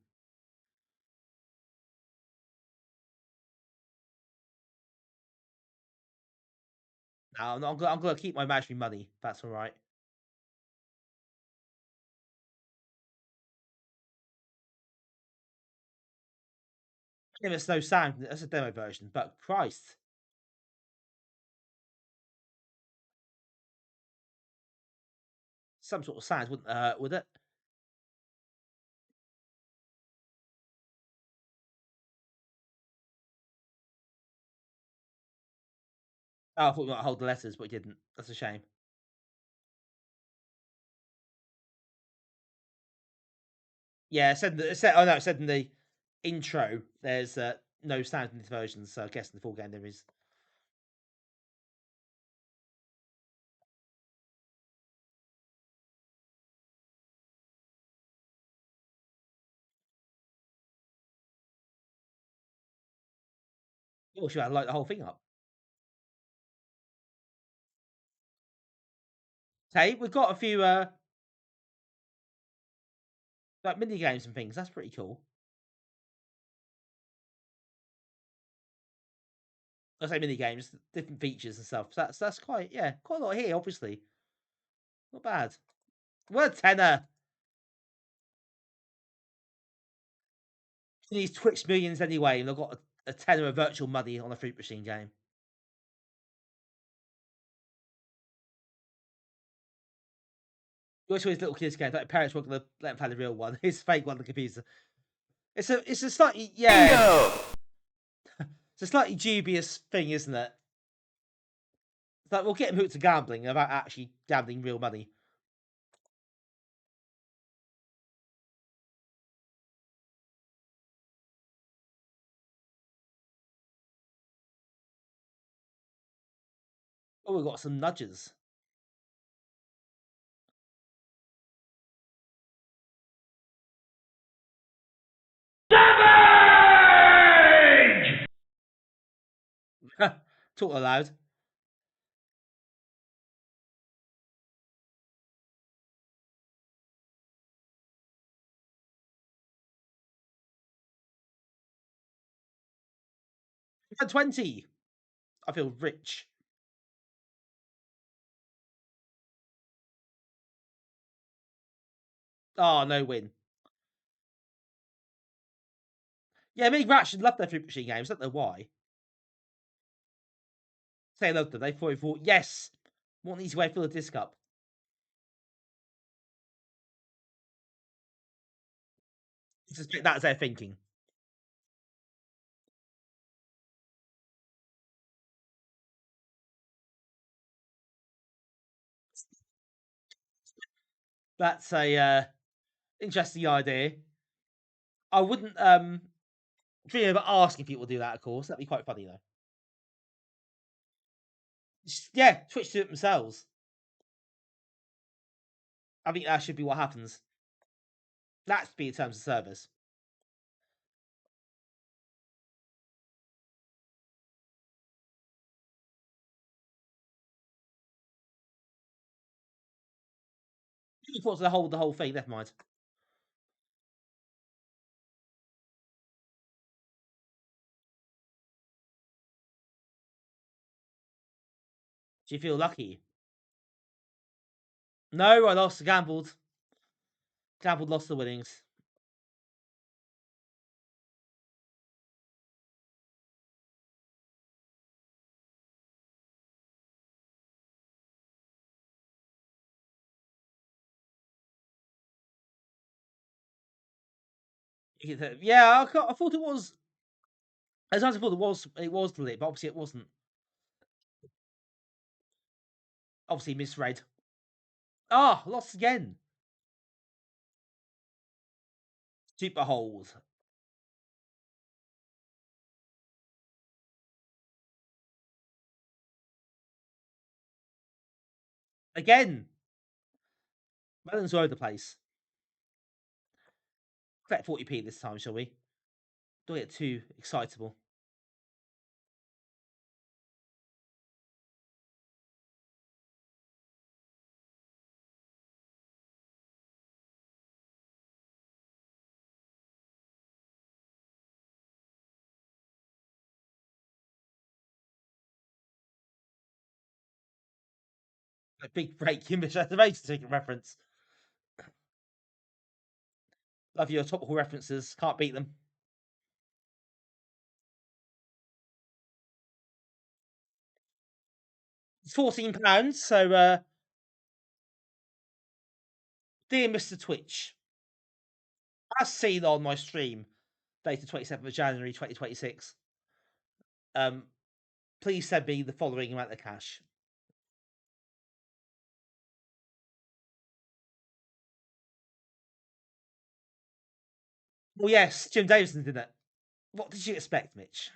S2: No, I'm gonna keep my imaginary money. That's all right. Yeah, there's no sound. That's a demo version, but Christ. Some sort of sound wouldn't hurt, would it? Oh, I thought we might hold the letters, but we didn't. That's a shame. Yeah, it said in the intro there's no sound in this version, so I guess in the full game there is. Oh, should I light the whole thing up? Okay, we've got a few like mini games and things. That's pretty cool. I say mini games, different features and stuff. So that's quite quite a lot here. Obviously, not bad. What a tenner. These Twitch millions anyway, and they've got a tenner of virtual money on a Fruit Machine game. You always these little kids games, like parents weren't gonna let them play the real one. It's fake one on the computer. It's a slightly it's a slightly dubious thing, isn't it? It's like we'll get them hooked to gambling without actually gambling real money. Oh, we've got some nudges. Talk aloud. At 20. I feel rich. Oh, no win. Yeah, me and Ratchet love their Fruit Machine games. I don't know why. Say they loved them. They thought, yes, what an easy way to fill a disc up. I suspect that's their thinking. That's a interesting idea. I wouldn't dream about asking people to do that, of course. That'd be quite funny though. Yeah, Twitch do it themselves. I think that should be what happens. That's be in terms of service. You thought to the whole thing, never mind. Do you feel lucky? No, I lost. Gambled. Gambled, lost the winnings. Yeah, I thought it was. As I thought it was lit, but obviously it wasn't. Obviously misread. Ah, lost again. Super hold. Again. Melons all over the place. Collect 40p this time, shall we? Don't get too excitable. A big break image. That's a very specific reference. Love your topical references. Can't beat them. It's £14. So, dear Mr. Twitch, as seen on my stream, dated 27th of January 2026, please send me the following amount of cash. Well, yes, Jim Davison did it. What did you expect, Mitch?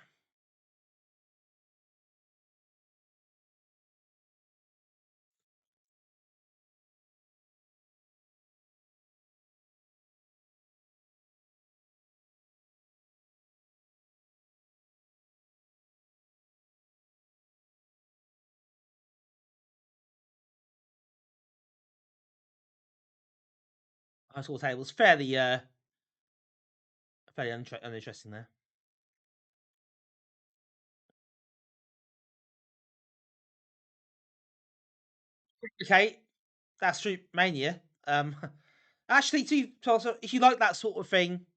S2: I saw it was fairly uninteresting there. Okay, that's Fruit-Mania. Actually, also, if you like that sort of thing,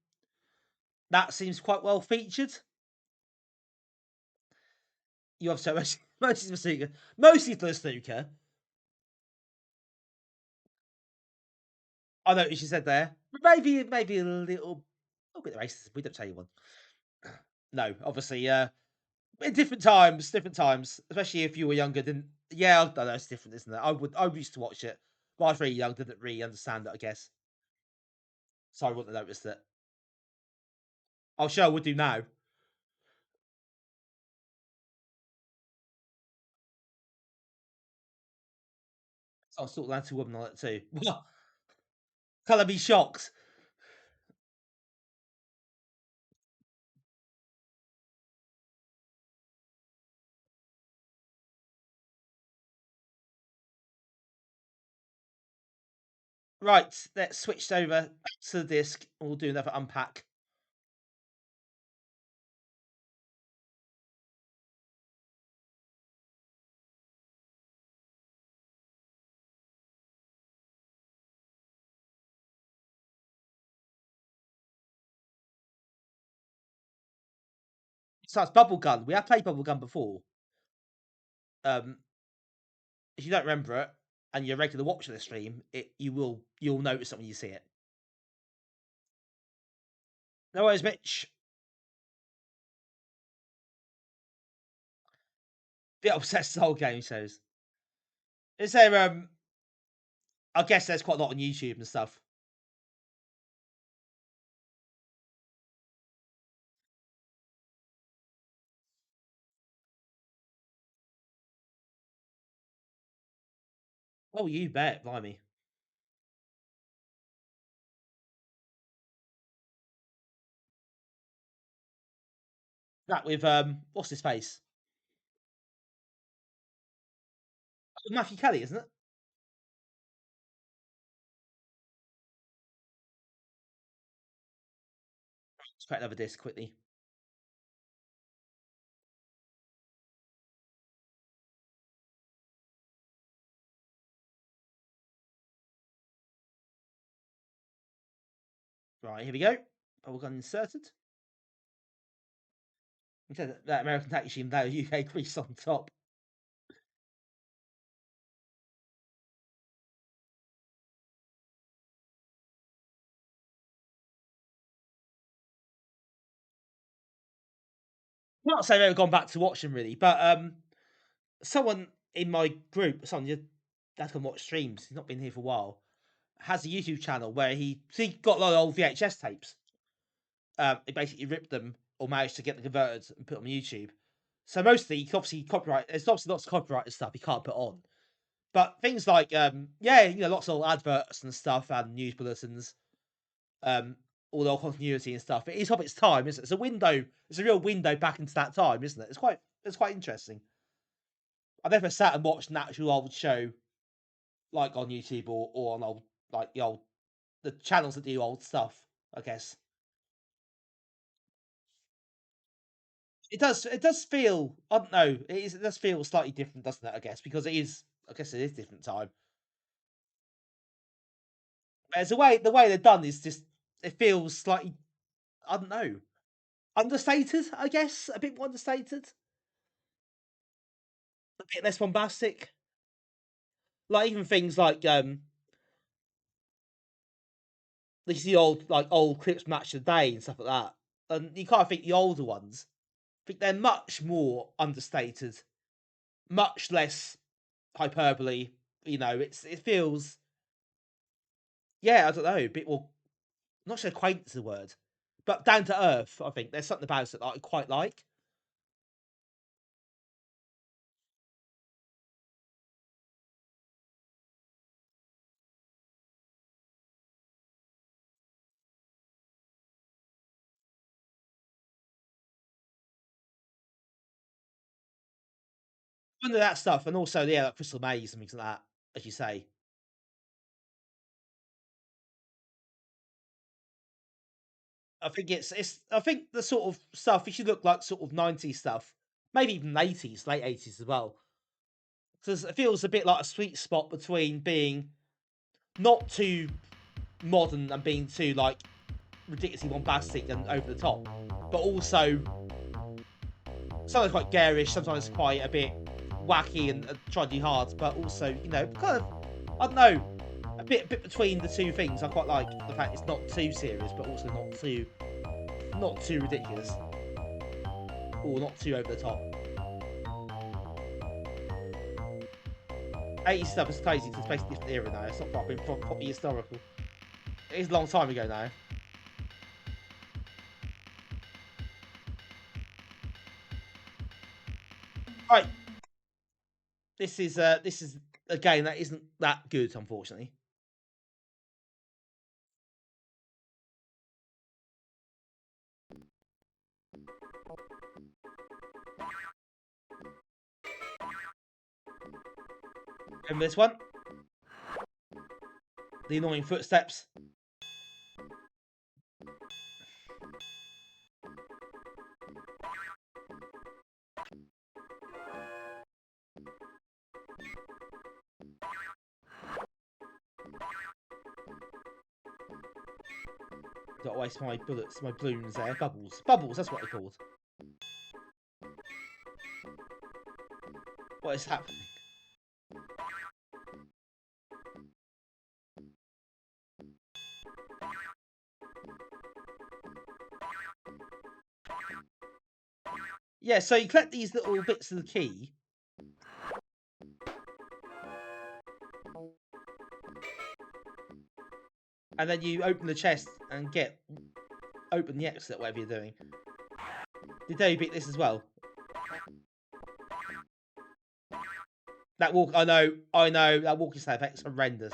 S2: that seems quite well featured. You have so much, mostly for snooker, mostly for snooker. I know what you said there. Maybe a little bit racist. We don't tell you one. No, obviously, in different times, especially if you were younger. Didn't yeah, I know it's different, isn't it? I used to watch it, but I was really young, didn't really understand it, I guess. So I wouldn't have noticed it. I'm sure I would do now. So I saw that two women on it too. Colour me shocked. Right, let's switch over to the disc and we'll do another unpack. So it's Bubblegum. We have played Bubblegum before. If you don't remember it and you're a regular watcher of the stream, you'll notice it when you see it. No worries, Mitch. Bit obsessed with the whole game shows. Is there I guess there's quite a lot on YouTube and stuff. Oh, you bet, blimey. That with what's his face? Matthew Kelly, isn't it? Let's create another disc quickly. Right, here we go. Bubblegum inserted. Okay, that American tax regime, that UK crease on top. Not saying I've ever gone back to watching really, but someone in my group, someone that's gonna watch streams, he's not been here for a while, has a YouTube channel where he got a lot of old VHS tapes. He basically ripped them or managed to get them converted and put them on YouTube. So mostly, obviously, copyright. There's obviously lots of copyrighted stuff he can't put on, but things like lots of adverts and stuff and news bulletins, all the old continuity and stuff. It is of its time, isn't it? It's a window. It's a real window back into that time, isn't it? It's quite interesting. I've never sat and watched an actual old show like on YouTube or on old the channels that do old stuff. I guess it does. It does feel. I don't know. It does feel slightly different, doesn't it? I guess because it is I guess it is different time. But it's the way they're done is just it feels slightly, I don't know, understated. I guess a bit more understated, a bit less bombastic. Like even things like these the old clips match of the day and stuff like that. And you kind of think the older ones, I think they're much more understated, much less hyperbole. You know, it feels, yeah, I don't know, a bit more. I'm not sure quaint is the word, but down to earth. I think there's something about it that I quite like. Under that stuff, and also yeah, like Crystal Maze and things like that, as you say. I think I think the sort of stuff if you look like sort of 90s stuff, maybe even 80s, late 80s as well. Because it feels a bit like a sweet spot between being not too modern and being too like ridiculously bombastic and over the top, but also sometimes quite garish, sometimes quite a bit wacky and try to do hard, but also kind of I don't know, a bit between the two things. I quite like the fact it's not too serious, but also not too ridiculous or not too over the top. 80s stuff is crazy because it's basically a different era now. It's not properly historical. It is a long time ago now. Right. This is a game that isn't that good, unfortunately. Remember this one? The annoying footsteps. Don't waste my bullets, my balloons there. Bubbles. Bubbles, that's what they're called. What is happening? Yeah, so you collect these little bits of the key. And then you open the chest and open the exit, whatever you're doing. Did they beat this as well? That walk, I know, that walking sound effect's horrendous.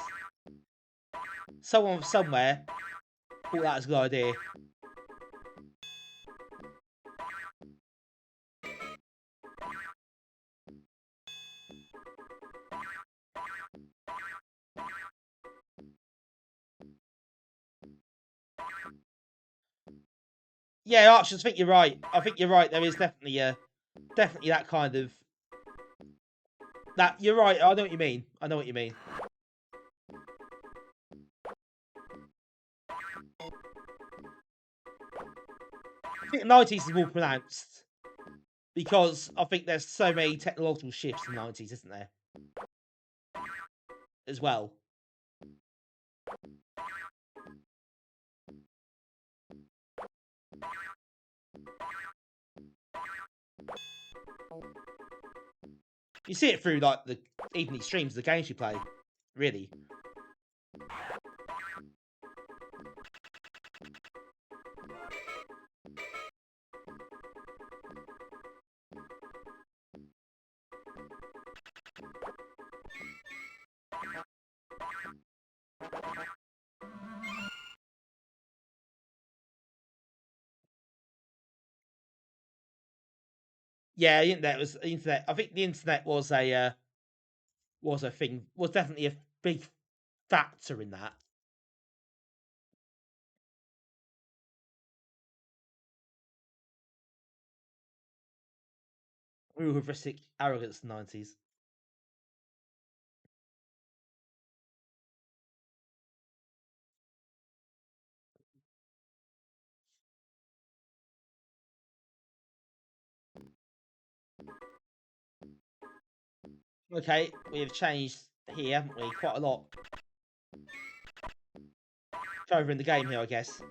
S2: Someone somewhere thought that was a good idea. Yeah, Archers, I think you're right. I think you're right. There is definitely that kind of that. You're right. I know what you mean. I know what you mean. I think the 90s is more pronounced because I think there's so many technological shifts in the 90s, isn't there? As well. You see it through like even the extremes of the games you play, really. Yeah, the internet was internet. I think the internet was a thing. Was definitely a big factor in that. Real hubristic arrogance in the 90s. Okay, we have changed here, haven't we? Quite a lot. Further in the game here, I guess.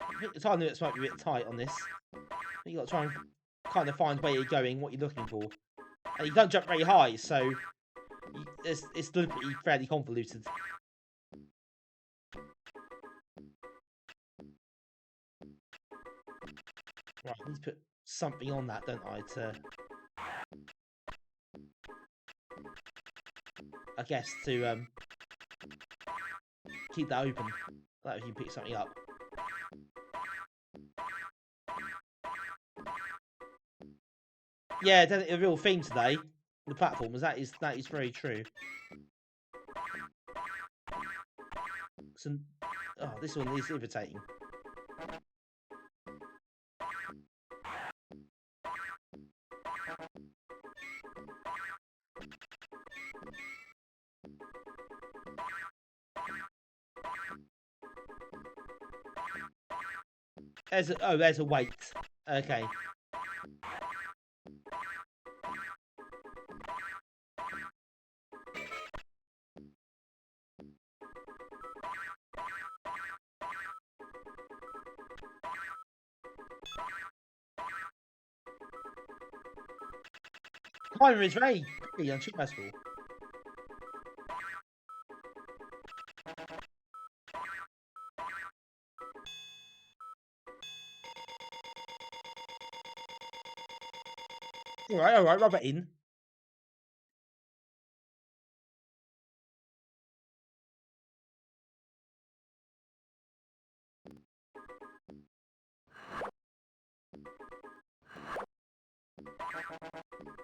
S2: I think the time limits might be a bit tight on this. You got to try and kind of find where you're going, what you're looking for. And you don't jump very high, so it's deliberately fairly convoluted. Right, I need to put something on that, don't I, to... I guess to keep that open. That if you pick something up. Yeah, definitely a real theme today. The platformers, that is very true. So, oh, this one is irritating. There's a weight. Okay. Timer is very unsuccessful. Alright, rub it in.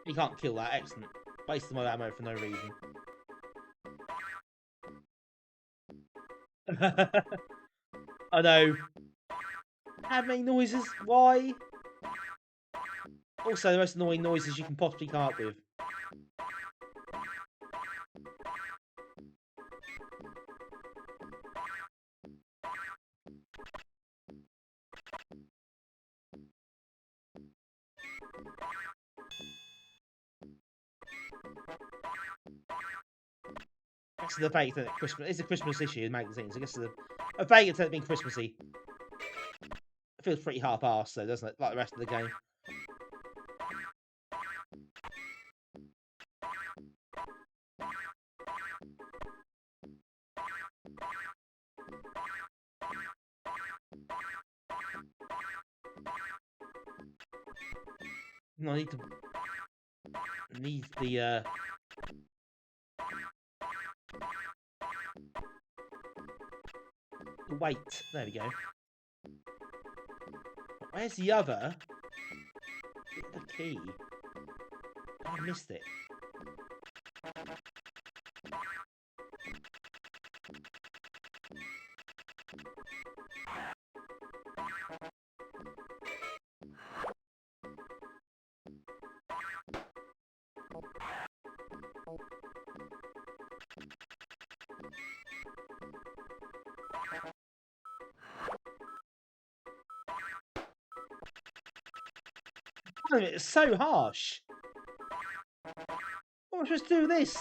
S2: You can't kill that, excellent. Wasted my ammo for no reason. I know. How many noises? Why? Also, the most annoying noises you can possibly come up with. That's the fact that it's a Christmas issue in magazines. I guess a vague attempt at being Christmassy. It feels pretty half-assed, though, doesn't it? Like the rest of the game. No, I need the weight. There we go. Where's the other? The key. I missed it. Oh, it's so harsh. What am I supposed to do with this?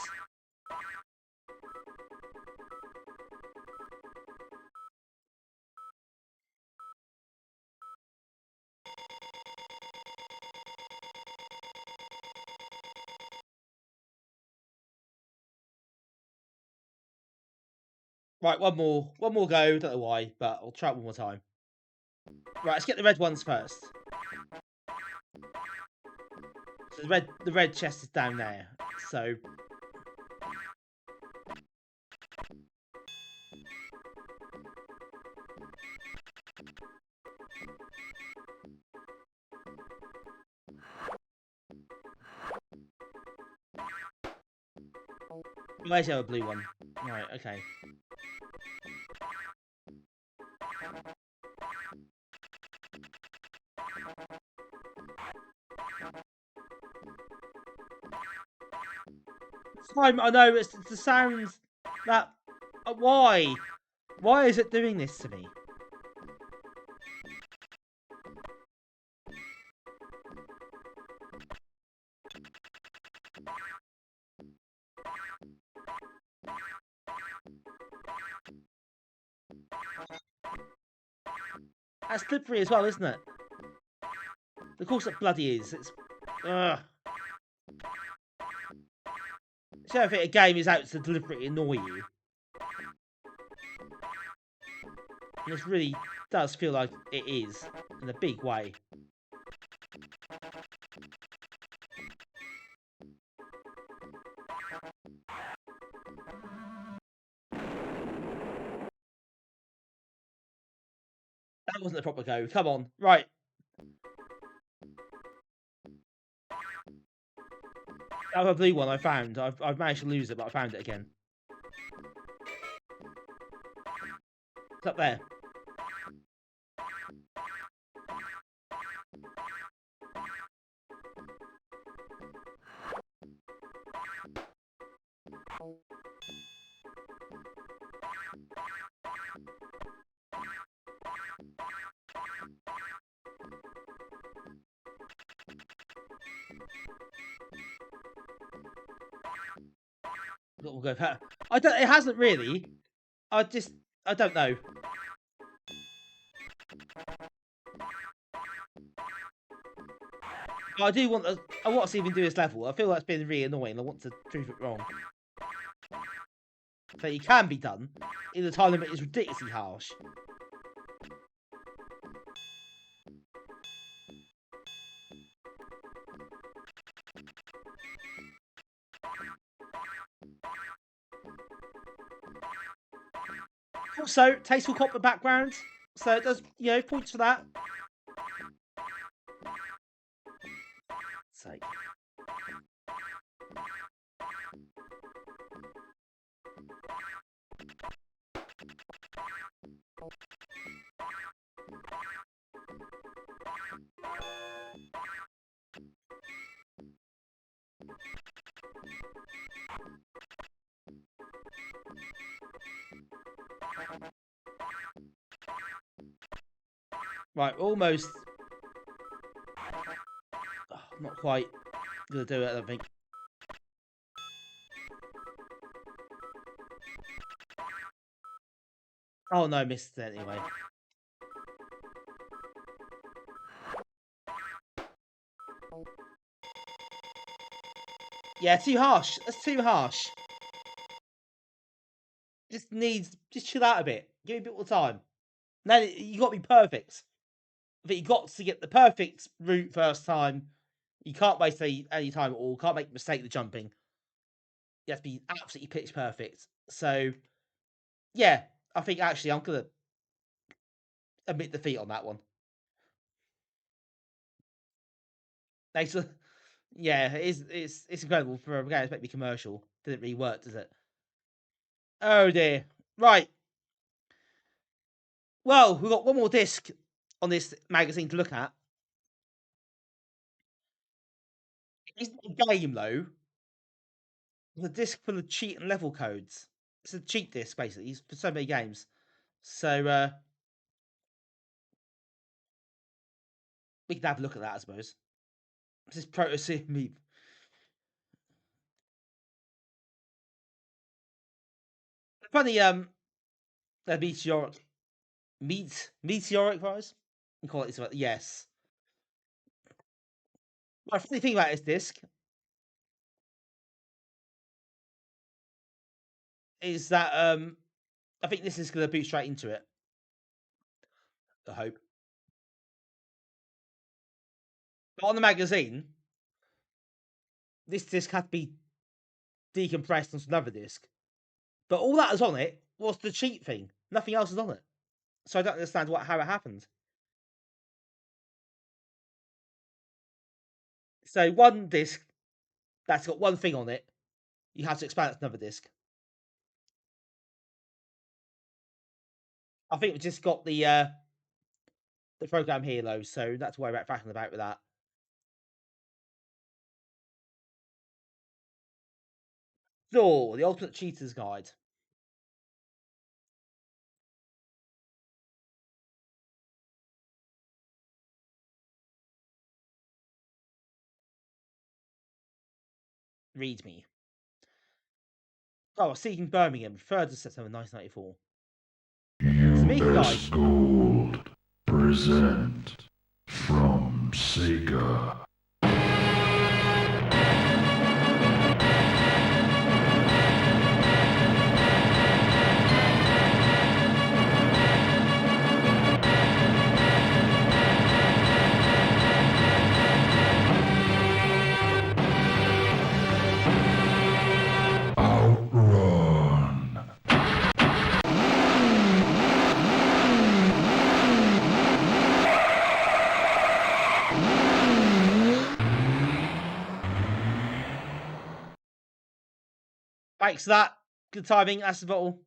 S2: Right, one more go. Don't know why, but I'll try it one more time. Right, let's get the red ones first. So the red chest is down there. So Where's the other blue one? Right, okay. Time, I know, it's the sounds that... why? Why is it doing this to me? That's slippery as well, isn't it? Of course it bloody is. It's... ugh. So I think a game is out to deliberately annoy you. And this really does feel like it is, in a big way. That wasn't a proper go. Come on. Right. That other blue one I found. I've managed to lose it, but I found it again. It's up there. We'll go. I don't. It hasn't really. I don't know. I do want to. I want to see him do this level. I feel like it's been really annoying. I want to prove it wrong. So it can be done. In the time limit is ridiculously harsh. Also, tasteful copper background. So it does, you know, points for that. Sake. Right, almost. Oh, not quite gonna do it, I don't think. Oh no, missed it anyway. Yeah, too harsh. That's too harsh. Just chill out a bit. Give me a bit more time. Now you got to be perfect. I think you got to get the perfect route first time. You can't waste any time at all. Can't make a mistake with jumping. You have to be absolutely pitch perfect. So, yeah, I think actually I'm gonna admit defeat on that one. Thanks. Yeah, it's incredible for a game that's meant to be commercial. Didn't really work, does it? Oh dear. Right. Well, we've got one more disc on this magazine to look at. It's not a game though. It's a disc full of cheat and level codes. It's a cheat disc basically for so many games. So we can have a look at that, I suppose. This is Proto me. Funny, a meteoric rise. You call it something. Yes. My funny thing about this disc is that I think this is going to boot straight into it. I hope. But on the magazine, this disc had to be decompressed onto another disc. But all that was on it was the cheat thing. Nothing else is on it. So I don't understand how it happened. So one disc that's got one thing on it you have to expand it to another disk. I think we've just got the program here, though, so not to worry about faffing about with that. Thor, the Ultimate Cheater's Guide. Read me. Oh, Seeking Birmingham, 3rd of September 1994.
S3: US Gold present from Sega. Outrun.
S2: Thanks for that. Good timing. That's the bottle.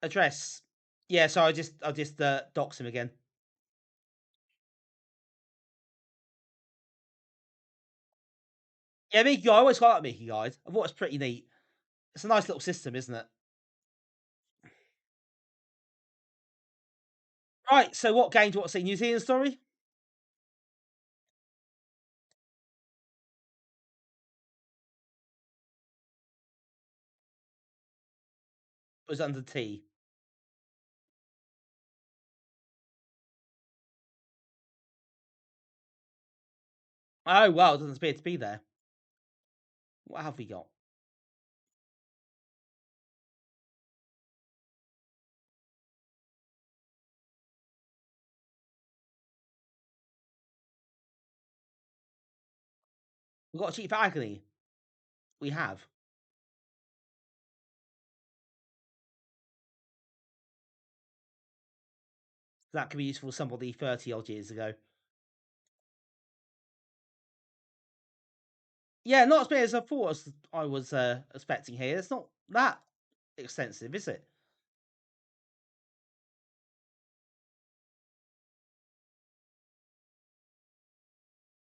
S2: Address. Yeah, so I'll just dox him again. Yeah, Mickey Guide. I always quite like Mickey Guide. I thought it was pretty neat. It's a nice little system, isn't it? Right, so what game do you want to see? New Zealand story? It was under T. Oh, well, it doesn't appear to be there. What have we got? We've got a cheat for agony. We have. That could be useful for somebody 30 odd years ago. Yeah, not as big as I thought I was expecting here. It's not that extensive, is it?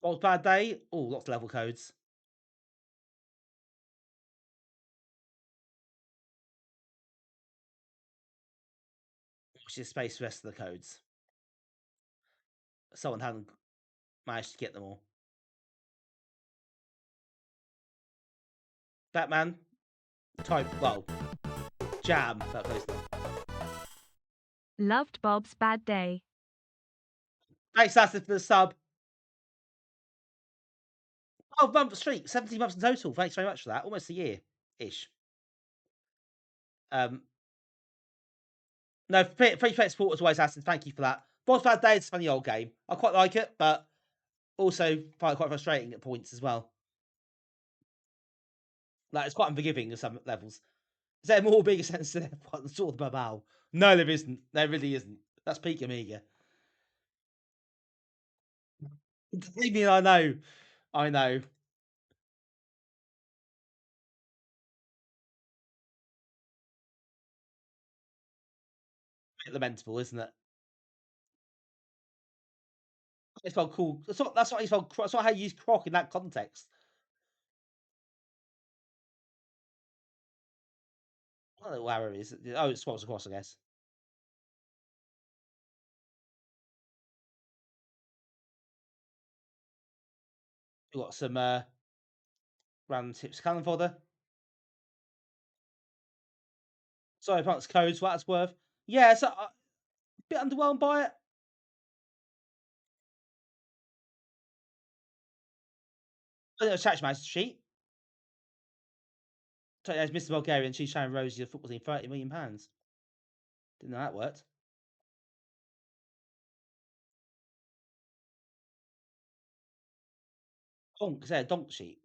S2: What was bad day? Oh, lots of level codes. Which is space for the rest of the codes. Someone hadn't managed to get them all. Batman. Type, well, Jam. That close enough.
S4: Loved Bob's Bad Day.
S2: Thanks, Assad, for the sub. 12-month streak, 17 months in total. Thanks very much for that. Almost a year-ish. No, free play support as always, Assad. Thank you for that. Bob's Bad Day is a funny old game. I quite like it, but also find it quite frustrating at points as well. Like, it's quite unforgiving at some levels. Is there more bigger sense to than Sword of Babal? No, there isn't. There really isn't. That's peak Amiga. I mean, I know. I know. Bit lamentable, isn't it? It's felt cool. That's what he felt. That's not how you use croc in that context. What little arrow is it? Oh, it swaps across, I guess. We've got some random tips. Cannon fodder. Sorry, parts codes. What that's worth. Yeah, so a bit underwhelmed by it. I think it was Chatch Master sheet. As Mr. Bulgarian, she's showing Rosie the football team £30 million. Didn't know that worked. Donk, is there a donk sheet?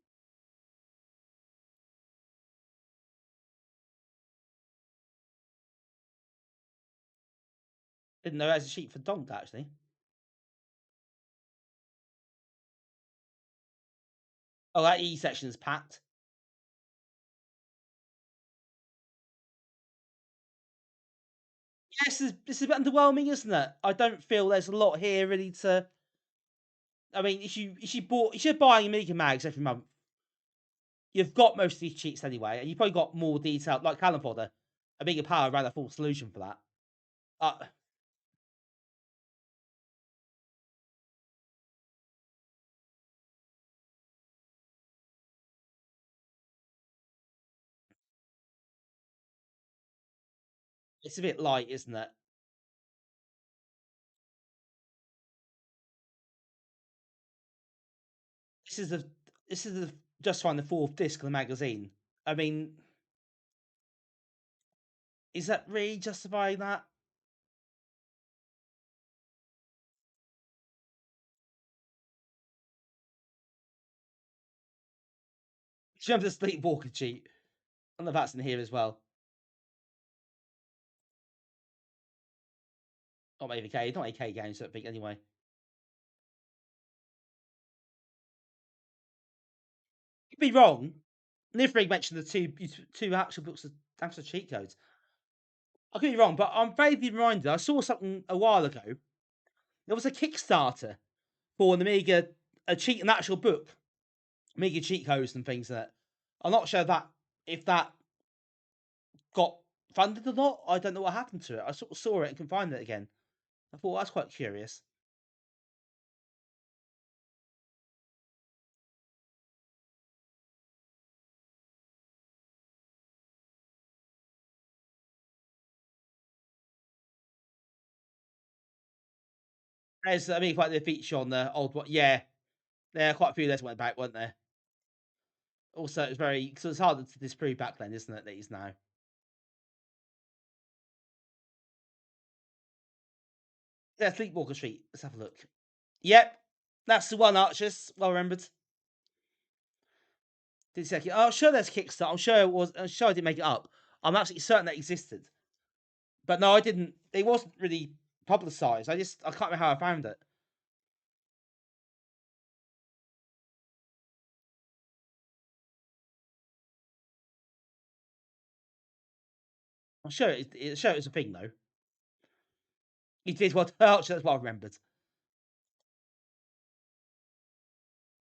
S2: Didn't know there was a sheet for donk actually. Oh, that E section is packed. Yes, this is a bit underwhelming, isn't it? I don't feel there's a lot here really to. I mean, if you're buying Amiga mags every month, you've got most of these cheats anyway, and you've probably got more detail, like Callum Fodder. Amiga Power ran a full solution for that. It's a bit light, isn't it? This is the just find the fourth disc of the magazine. I mean, is that really justifying that? Do you remember the Sleepwalker cheat? I don't know if that's in here as well. Not AVK, not AK games, I don't think, anyway. Could be wrong. Nifrig mentioned the two actual books of actual cheat codes. I could be wrong, but I'm vaguely reminded. I saw something a while ago. There was a Kickstarter for an Amiga, an actual book, Amiga cheat codes and things like that. I'm not sure if that got funded or not. I don't know what happened to it. I sort of saw it and can find it again. I thought that's quite curious. There's, I mean, quite the feature on the old one. Yeah, there are quite a few of those went back, weren't there? Also, it's very, so it's harder to disprove back then, isn't it? That he's now. Yeah, Sleepwalker Street. Let's have a look. Yep, that's the one, Archers. Well remembered. Did second. Oh, I'm sure there's Kickstarter. I'm sure it was. I'm sure I didn't make it up. I'm absolutely certain that existed. But no, I didn't. It wasn't really publicized. I can't remember how I found it. I'm sure it was a thing though. It did what Archer. That's what I remembered.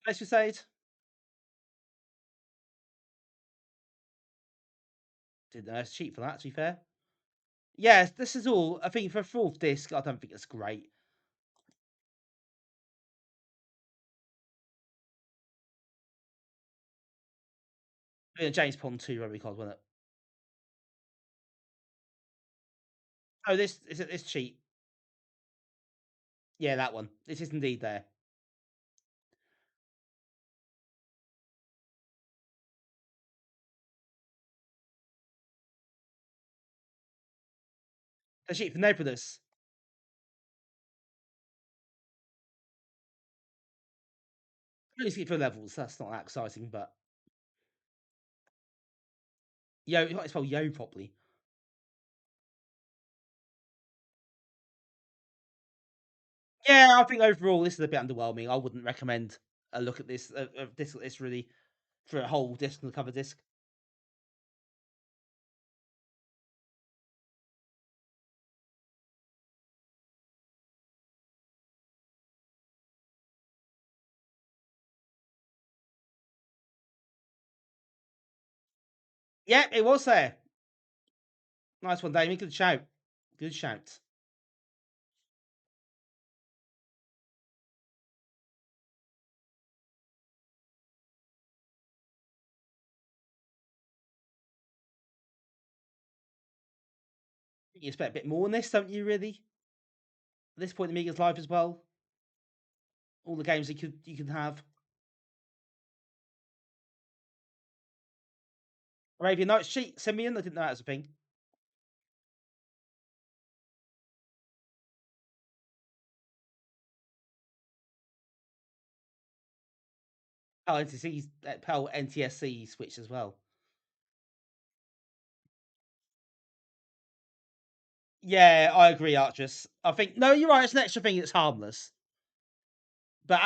S2: Let's just say it. Didn't know it's cheap for that. To be fair. Yes, this is all. I think for a fourth disc, I don't think it's great. James Pond 2, whatever he called, wasn't it? Oh, this is it. This cheap. Yeah, that one. This is indeed there. The cheap for Nebulous. Only skip for levels. That's not that exciting, but Yo, you might spell Yo properly. Yeah, I think overall this is a bit underwhelming. I wouldn't recommend a look at this, this really for a whole disc and the cover disc. Yeah, it was there. Nice one, Damien. Good shout. Good shout. You expect a bit more in this, don't you? Really? At this point, Amiga's life as well. All the games you can have. Arabian Nights cheat. Simeon. I didn't know that was a thing. PAL NTSC switch as well. Yeah, I agree, Archers. I think no, you're right. It's an extra thing. It's harmless, but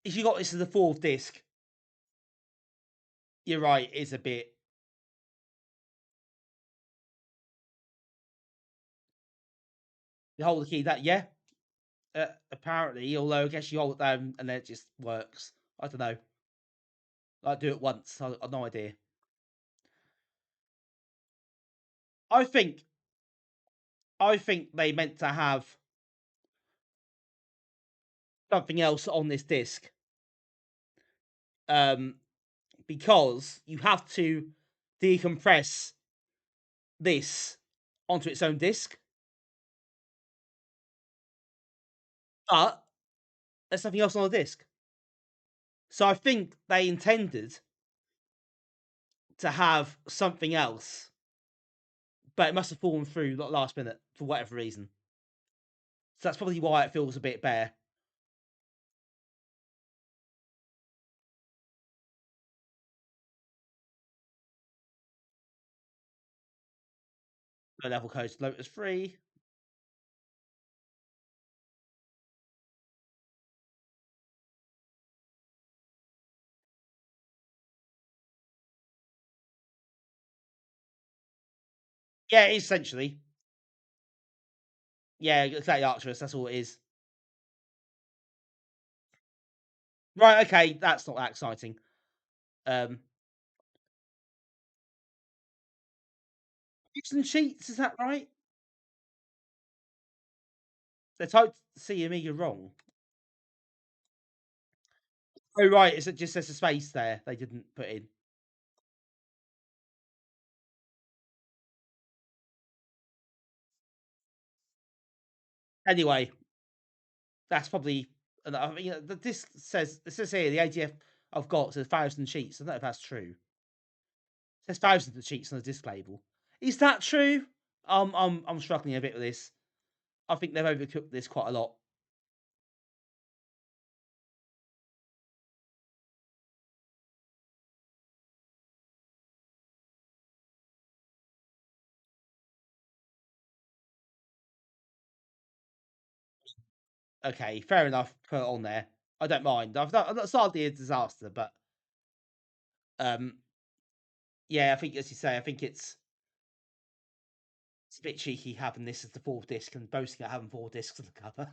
S2: if you got this as the fourth disc, You're right. It's a bit. You hold the key. That yeah. Apparently, although I guess you hold it down and then it just works. I don't know. I do it once. I've no idea. I think. I think they meant to have something else on this disc. Because you have to decompress this onto its own disc. But there's something else on the disc. So I think they intended to have something else, but it must have fallen through last minute for whatever reason. So that's probably why it feels a bit bare. Low level codes, Lotus 3. Yeah, essentially. Yeah, exactly, Arcturus. That's all it is. Right, okay, that's not that exciting. Gibson cheats, is that right? They typed C Amiga wrong. Oh, right, it just says a space there. They didn't put in. Anyway, that's probably. I mean, this says here the AGF I've got says 1,000 sheets. I don't know if that's true. It says thousands of sheets on the disc label. Is that true? I'm struggling a bit with this. I think they've overcooked this quite a lot. Okay, fair enough. Put it on there. I don't mind. I've not started a disaster, but um, yeah, I think as you say, I think it's a bit cheeky having this as the fourth disc and boasting about having 4 discs on the cover.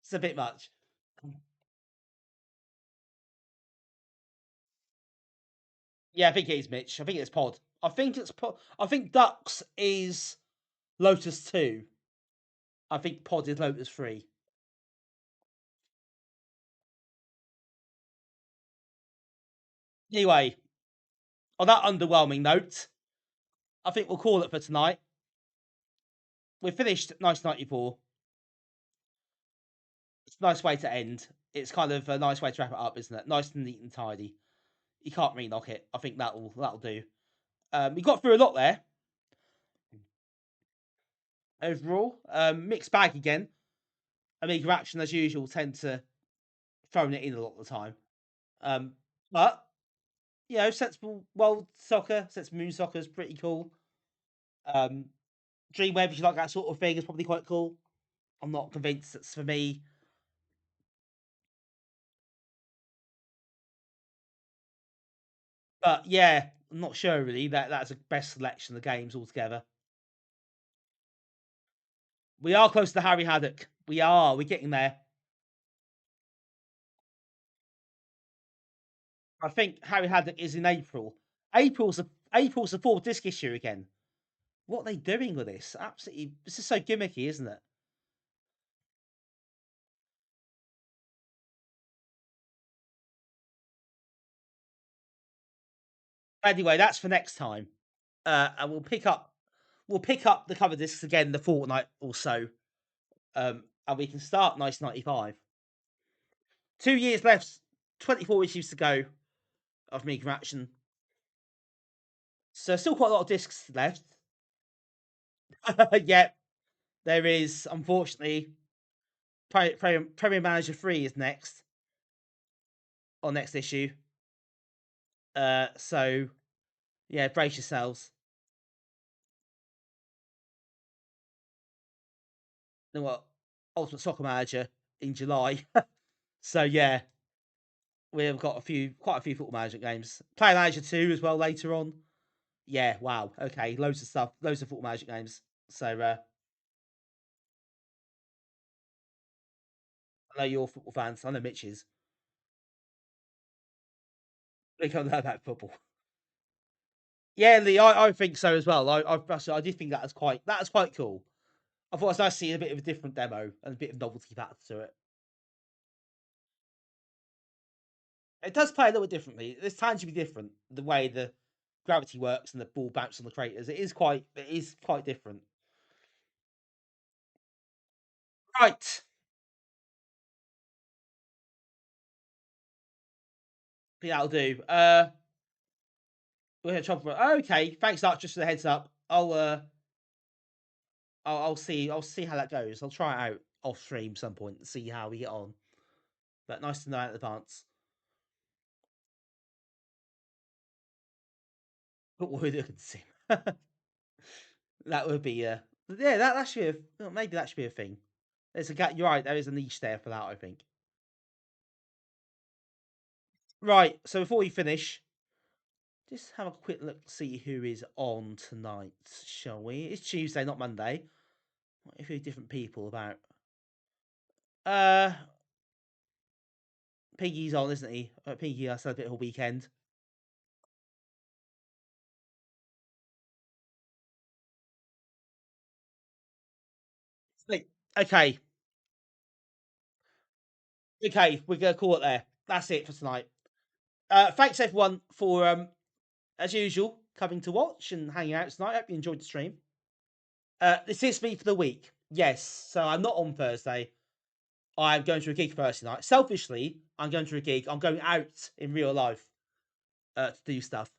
S2: It's a bit much. Yeah, I think it is Mitch. I think it's Pod. I think it's Pod. I think Ducks is Lotus 2. I think Pod is Lotus 3. Anyway, on that underwhelming note, I think we'll call it for tonight. We're finished 1994. It's a nice way to end. It's kind of a nice way to wrap it up, isn't it? Nice and neat and tidy. You can't really knock it. I think that'll do. We got through a lot there. Overall, mixed bag again. Amiga Action, as usual, tend to throw it in a lot of the time. But sensible world soccer, sensible moon soccer is pretty cool. Dreamweb, if you like that sort of thing, is probably quite cool. I'm not convinced it's for me. But yeah, I'm not sure really that's a best selection of games altogether. We are close to Harry Haddock. We're getting there. I think Harry Haddock is in April. April's the 4 disc issue again. What are they doing with this? Absolutely, this is so gimmicky, isn't it? Anyway, that's for next time. And we'll pick up the cover discs again the fortnight or so. And we can start 1995. 2 years left, 24 issues to go of Amiga Action. So still quite a lot of discs left. Yep, there is, unfortunately. Premier Manager 3 is next. On next issue. So yeah, brace yourselves. Then what? Ultimate Soccer Manager in July. So yeah, we've got quite a few Football Manager games. Player Manager 2 as well later on. Yeah, wow. Okay, loads of stuff, loads of Football Manager games. So I know you're football fans. I know Mitch is. They can't know about football. Yeah, Lee, I think so as well. I did think that was quite cool. I thought it was nice to see a bit of a different demo and a bit of novelty factor to it. It does play a little bit differently. It's tangibly different the way the gravity works and the ball bounces on the craters. It is quite different. Right. Yeah, that'll do. We're gonna try. Okay, thanks, Arch, just for the heads up. I'll see how that goes. I'll try it out off stream some point and see how we get on. But nice to know in advance. But we're looking to see. That would be yeah. That should be maybe that should be a thing. There's a You're right. There is a niche there for that. I think. Right. So before we finish, just have a quick look, see who is on tonight, shall we? It's Tuesday, not Monday. What a few different people about. Piggy's on, isn't he? Piggy, I celebrate a whole weekend. Okay. Okay, we're gonna call it there. That's it for tonight. Thanks everyone for as usual coming to watch and hanging out tonight. Hope you enjoyed the stream. This is me for the week. Yes, so I'm not on Thursday. I'm going to a gig Thursday night. Selfishly, I'm going to a gig. I'm going out in real life to do stuff.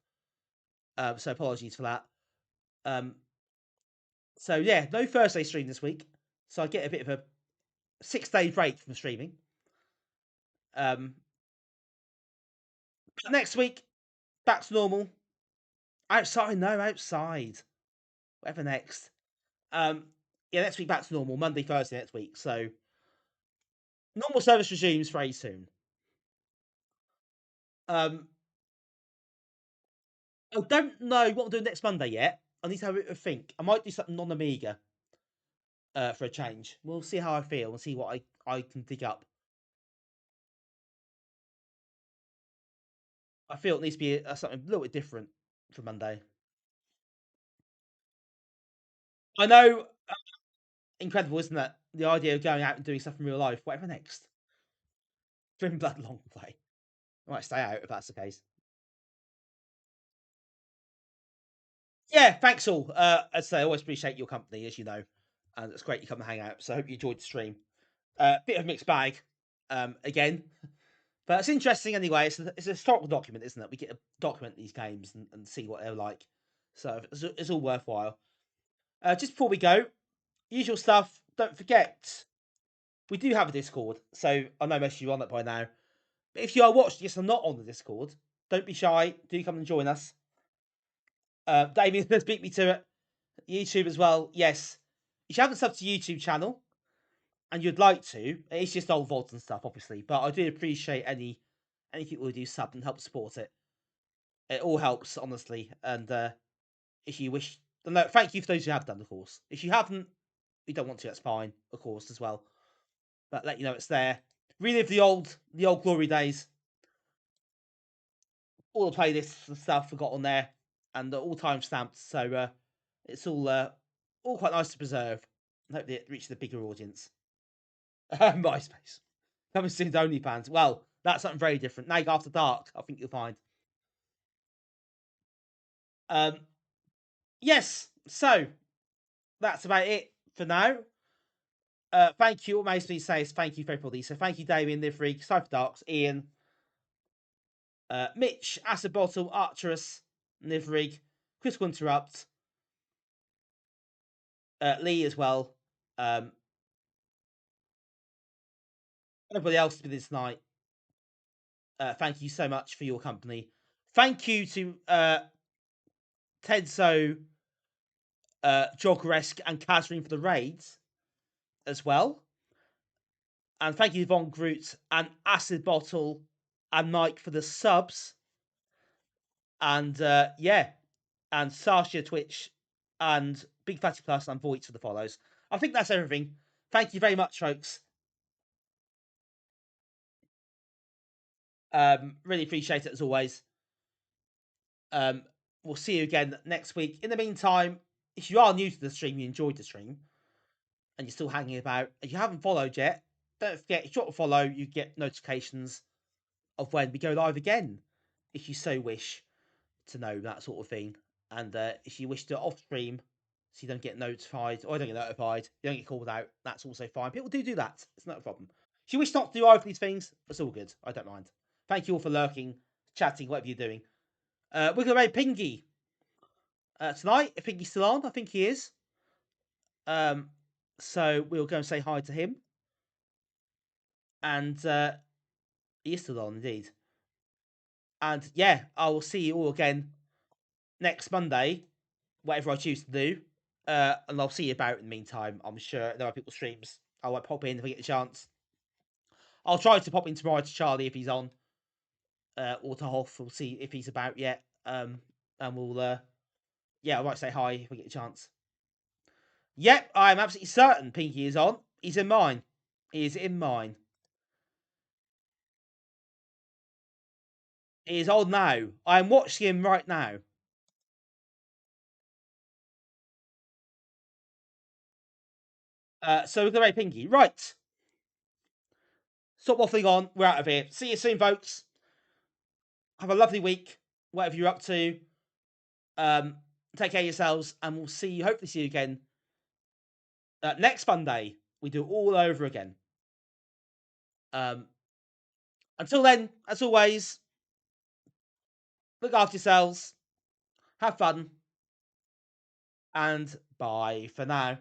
S2: So apologies for that. So yeah, no Thursday stream this week. So I get a bit of a 6-day break from streaming. But next week, back to normal. Outside. Whatever next. Yeah, next week back to normal. Monday, Thursday next week. So normal service resumes very soon. I don't know what I'm doing next Monday yet. I need to have a think. I might do something on Amiga for a change. We'll see how I feel and see what I can dig up. I feel it needs to be something a little bit different for Monday. I know, incredible, isn't it? The idea of going out and doing stuff in real life. Whatever next. Dream Blood long play. I might stay out if that's the case. Yeah, thanks all. As I say, I always appreciate your company, as you know, and it's great you come and hang out. So I hope you enjoyed the stream. Bit of a mixed bag, again, but it's interesting anyway. It's a historical document, isn't it? We get to document these games and see what they're like. So it's all worthwhile. Just before we go, usual stuff. Don't forget, we do have a Discord. So I know most of you are on that by now. But if you are watching this and not on the Discord, don't be shy. Do come and join us. Damien has beat me to it. YouTube as well. Yes. If you haven't subbed to YouTube channel and you'd like to, it's just old VODs and stuff, obviously. But I do appreciate any people who do sub and help support it. It all helps, honestly. And if you wish, no, thank you for those who have done, of course. If you haven't, you don't want to, that's fine, of course, as well. But let you know it's there. Relive the old glory days. All the playlists and stuff we got on there, and all time stamped. So it's all quite nice to preserve. I hope it reaches a bigger audience. MySpace coming soon to OnlyFans. Well, that's something very different. Nag After Dark, I think you'll find. Yes, so that's about it for now. Thank you. What makes me say is thank you for everybody. So thank you, Damien, Liverick, Cypher Darks, Ian, Mitch, Acid Bottle, Archerus, Liverick, Critical Interrupt, Lee as well. Everybody else has been this night. Thank you so much for your company. Thank you to Tedso, Jogresk, and Catherine for the raids as well. And thank you to Von Groot and Acid Bottle and Mike for the subs. And yeah, and Sasha Twitch, and Big Fatty Plus, and Voight for the follows. I think that's everything. Thank you very much, folks. Really appreciate it as always. We'll see you again next week. In the meantime, if you are new to the stream, you enjoyed the stream, and you're still hanging about, and you haven't followed yet, don't forget, if you drop a follow, you get notifications of when we go live again, if you so wish to know that sort of thing. And if you wish to off stream, so you don't get notified, or I don't get notified, you don't get called out, that's also fine. People do that. It's not a problem. If you wish not to do either of these things, it's all good. I don't mind. Thank you all for lurking, chatting, whatever you're doing. We're going to play Pingy tonight. If Pingy's still on, I think he is. So we'll go and say hi to him. And he is still on, indeed. And yeah, I will see you all again next Monday, whatever I choose to do. And I'll see you about in the meantime. I'm sure there are people's streams. I won't pop in if I get a chance. I'll try to pop in tomorrow to Charlie if he's on. Or to Hoff. We'll see if he's about yet. And we'll yeah, I might say hi if we get a chance. Yep, I'm absolutely certain Pinky is on. He's in mine. He is in mine. He is on now. I am watching him right now. So we're going to Pinky. Right. Stop waffling on. We're out of here. See you soon, folks. Have a lovely week, whatever you're up to. Take care of yourselves, and we'll see you. Hopefully, see you again next Monday. We do it all over again. Until then, as always, look after yourselves, have fun, and bye for now.